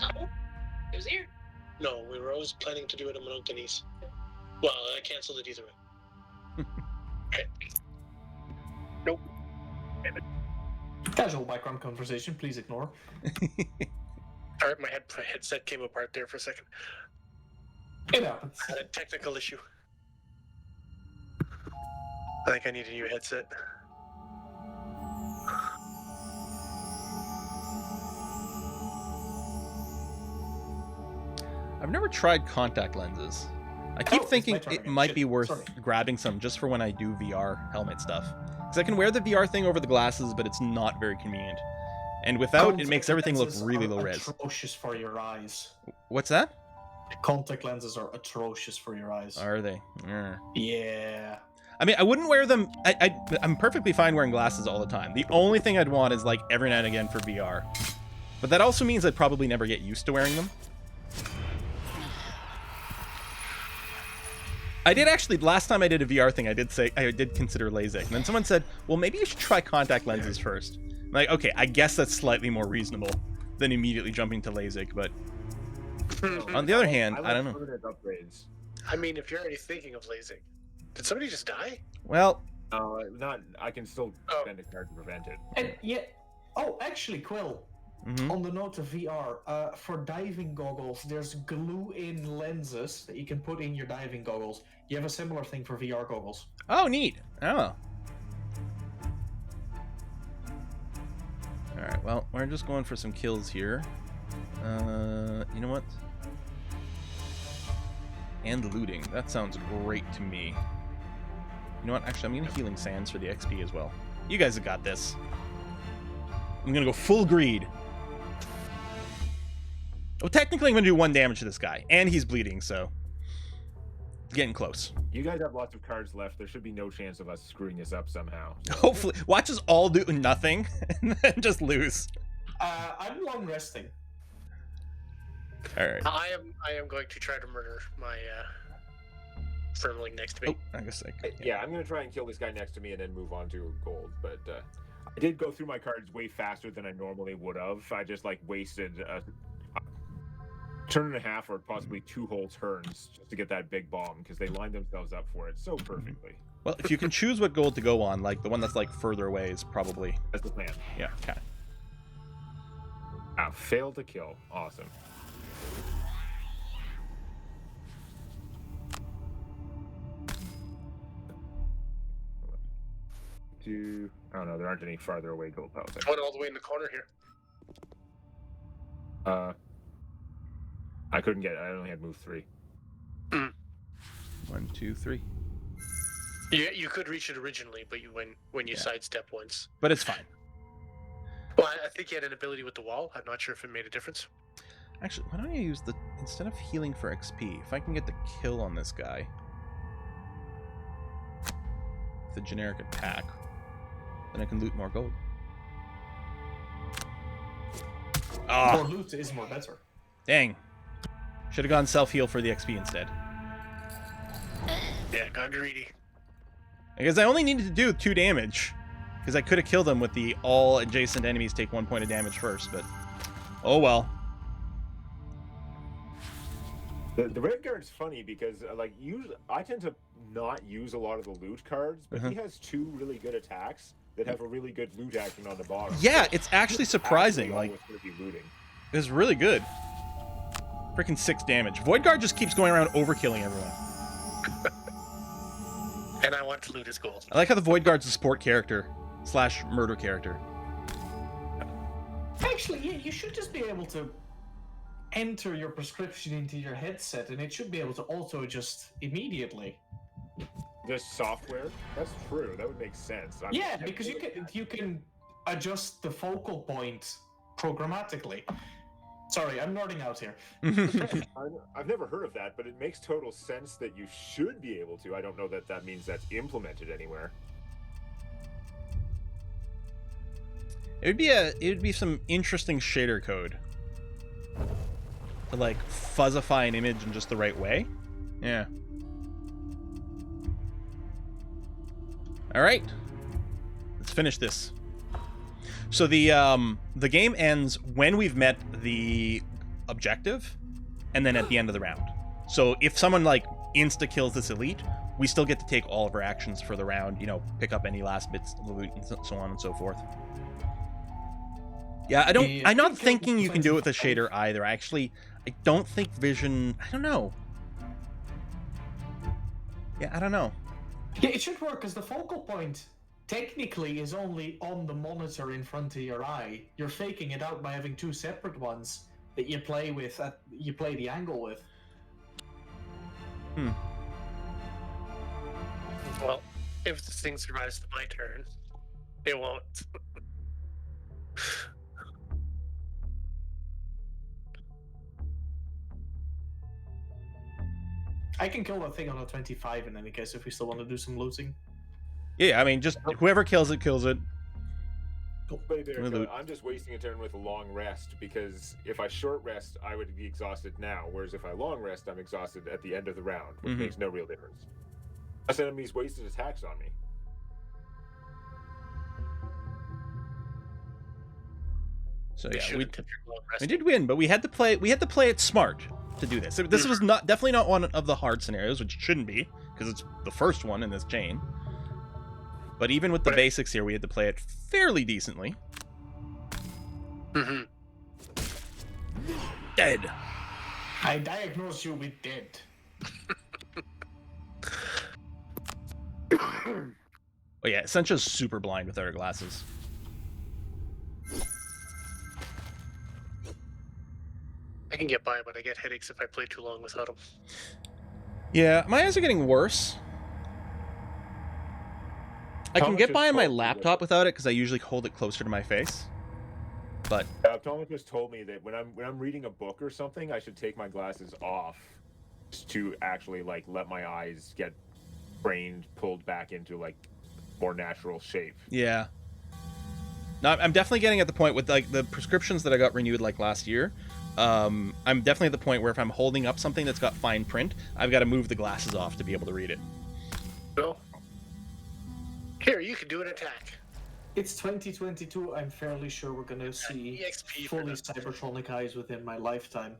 No, it was here. No, we were always planning to do it in Monotonese. Well, I canceled it either way. Okay. Nope. Casual background conversation, please ignore. Alright, my headset came apart there for a second. It happens. I had a technical issue. I think I need a new headset. I've never tried contact lenses. I keep Oh, it's thinking my turn it again. might Shit, be worth sorry. grabbing some just for when I do VR helmet stuff. Because I can wear the VR thing over the glasses, but it's not very convenient. And without, it makes everything look lenses really are low res. Atrocious for your eyes. What's that? Contact lenses are atrocious for your eyes. Are they? Yeah. Yeah. I mean, I wouldn't wear them. I'm perfectly fine wearing glasses all the time. The only thing I'd want is like every now and again for VR. But that also means I'd probably never get used to wearing them. I did actually, last time I did a VR thing, I did consider LASIK. And then someone said, well, maybe you should try contact lenses first. I'm like, okay, I guess that's slightly more reasonable than immediately jumping to LASIK. But on the other hand, I don't know. Upgrades. I mean, if you're already thinking of LASIK, did somebody just die? Well, Not. I can still Oh. spend a card to prevent it. And yeah. Oh, actually, Quill. mhm. On the note of VR, for diving goggles, there's glue-in lenses that you can put in your diving goggles. You have a similar thing for VR goggles. Oh, neat. Oh. Alright, well, we're just going for some kills here. You know what? And looting. That sounds great to me. You know what? Actually, I'm going to Healing Sands for the XP as well. You guys have got this. I'm going to go full greed. Well, technically, I'm going to do 1 damage to this guy. And he's bleeding, so... Getting close. You guys have lots of cards left. There should be no chance of us screwing this up somehow. Hopefully. Watch us all do nothing and then just lose. I'm long resting. Alright. I am going to try to murder my firmling next to me. Oh, I guess I could. Yeah, I'm gonna try and kill this guy next to me and then move on to gold. But I did go through my cards way faster than I normally would have. I just like wasted a turn and a half or possibly 2 whole turns just to get that big bomb because they lined themselves up for it so perfectly. Well, if you can choose what gold to go on, like the one that's like further away is probably. That's the plan. Yeah, okay. Failed to kill. Awesome. I don't know. There aren't any farther away gold piles. One all the way in the corner here. I couldn't get it. I only had move 3. 1, 2, 3. Yeah, you could reach it originally, but when you Yeah. sidestep once. But it's fine. Well, I think he had an ability with the wall. I'm not sure if it made a difference. Actually, why don't I use the instead of healing for XP, if I can get the kill on this guy, the generic attack, then I can loot more gold. More Ah, loot is more better. dang! Should have gone self heal for the XP instead. Yeah, got greedy. Because I only needed to do 2 damage. Because I could have killed him with the all adjacent enemies take 1 point of damage first, but oh well. The red guard's funny because like usually I tend to not use a lot of the loot cards, but he has 2 really good attacks that have a really good loot action on the bottom. Yeah, it's actually surprising. Actually, Like, almost gonna be looting. it's really good. Freaking 6 damage. Void Guard just keeps going around overkilling everyone. And I want to loot his gold. I like how the Void Guard's a support character / murder character. Actually, yeah, you should just be able to enter your prescription into your headset, and it should be able to auto-adjust immediately. The software? That's true. That would make sense. Yeah, because you can adjust the focal point programmatically. Sorry, I'm nerding out here. I've never heard of that, but it makes total sense that you should be able to. I don't know that that means that's implemented anywhere. It would be some interesting shader code to like fuzzify an image in just the right way. Yeah. All right. Let's finish this. So the game ends when we've met the objective, and then at the end of the round. So if someone like insta kills this elite, we still get to take all of our actions for the round. You know, pick up any last bits of loot and so on and so forth. Yeah, I'm not thinking you can do it with a shader either. I don't think vision. I don't know. Yeah, I don't know. Yeah, it should work because the focal point technically is only on the monitor in front of your eye. You're faking it out by having two separate ones that you play with. You play the angle with. Well, if this thing survives to my turn, it won't. I can kill that thing on a 25 in any case if we still want to do some looting. Yeah, I mean, just whoever kills it, kills it. But there, I'm just wasting a turn with a long rest, because if I short rest, I would be exhausted now, whereas if I long rest, I'm exhausted at the end of the round, which makes no real difference. Plus, enemies wasted attacks on me. So yeah, we did win, but we had to play it smart to do this. This was definitely not one of the hard scenarios, which it shouldn't be, because it's the first one in this chain. But even with the basics here, we had to play it fairly decently. Dead. I diagnose you with dead. Oh yeah, Sencha's super blind without her glasses. I can get by, but I get headaches if I play too long without them. Yeah, my eyes are getting worse. I can get by on my laptop without it because I usually hold it closer to my face. But Thomas just told me that when I'm reading a book or something, I should take my glasses off to actually like let my eyes get pulled back into like more natural shape. Yeah. No, I'm definitely getting at the point with like the prescriptions that I got renewed like last year. I'm definitely at the point where if I'm holding up something that's got fine print, I've got to move the glasses off to be able to read it. No. Here, you can do an attack. It's 2022. I'm fairly sure we're going to see EXP fully Cybertronic eyes within my lifetime.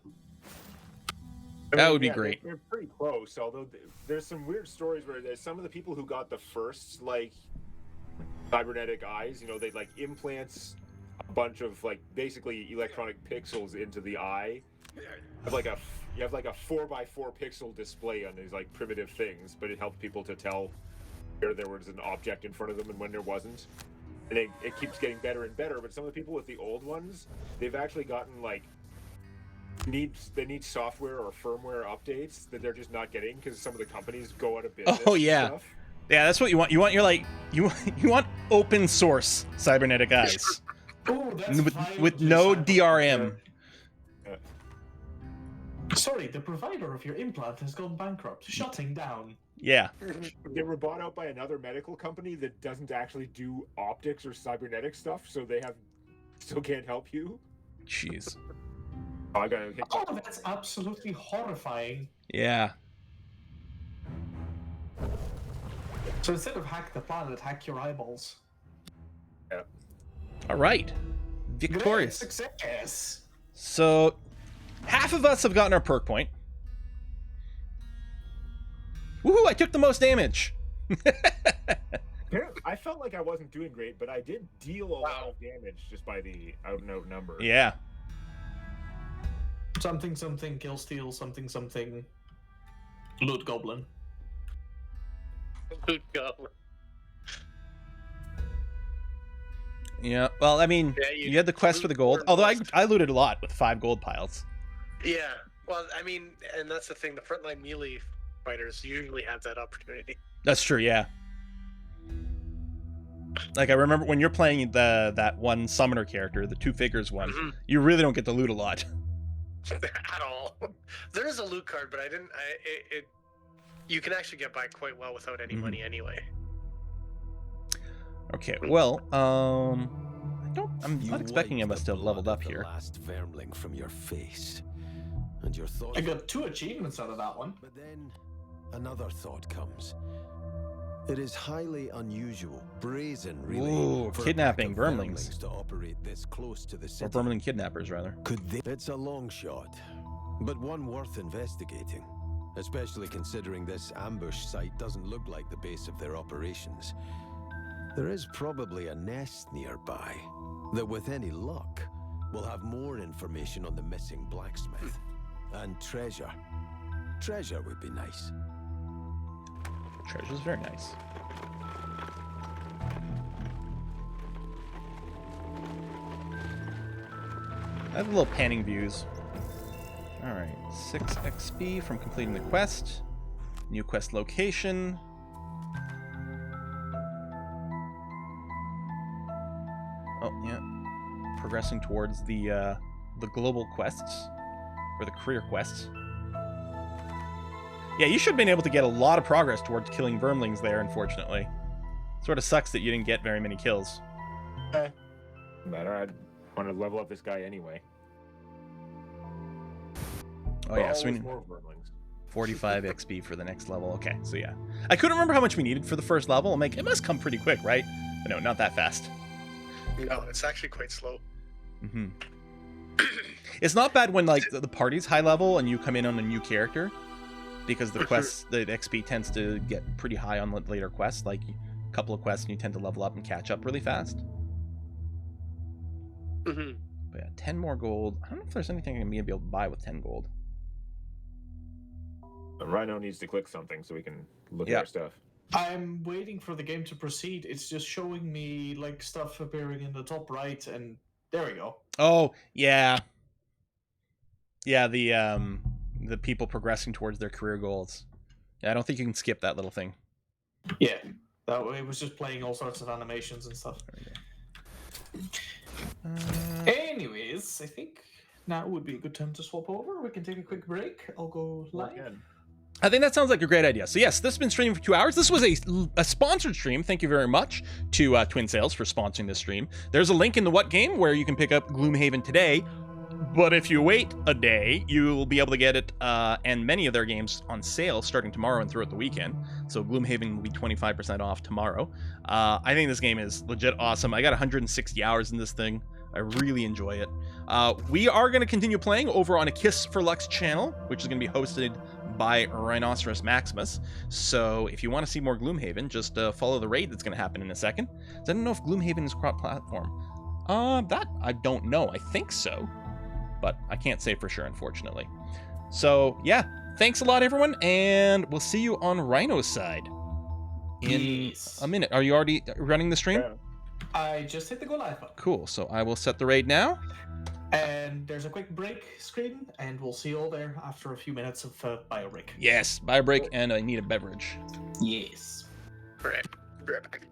That would be great. They're pretty close, although there's some weird stories where there's some of the people who got the first like cybernetic eyes, you know, they like implants a bunch of like basically electronic pixels into the eye. You have like a 4x4 pixel display on these like primitive things, but it helped people to tell where there was an object in front of them and when there wasn't. And it keeps getting better and better, but some of the people with the old ones, they've actually gotten like they need software or firmware updates that they're just not getting because some of the companies go out of business. Oh yeah. And stuff. Yeah, that's what you want. You want you want open source cybernetic eyes. Oh, with no DRM. Sorry, the provider of your implant has gone bankrupt. Shutting down. Yeah. They were bought out by another medical company that doesn't actually do optics or cybernetic stuff, so they still can't help you. Jeez. Oh, That's absolutely horrifying. Yeah. So instead of hack the planet, hack your eyeballs. Yeah. All right. Victorious. Great success. So, half of us have gotten our perk point. Woohoo! I took the most damage. I felt like I wasn't doing great, but I did deal a lot of damage just by the out-and-out number. Yeah. Something, kill steal, something, loot goblin. Loot goblin. Yeah, well, I mean, you had the quest for the gold. Although I looted a lot with 5 gold piles. Yeah, well, I mean, and that's the thing. The frontline melee fighters usually have that opportunity. That's true, yeah. Like, I remember when you're playing that one summoner character, the 2 figures one, you really don't get to loot a lot. At all. There is a loot card, but you can actually get by quite well without any money anyway. Okay, well, I'm not expecting him to have leveled up here. Last vermling from your face, and your thought. I got 2 achievements out of that one. But then another thought comes. It is highly unusual, brazen, really. Ooh, for a kidnapping pack of vermlings. to operate this close to the Or city. vermling kidnappers, rather. Could they? It's a long shot, but one worth investigating, especially considering this ambush site doesn't look like the base of their operations. There is probably a nest nearby that, with any luck, will have more information on the missing blacksmith. And treasure. Treasure would be nice. Treasure's very nice. I have little panning views. Alright, 6 XP from completing the quest. New quest location. Oh, yeah. Progressing towards the global quests. Or the career quests. Yeah, you should have been able to get a lot of progress towards killing vermlings there, unfortunately. Sort of sucks that you didn't get very many kills. Matter. I want to level up this guy anyway. Oh yeah, so we Always need more vermlings. 45 XP for the next level. Okay, so yeah. I couldn't remember how much we needed for the first level. I'm like, it must come pretty quick, right? But no, not that fast. No, it's actually quite slow. Mm-hmm. It's not bad when like the party's high level and you come in on a new character, because the quests, the XP tends to get pretty high on later quests. Like a couple of quests, and you tend to level up and catch up really fast. Mm-hmm. But yeah, 10 more gold. I don't know if there's anything I'm gonna be able to buy with 10 gold. And Rhino needs to click something so we can look Yeah. at our stuff. I'm waiting for the game to proceed. It's just showing me like stuff appearing in the top right, and there we go. Oh yeah, yeah. The people progressing towards their career goals. Yeah, I don't think you can skip that little thing. Yeah, that way it was just playing all sorts of animations and stuff. Anyways, I think now would be a good time to swap over. We can take a quick break. I'll go live. I think that sounds like a great idea. So yes, this has been streaming for 2 hours. This was a sponsored stream. Thank you very much to Twin Sails for sponsoring this stream. There's a link in the What Game where you can pick up Gloomhaven today. But if you wait a day, you'll be able to get it and many of their games on sale starting tomorrow and throughout the weekend. So Gloomhaven will be 25% off tomorrow. I think this game is legit awesome. I got 160 hours in this thing. I really enjoy it. We are going to continue playing over on a Kiss for Lux channel, which is going to be hosted by Rhinoceros Maximus. So if you want to see more Gloomhaven, just follow the raid that's going to happen in a second. I don't know if Gloomhaven is cross-platform. That I don't know. I think so, but I can't say for sure, unfortunately. So yeah, thanks a lot, everyone, and we'll see you on Rhino's side in a minute. Are you already running the stream? Yeah. I just hit the go live button. Cool. So I will set the raid now. And there's a quick break screen, and we'll see you all there after a few minutes of bio break. Yes, buy a break, and I need a beverage. Yes. Right. Right back.